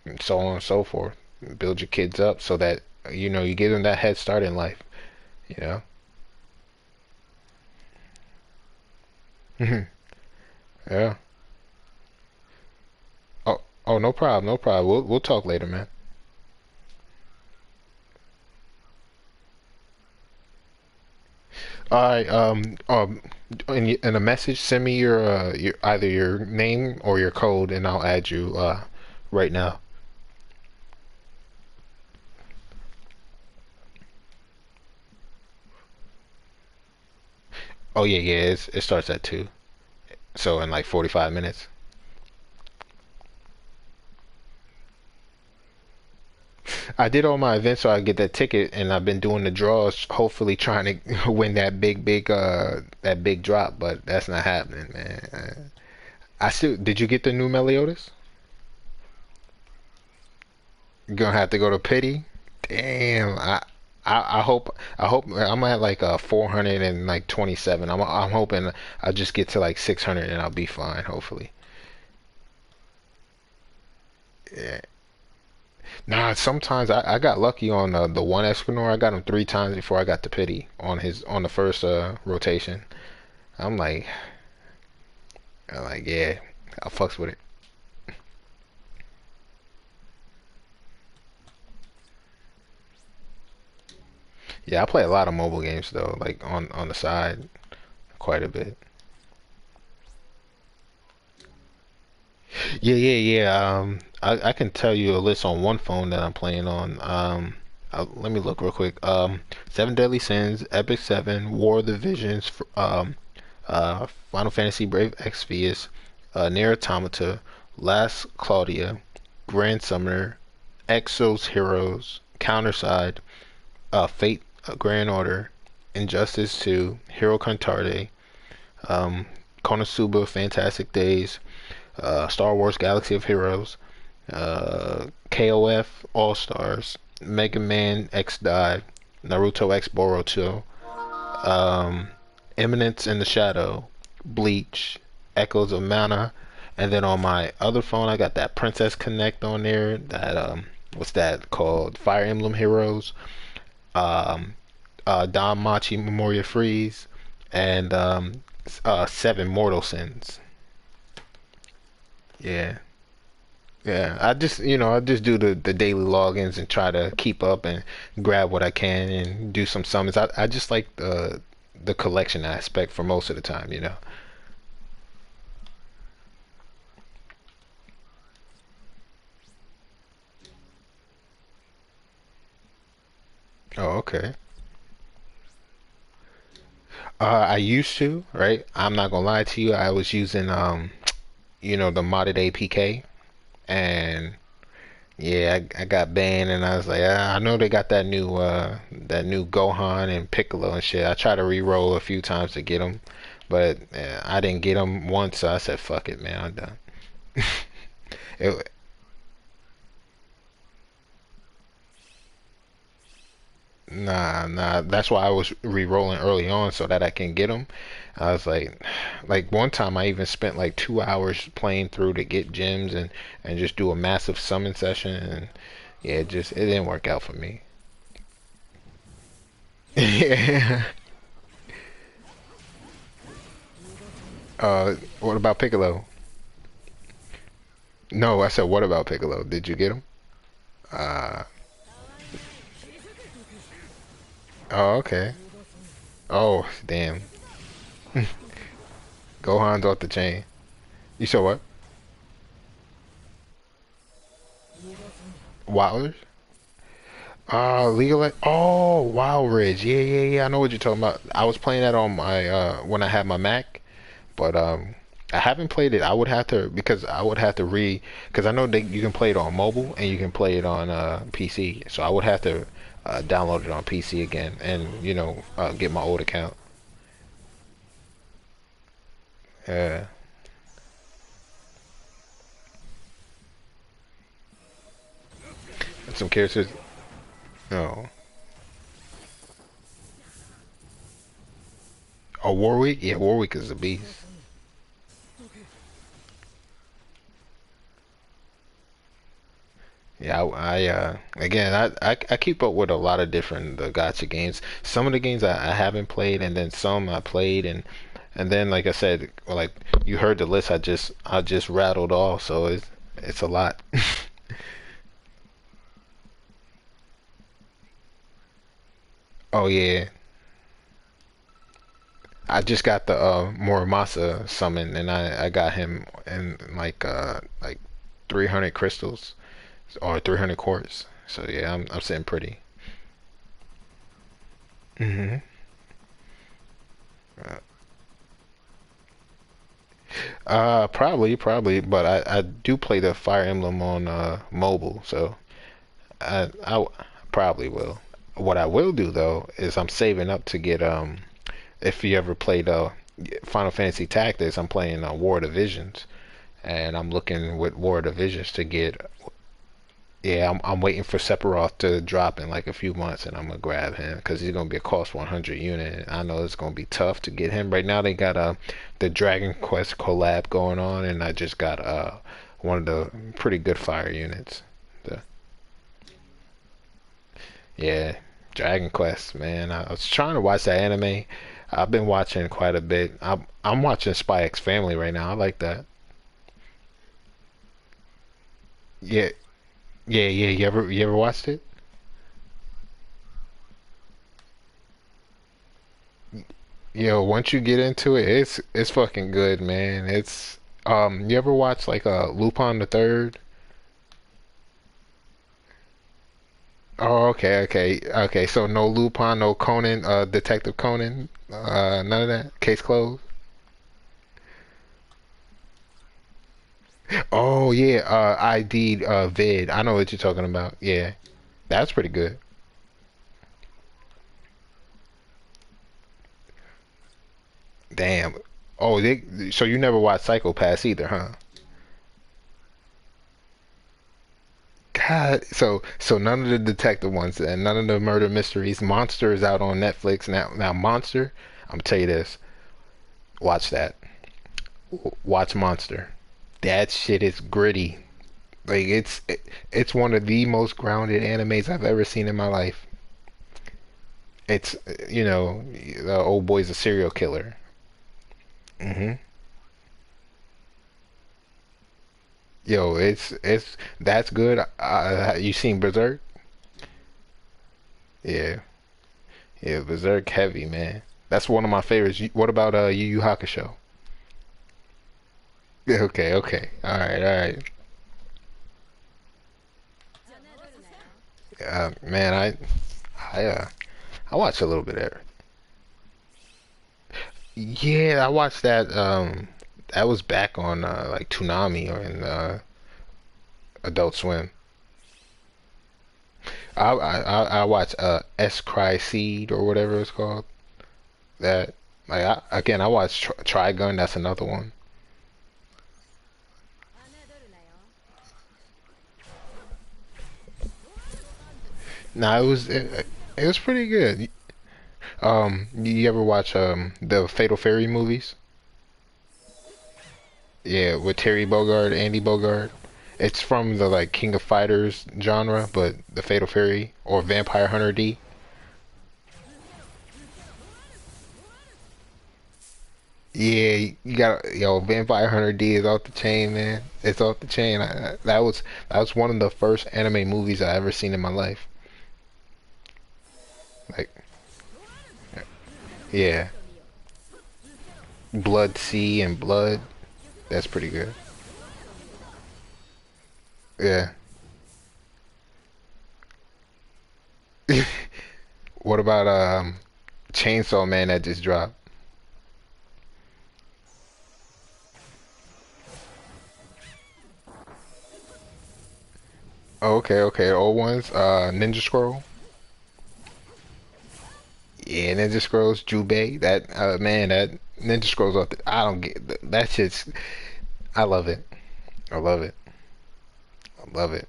and so on and so forth. Build your kids up so that you give them that head start in life. You know. Yeah. Oh, oh, no problem, no problem. We'll talk later, man. All right. In a message, send me your either your name or your code, and I'll add you right now. Oh yeah, yeah. It starts at 2, so in like 45 minutes. I did all my events so I get that ticket, and I've been doing the draws, hopefully trying to win that big drop, but that's not happening, man. I still Did you get the new Meliodas? You're gonna have to go to pity. Damn, I hope I'm at like 400 and like 27. I'm hoping I'll just get to like 600 and I'll be fine, hopefully. Yeah. Nah, sometimes I got lucky on the one Escanor. I got him 3 times before I got to pity on the first rotation. I'm like, yeah, I fucks with it. Yeah, I play a lot of mobile games though, like on the side, quite a bit. Yeah. I can tell you a list on one phone that I'm playing on. Let me look real quick. Seven Deadly Sins, Epic Seven, War of the Visions, Final Fantasy Brave Exvius, Nier Automata, Last Claudia, Grand Summoner, Exos Heroes, Counterside, Fate Grand Order, Injustice 2, Hero Cantare, um, Konosuba Fantastic Days, Star Wars Galaxy of Heroes, KOF All Stars, Mega Man X Dive, Naruto X Boruto, um, Eminence in the Shadow, Bleach, Echoes of Mana, and then on my other phone I got that Princess Connect on there. That what's that called? Fire Emblem Heroes, um, Don Machi Memoria Freeze, and Seven Mortal Sins. Yeah. Yeah, I just do the daily logins and try to keep up and grab what I can and do some summons. I just like the collection aspect for most of the time. Oh, okay. I used to, right? I'm not gonna lie to you. I was using the modded APK, and yeah, I got banned, and I was like, I know they got that new Gohan and Piccolo and shit. I tried to re-roll a few times to get them, but I didn't get them once, so I said, fuck it, man, I'm done. It, nah, that's why I was re-rolling early on so that I can get them. I was like one time I even spent like 2 hours playing through to get gems and just do a massive summon session, and yeah, it didn't work out for me. Yeah. What about Piccolo? No, I said, what about Piccolo? Did you get him? Uh, oh, okay. Oh, damn. Gohan's off the chain. You saw what? Wilders? League of Oh, Wild Ridge. Yeah. I know what you're talking about. I was playing that on my when I had my Mac, but I haven't played it. I would have to because I know that you can play it on mobile and you can play it on PC. So I would have to download it on PC again and get my old account. Yeah. Some characters. Oh. Oh, Warwick? Yeah, Warwick is a beast. Yeah, again, I keep up with a lot of different gacha games. Some of the games I haven't played, and then some I played, and then like I said, like you heard the list I just rattled off, so it's a lot. Oh yeah, I just got the Muramasa summon, and I got him in like 300 crystals or 300 quartz. So yeah, I'm sitting pretty. hmm probably, but I do play the Fire Emblem on mobile, so I probably will. What I will do though is I'm saving up to get if you ever played Final Fantasy Tactics, I'm playing War of the Visions, and I'm looking with War of the Visions to get. Yeah, I'm waiting for Sephiroth to drop in like a few months, and I'm gonna grab him because he's gonna be a cost 100 unit. I know it's gonna be tough to get him. Right now they got the Dragon Quest collab going on, and I just got one of the pretty good fire units. The, yeah, Dragon Quest, man. I was trying to watch that anime. I've been watching quite a bit. I'm watching Spy X Family right now. I like that. Yeah, yeah. You ever watched it? Yo, once you get into it, it's fucking good, man. It's you ever watch like Lupin the Third? Oh, okay. So no Lupin, no Conan, Detective Conan, none of that. Case closed. Oh yeah, ID Vid. I know what you're talking about. Yeah, that's pretty good. Damn. Oh, so you never watched Psychopaths either, huh? God, so none of the detective ones and none of the murder mysteries. Monster is out on Netflix now. Now Monster, I'm gonna tell you this. Watch that. Watch Monster. That shit is gritty. Like it's one of the most grounded animes I've ever seen in my life. It's the old boy's a serial killer. Hmm. Yo, it's that's good. You seen Berserk? Yeah, yeah, Berserk heavy, man. That's one of my favorites. What about Yu Yu Hakusho? Yeah, okay. All right. Man, I I watched a little bit of it. Yeah, I watched that. That was back on like Toonami or in Adult Swim. I watched S Cry Seed or whatever it's called. That again, I watched Trigun. That's another one. Nah, it was pretty good. You ever watch the Fatal Fury movies? Yeah, with Terry Bogard, Andy Bogard. It's from the like King of Fighters genre, but the Fatal Fury or Vampire Hunter D. Yeah, you got Vampire Hunter D is off the chain, man. It's off the chain. That was one of the first anime movies I ever seen in my life. Like, yeah, Blood Sea and Blood. That's pretty good. Yeah. What about Chainsaw Man that just dropped? Oh, okay. Old ones. Ninja Scroll. Yeah, Ninja Scrolls, Jubei. That man, that Ninja Scrolls off. I don't get that shit's. I love it. I love it. I love it.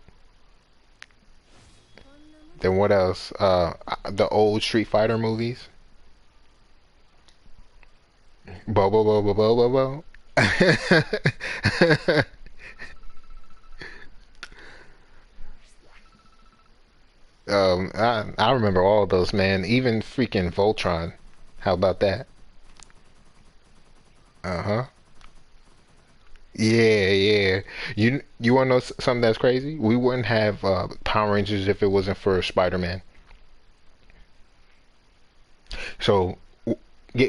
Then what else? The old Street Fighter movies. Bo. I remember all of those, man. Even freaking Voltron. How about that? Uh-huh. Yeah. You want to know something that's crazy? We wouldn't have Power Rangers if it wasn't for Spider-Man. So,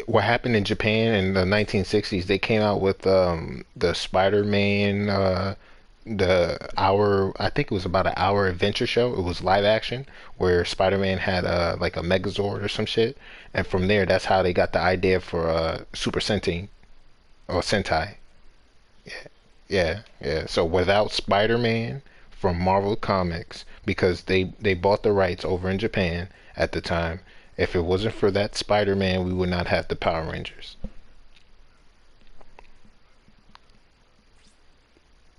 what happened in Japan in the 1960s? They came out with the Spider-Man, I think it was about an hour adventure show. It was live action where Spider-Man had like a Megazord or some shit, and from there, that's how they got the idea for Super Sentai or Sentai. Yeah. So without Spider-Man from Marvel Comics, because they bought the rights over in Japan at the time, if it wasn't for that Spider-Man, we would not have the Power Rangers.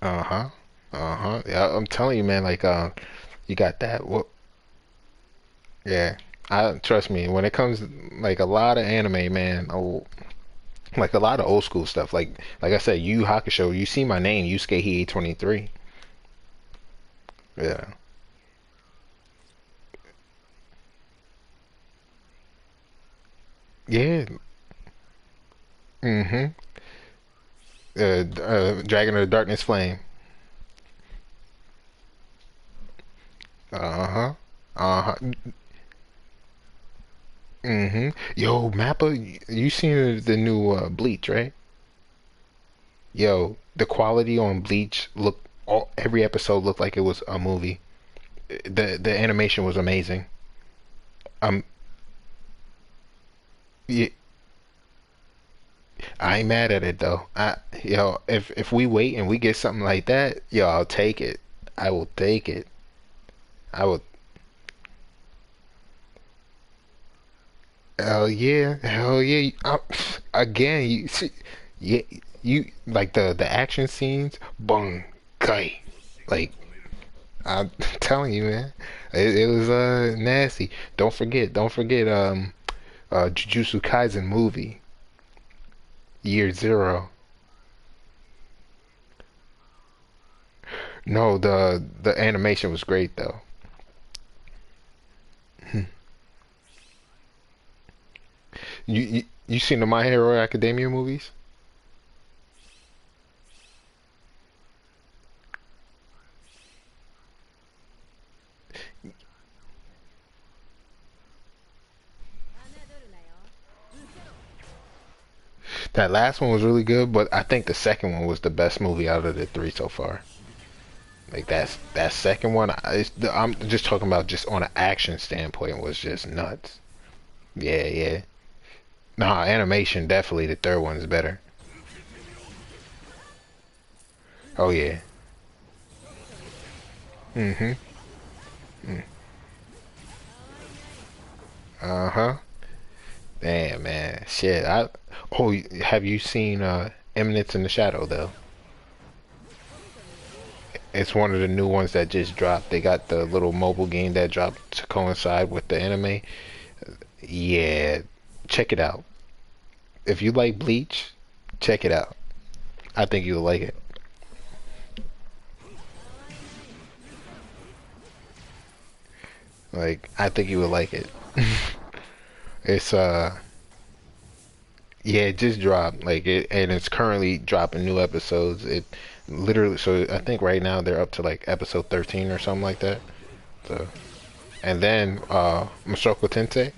Uh-huh. Uh-huh. Yeah, I'm telling you, man, like you got that. What yeah. I trust me, when it comes like a lot of anime, man, oh like a lot of old school stuff. Like I said, Yu Yu Hakusho, you see my name, Yusuke Hie 23. Yeah. Yeah. Mm-hmm. Dragon of the Darkness Flame. Uh-huh. Uh-huh. Yo, Mappa, you seen the new Bleach, right? Yo, the quality on Bleach every episode looked like it was a movie. The animation was amazing. Um, yeah, I ain't mad at it though. If we wait and we get something like that, yo, I'll take it. I will take it. I will. Hell yeah. Again, you see, yeah, you like the action scenes, bung, kai, like I'm telling you, man, it was nasty. Don't forget, Jujutsu Kaisen movie, Year Zero. No, the animation was great though. You seen the My Hero Academia movies? That last one was really good, but I think the second one was the best movie out of the three so far. Like that second one, I'm just talking about just on an action standpoint was just nuts. Yeah, yeah. Nah, animation definitely the third one is better. Oh yeah. Mm-hmm. Mm. Uh-huh. Damn man, shit. Have you seen Eminence in the Shadow though? It's one of the new ones that just dropped. They got the little mobile game that dropped to coincide with the anime. Yeah, check it out. If you like Bleach, check it out. I think you'll like it. Like, I think you would like it. It's yeah, it just dropped. Like it and it's currently dropping new episodes. It literally so I think right now they're up to like episode 13 or something like that. So and then Mushoku Tensei.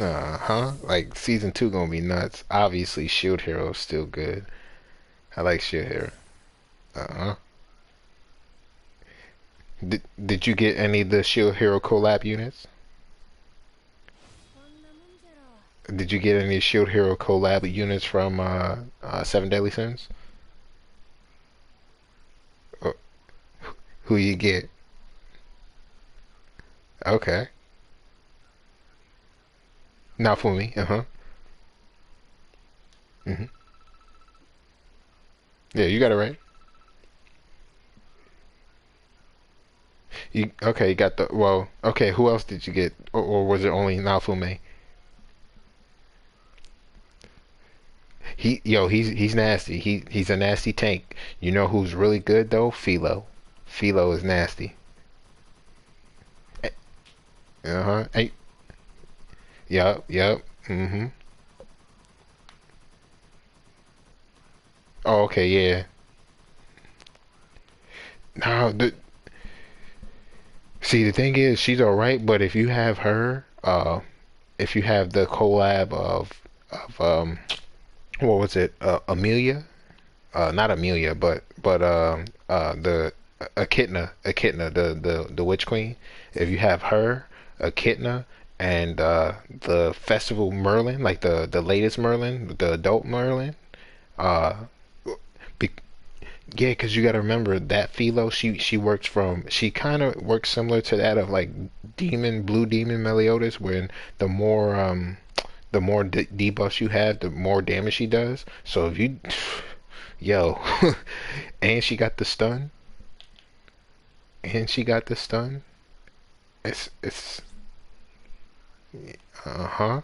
Uh-huh. Like season 2 gonna be nuts. Obviously Shield Hero is still good. I like Shield Hero. Uh-huh. Did you get any of the Shield Hero collab units? Did you get any Shield Hero collab units from Seven Deadly Sins? Or who you get? Okay. Not for me. Uh-huh. Hmm. Yeah, you got it right. You okay? You got the well. Okay, who else did you get, or was it only Naofume? He's nasty. He's a nasty tank. You know who's really good though? Philo. Philo is nasty. Uh-huh. Hey, yep, yep. Mm-hmm. Oh, okay, yeah. No, see, the thing is, she's all right, but if you have her, if you have the collab of what was it? Amelia? Not Amelia, but Echidna, the Witch Queen. If you have her, Echidna, and the Festival Merlin, like the latest Merlin, the adult Merlin, uh, be, yeah, because you got to remember that Philo, she kind of works similar to that of like Blue Demon Meliodas, when the more debuffs you have, the more damage she does. So if you, yo, and she got the stun, and she got the stun. It's uh-huh.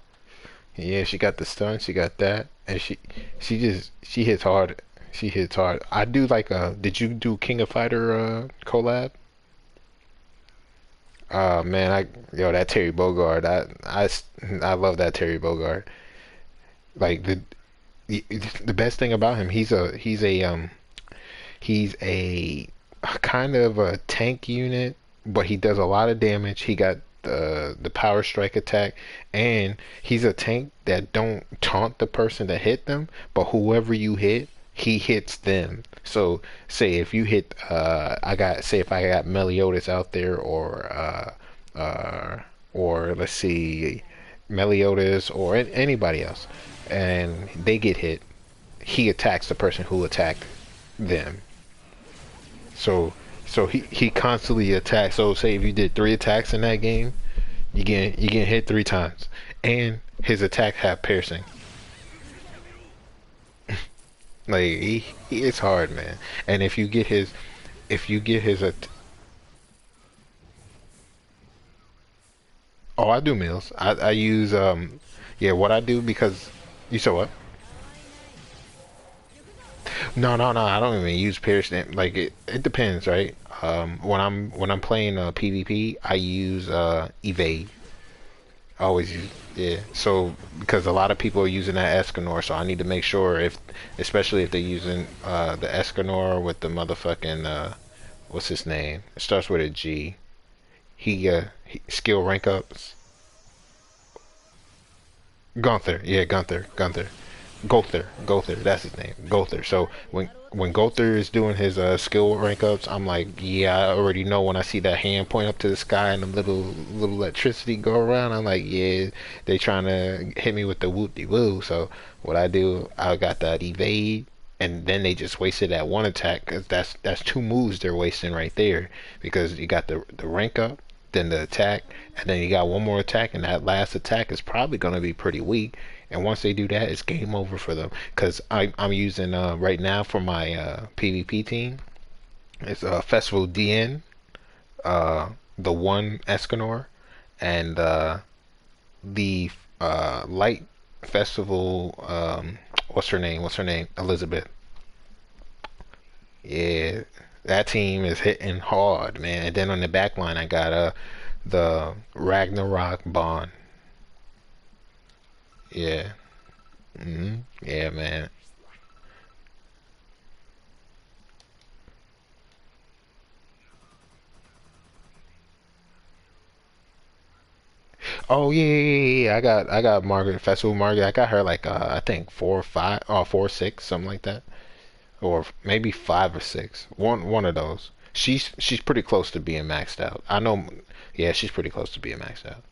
Yeah, she got the stun, she got that, and she hits hard. She hits hard. I do like did you do King of Fighter collab? Man, that Terry Bogard, I love that Terry Bogard. Like the best thing about him, he's a kind of a tank unit, but he does a lot of damage. He got the power strike attack, and he's a tank that don't taunt the person that hit them, but whoever you hit, he hits them. So say if you hit if I got Meliodas out there, or let's see, Meliodas or anybody else, and they get hit, he attacks the person who attacked them. So he constantly attacks. So say if you did 3 attacks in that game, you get hit 3 times, and his attack have piercing. Like it's hard, man. And if you get his oh, I do meals. I use yeah, what I do, because you said what? No. I don't even use piercing. Like it depends, right? When I'm playing PvP, I use evade. I always use, yeah. So because a lot of people are using that Escanor, so I need to make sure, especially if they're using the Escanor with the motherfucking what's his name? It starts with a G. He skill rank ups. Gunther, yeah, Gunther. Gother, that's his name, Gother. So when Gother is doing his skill rank ups, I'm like, yeah, I already know when I see that hand point up to the sky and the little electricity go around. I'm like, yeah, they trying to hit me with the whoop de woo. So what I do, I got that evade, and then they just wasted that one attack, because that's 2 moves they're wasting right there, because you got the rank up, then the attack, and then you got one more attack, and that last attack is probably going to be pretty weak. And once they do that, it's game over for them. Because I'm using right now for my PvP team, it's Festival DN, the one Escanor, and the Light Festival. What's her name? Elizabeth. Yeah, that team is hitting hard, man. And then on the back line, I got the Ragnarok Bond. Yeah. Yeah, man. Oh yeah. I got Margaret, Festival Margaret. I got her like I think 4 or 5 or 4 or 6, something like that, or maybe 5 or 6. One of those. She's pretty close to being maxed out. I know. Yeah, she's pretty close to being maxed out.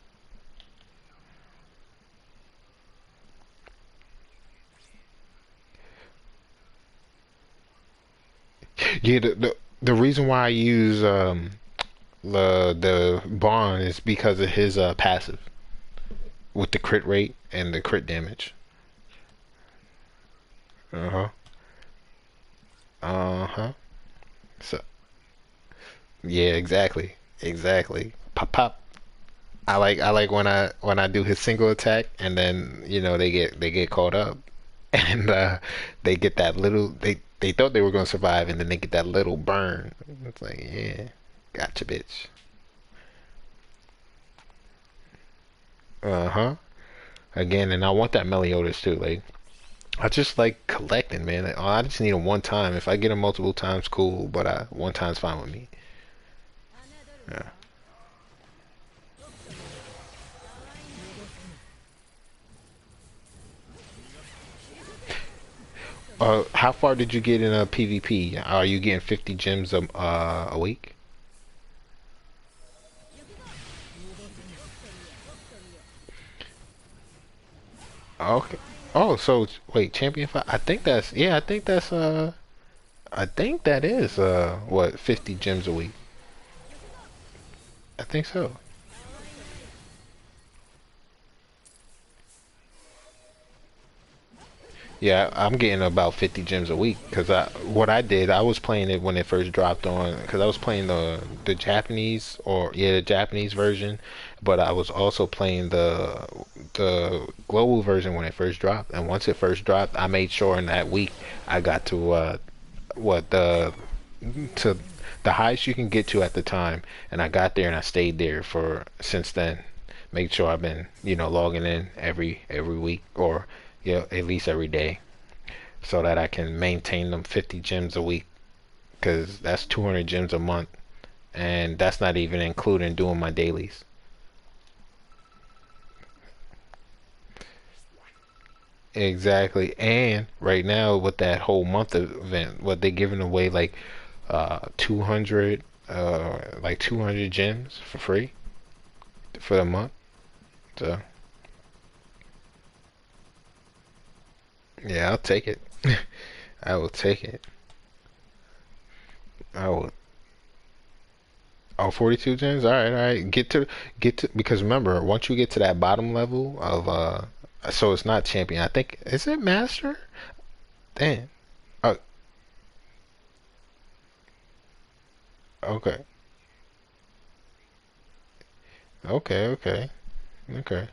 Yeah, the reason why I use the Bond is because of his passive with the crit rate and the crit damage. Uh-huh. Uh-huh. So yeah, exactly. Pop pop. I like when I do his single attack, and then they get caught up, and they get that little, they thought they were gonna survive, and then they get that little burn. It's like, yeah, gotcha, bitch. Uh-huh. Again, and I want that Meliodas too. Like, I just like collecting, man. I just need him one time. If I get him multiple times, cool. But one time's fine with me. Yeah. How far did you get in a PvP? Are you getting 50 gems a week? Okay. Oh, so wait, Champion 5. I think that's, yeah. I think that is what, 50 gems a week. I think so. Yeah, I'm getting about 50 gems a week, because what I did, I was playing it when it first dropped on, because I was playing the Japanese, or yeah, the Japanese version, but I was also playing the global version when it first dropped. And once it first dropped, I made sure in that week I got to what to the highest you can get to at the time, and I got there and I stayed there for since then. Make sure I've been logging in every week, or yeah, at least every day, so that I can maintain them 50 gems a week, because that's 200 gems a month, and that's not even including doing my dailies. exactly. And right now with that whole month event, what they giving away like 200 like 200 gems for free for the month. So yeah, I'll take it. I will take it. I will. Oh, 42 gems. All right. Get to because remember, once you get to that bottom level of so it's not champion. I think is it master? Damn. Oh, okay. Okay, okay. Okay.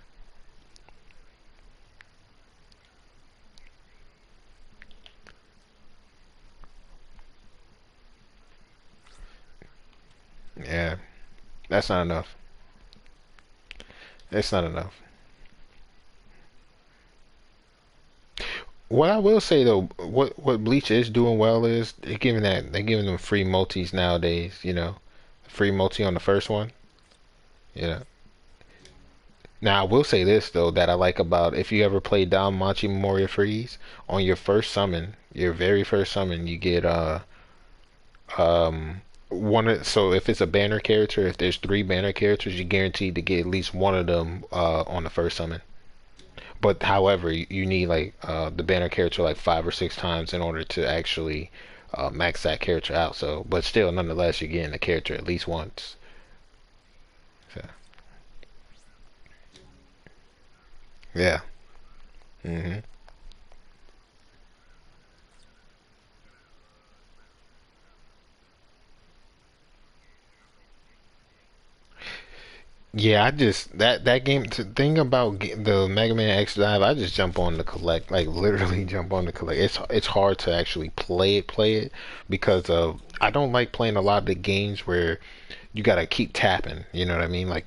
Yeah. That's not enough. It's not enough. What I will say though, what Bleach is doing well is they're giving them free multis nowadays, free multi on the first one. Yeah. Now I will say this though that I like about if you ever play Don Machi Memoria Freeze on your first summon, your very first summon, you get so if it's a banner character, if there's three banner characters, you're guaranteed to get at least one of them on the first summon. But however, you need like the banner character like 5 or 6 times in order to actually max that character out. So, but still, nonetheless, you're getting the character at least once. So, yeah. hmm Yeah, I just that game. The thing about the Mega Man X Dive, I just jump on the collect, like literally jump on the collect. It's hard to actually play it because of I don't like playing a lot of the games where you gotta keep tapping. You know what I mean? Like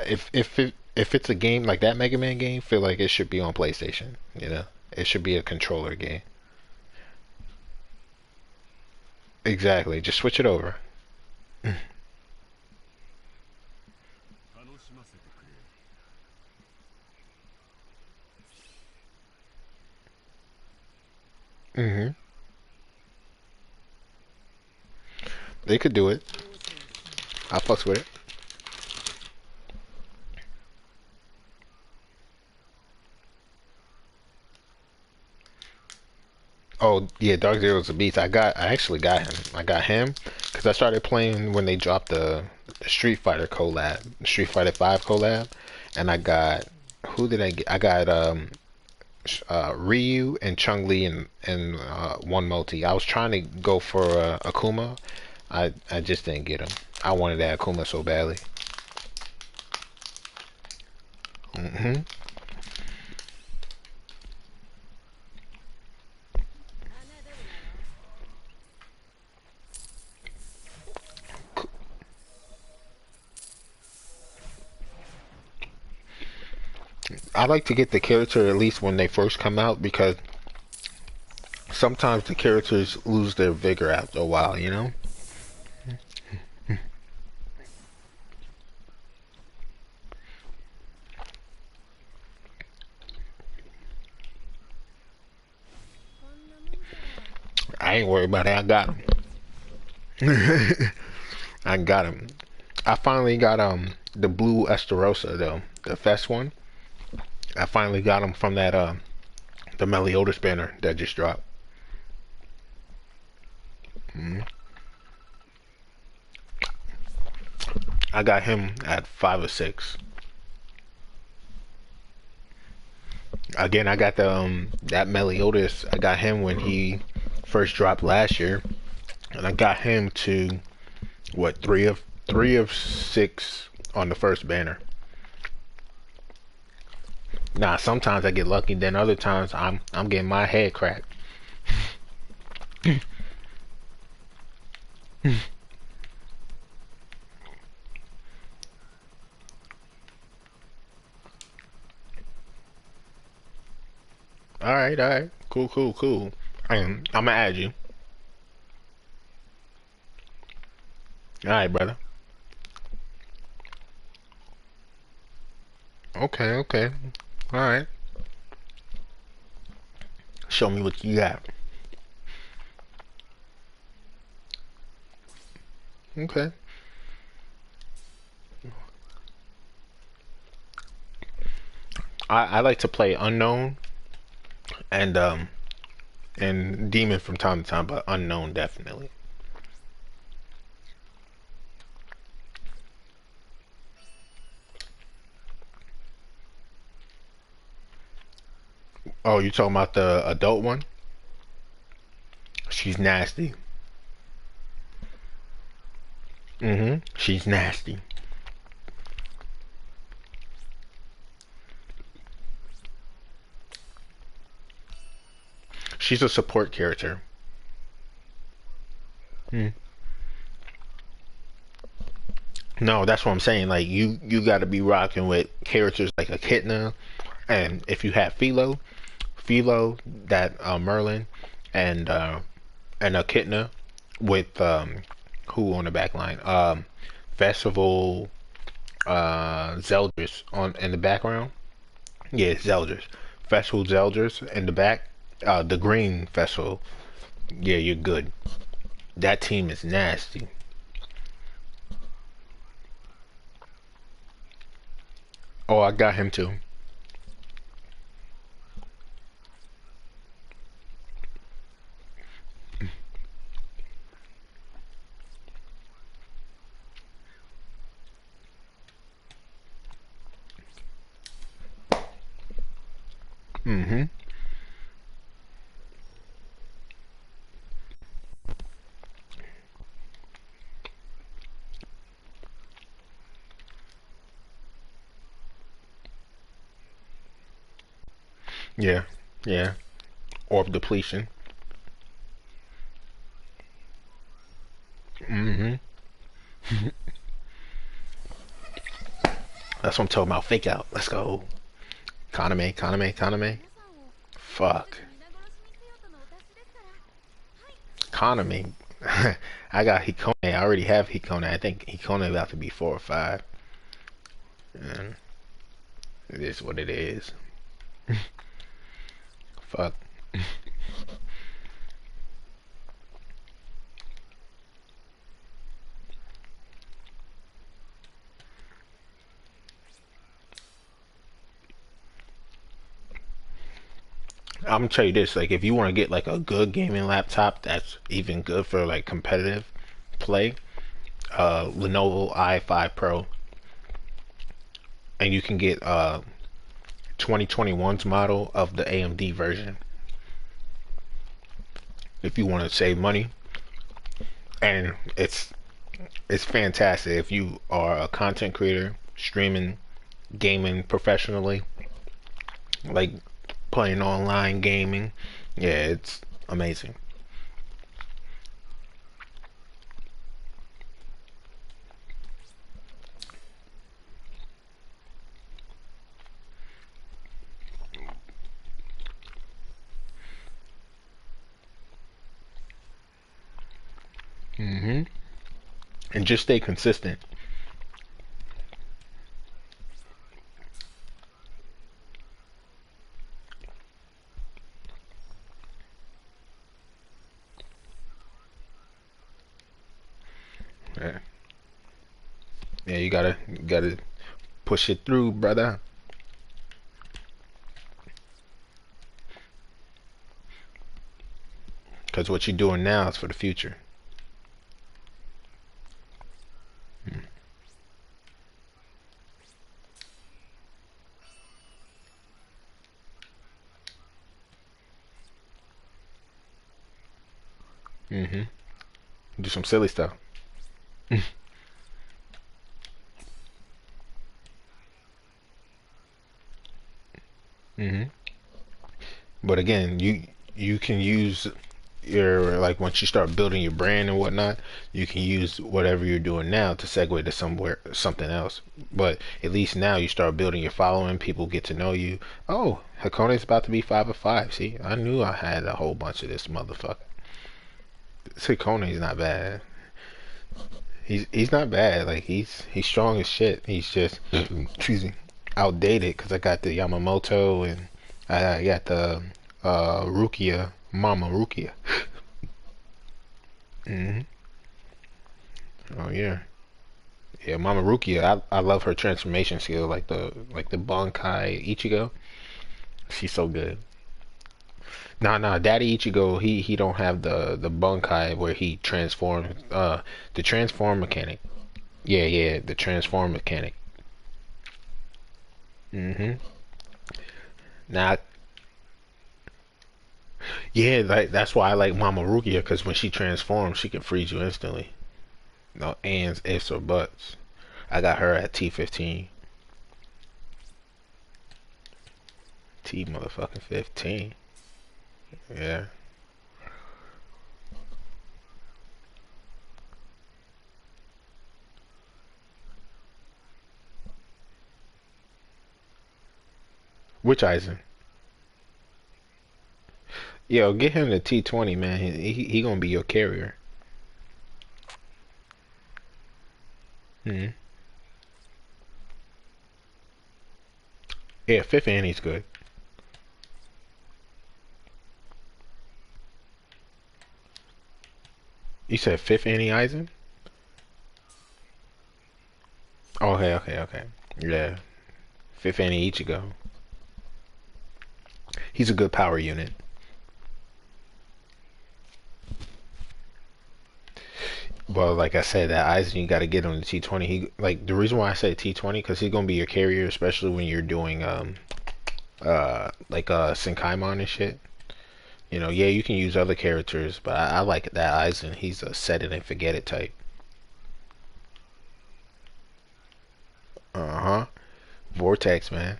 if it's a game like that Mega Man game, feel like it should be on PlayStation. It should be a controller game. Exactly. Just switch it over. hmm They could do it. I fucks with it. Oh yeah, Dark Zero's a beast. I actually got him. I got him because I started playing when they dropped the Street Fighter collab, Street Fighter 5 collab, and I got who did I get? I got Ryu and Chung Li and one multi. I was trying to go for Akuma. I just didn't get him. I wanted that Akuma so badly. hmm I like to get the character at least when they first come out because sometimes the characters lose their vigor after a while. I ain't worried about it. I got him. I got him. I finally got the blue Estarossa though, the Fest one. I finally got him from that the Meliodas banner that just dropped. Mhm. I got him at 5 or 6. Again, I got the that Meliodas. I got him when he first dropped last year, and I got him to what 3 of 6 on the first banner. Nah, sometimes I get lucky, then other times I'm getting my head cracked. All right, cool, cool, cool. I'm gonna add you. All right, brother. Okay, okay. All right. Show me what you got. Okay. I like to play Unknown and Demon from time to time, but Unknown definitely. Oh, you talking about the adult one? She's nasty. She's nasty. She's a support character. Hmm. No, that's what I'm saying. Like you got to be rocking with characters like Echidna, and if you have Philo, that Merlin, and Echidna with who on the back line? Festival Zeldris on in the background. Yeah, Zeldris. Festival Zeldris in the back. The Green Festival. Yeah, you're good. That team is nasty. Oh, I got him too. Mm-hmm. Yeah, yeah. Orb depletion. Mm-hmm. That's what I'm talking about. Fake out. Let's go. Kaname, Kaname, Kaname. Fuck. Kaname. I got Hikone. I already have Hikone. I think Hikone about to be 4 or 5. And it is what it is. Fuck. I'm gonna tell you this, like if you want to get like a good gaming laptop that's even good for like competitive play, Lenovo i5 Pro, and you can get 2021's model of the AMD version if you want to save money, and it's fantastic if you are a content creator streaming gaming professionally, like playing online gaming. Yeah, it's amazing. hmm And just stay consistent. Yeah, yeah, you gotta push it through, brother. Because what you're doing now is for the future. hmm Do some silly stuff. hmm But again, you can use your like once you start building your brand and whatnot, you can use whatever you're doing now to segue to something else. But at least now you start building your following, people get to know you. Oh, Hakone's about to be 5 of 5. See, I knew I had a whole bunch of this motherfucker. This Hakone's not bad. He's not bad. Like he's strong as shit. He's just excuse me, outdated because I got the Yamamoto and I got the Rukia, Mama Rukia. Hmm. Oh yeah. Yeah, Mama Rukia, I love her transformation skill, like the Bankai Ichigo. She's so good. Nah, Daddy Ichigo, he don't have the Bunkai where he transforms. The transform mechanic. Yeah, the transform mechanic. Hmm. Now, yeah, that's why I like Mama Rukia, because when she transforms, she can freeze you instantly. No ands, ifs, or buts. I got her at T15. T motherfucking 15. Yeah. Which Aizen? Yo, get him to T20, man. He gonna be your carrier. Hmm. Yeah, fifth and he's good. You said fifth Annie Eisen? Oh, okay. Yeah, fifth Annie Ichigo. He's a good power unit. Well, like I said, that Eisen, you got to get him to T20. He like the reason why I say T20 because he's gonna be your carrier, especially when you're doing like Senkaimon and shit. You know, yeah, you can use other characters, but I like that Eisen. He's a set it and forget it type. Uh-huh. Vortex, man.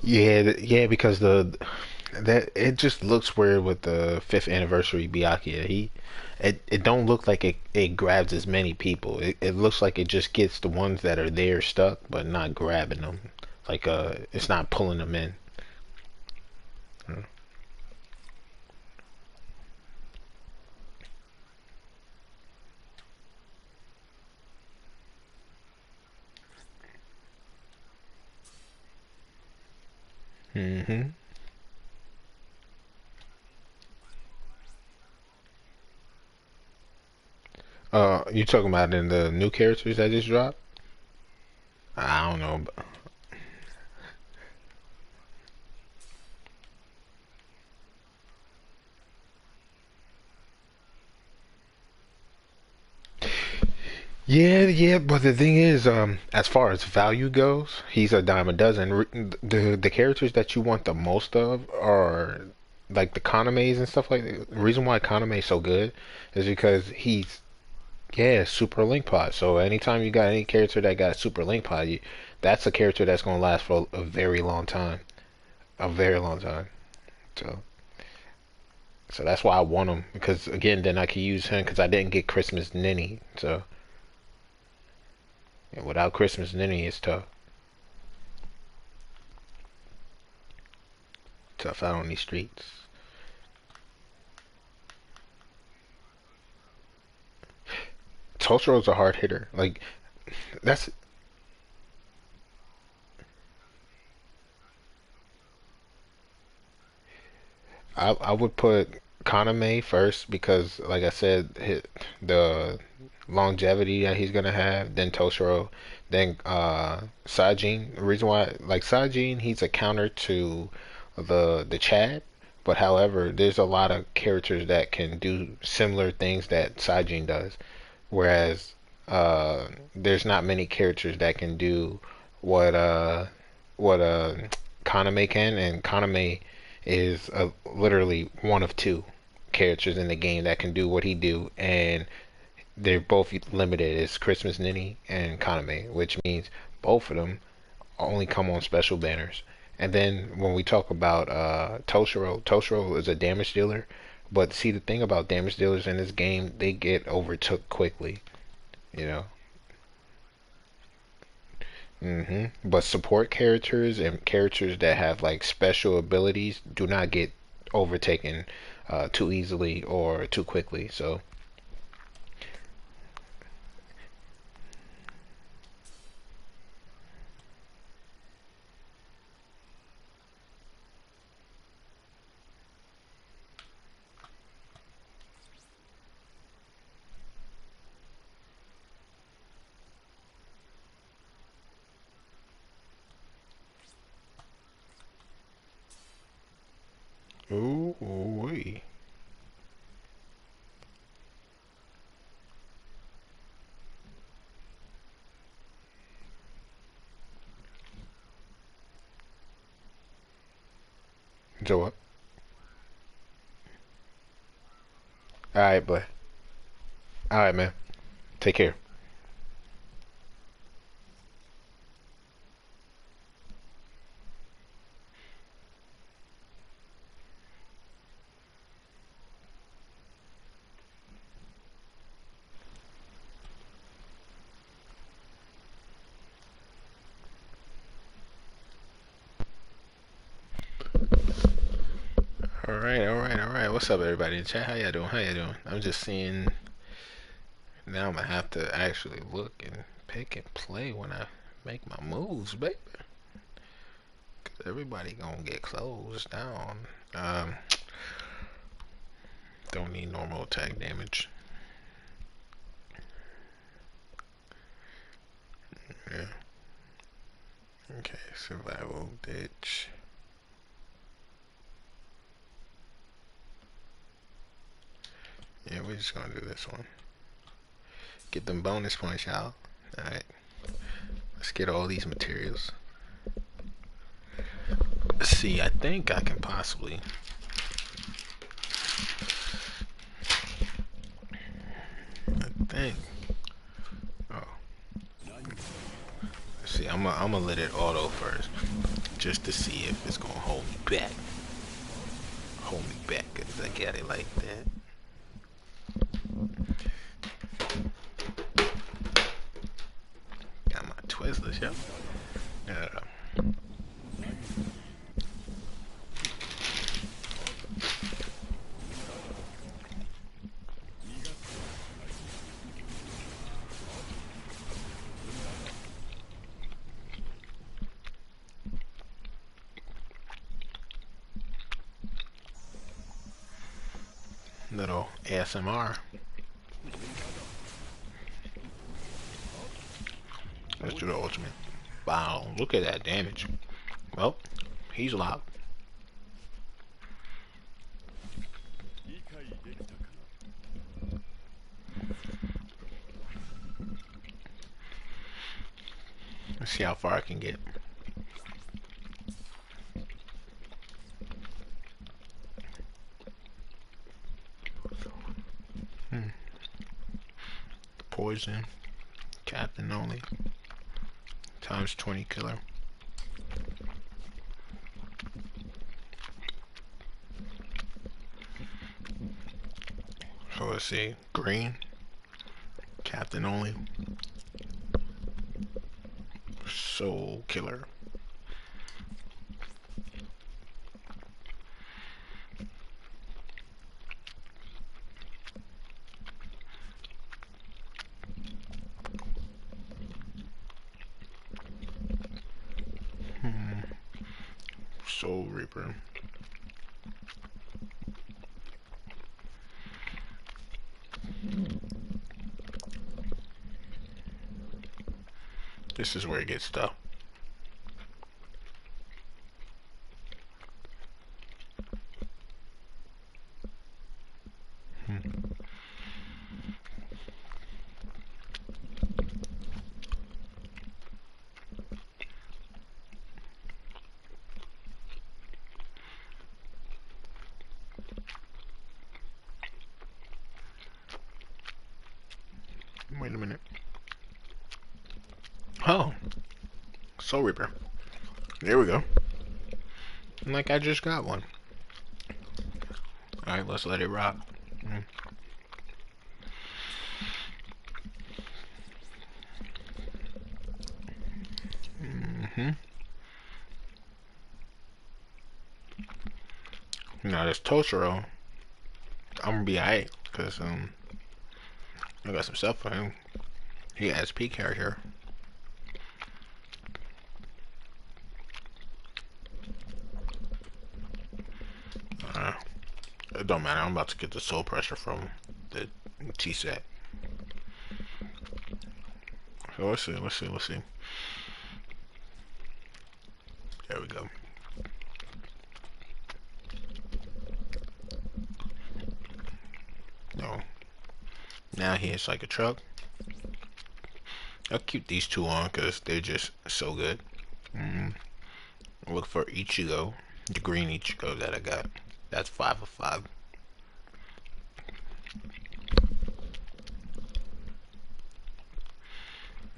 Yeah, yeah, because the that it just looks weird with the fifth anniversary Byakuya. It don't look like it grabs as many people. It looks like it just gets the ones that are there stuck, but not grabbing them. Like it's not pulling them in. Mm-hmm. You talking about in the new characters that just dropped? I don't know. Yeah, but the thing is, as far as value goes, he's a dime a dozen. The characters that you want the most of are like the Kanames and stuff like that. The reason why Kaname is so good is because he's yeah, super link pod. So anytime you got any character that got super link pod, that's a character that's gonna last for a very long time, a very long time. So so that's why I want him because again, then I can use him because I didn't get Christmas Ninny. So and without Christmas Ninny, it's tough. Tough out on these streets. Tostaro's a hard hitter. Like that's I would put Kaname first because like I said, the longevity that he's gonna have, then Toshiro, then Sajin. The reason why like Sajin, he's a counter to the Chad, but however, there's a lot of characters that can do similar things that Sajin does. Whereas there's not many characters that can do what Kaname can, and Kaname is literally one of two characters in the game that can do what he do, and they're both limited. It's Christmas Ninny and Kaname, which means both of them only come on special banners. And then when we talk about Toshiro is a damage dealer, but see the thing about damage dealers in this game, they get overtook quickly. You know. But support characters and characters that have like special abilities do not get overtaken too easily or too quickly. So Ooh, wee. So what? Alright, boy. Alright, man. Take care. Alright. What's up, everybody in chat? How y'all doing? How y'all doing? I'm just seeing. Now I'm gonna have to actually look and pick and play when I make my moves, baby. Cause everybody gonna get closed down. Don't need normal attack damage. Yeah. Okay, survival ditch. Yeah, we're just gonna do this one. Get them bonus points, y'all. Alright. Let's get all these materials. Let's see, I think I can possibly. I think. Oh. Let's see, I'm gonna let it auto first. Just to see if it's gonna hold me back. Hold me back, cause I got it like that. Got my Twizzlers, yep. Little ASMR. Let's do the ultimate. Wow, look at that damage. Well, he's locked. Let's see how far I can get. Poison. Captain only. Times 20 killer. So let's see. Green. Captain only. Soul killer. Soul Reaper. This is where it gets tough. Wait a minute. Oh, Soul Reaper. There we go. Like I just got one. Alright, let's let it rock. Now this Toshiro, I'm gonna be alright, cause I got some stuff for him. He has P character. It don't matter. I'm about to get the soul pressure from the T-set. So let's see. There we go. Now he hits like a truck. I'll keep these two on because they're just so good. Look for Ichigo, the green Ichigo that I got. That's 5 of 5.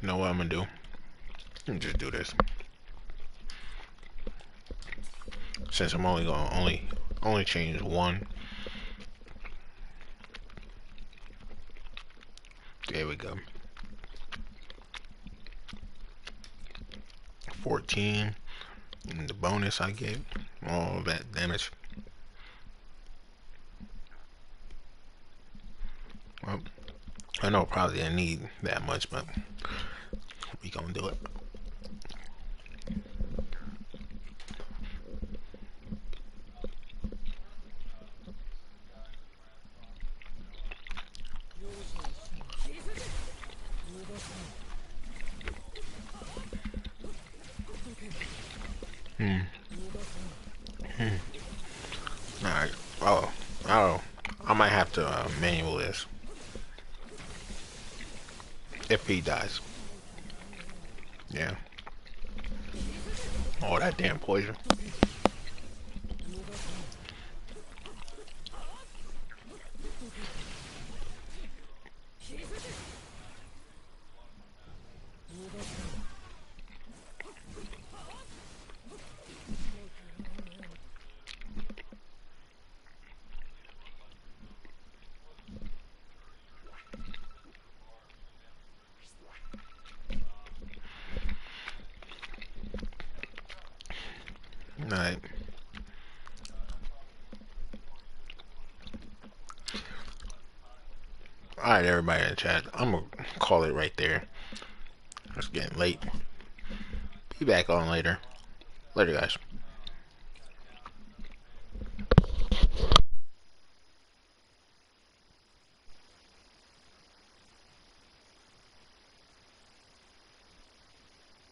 You know what I'm gonna do? Let me just do this. Since I'm only gonna only change one. There we go. 14. And the bonus I get, all that damage. Well, I know probably didn't need that much, but we gonna do it. Alright. Oh. I might have to manual this. If he dies. Yeah. Oh, that damn poison. Alright. Alright, everybody in the chat. I'm gonna call it right there. It's getting late. Be back on later. Later, guys.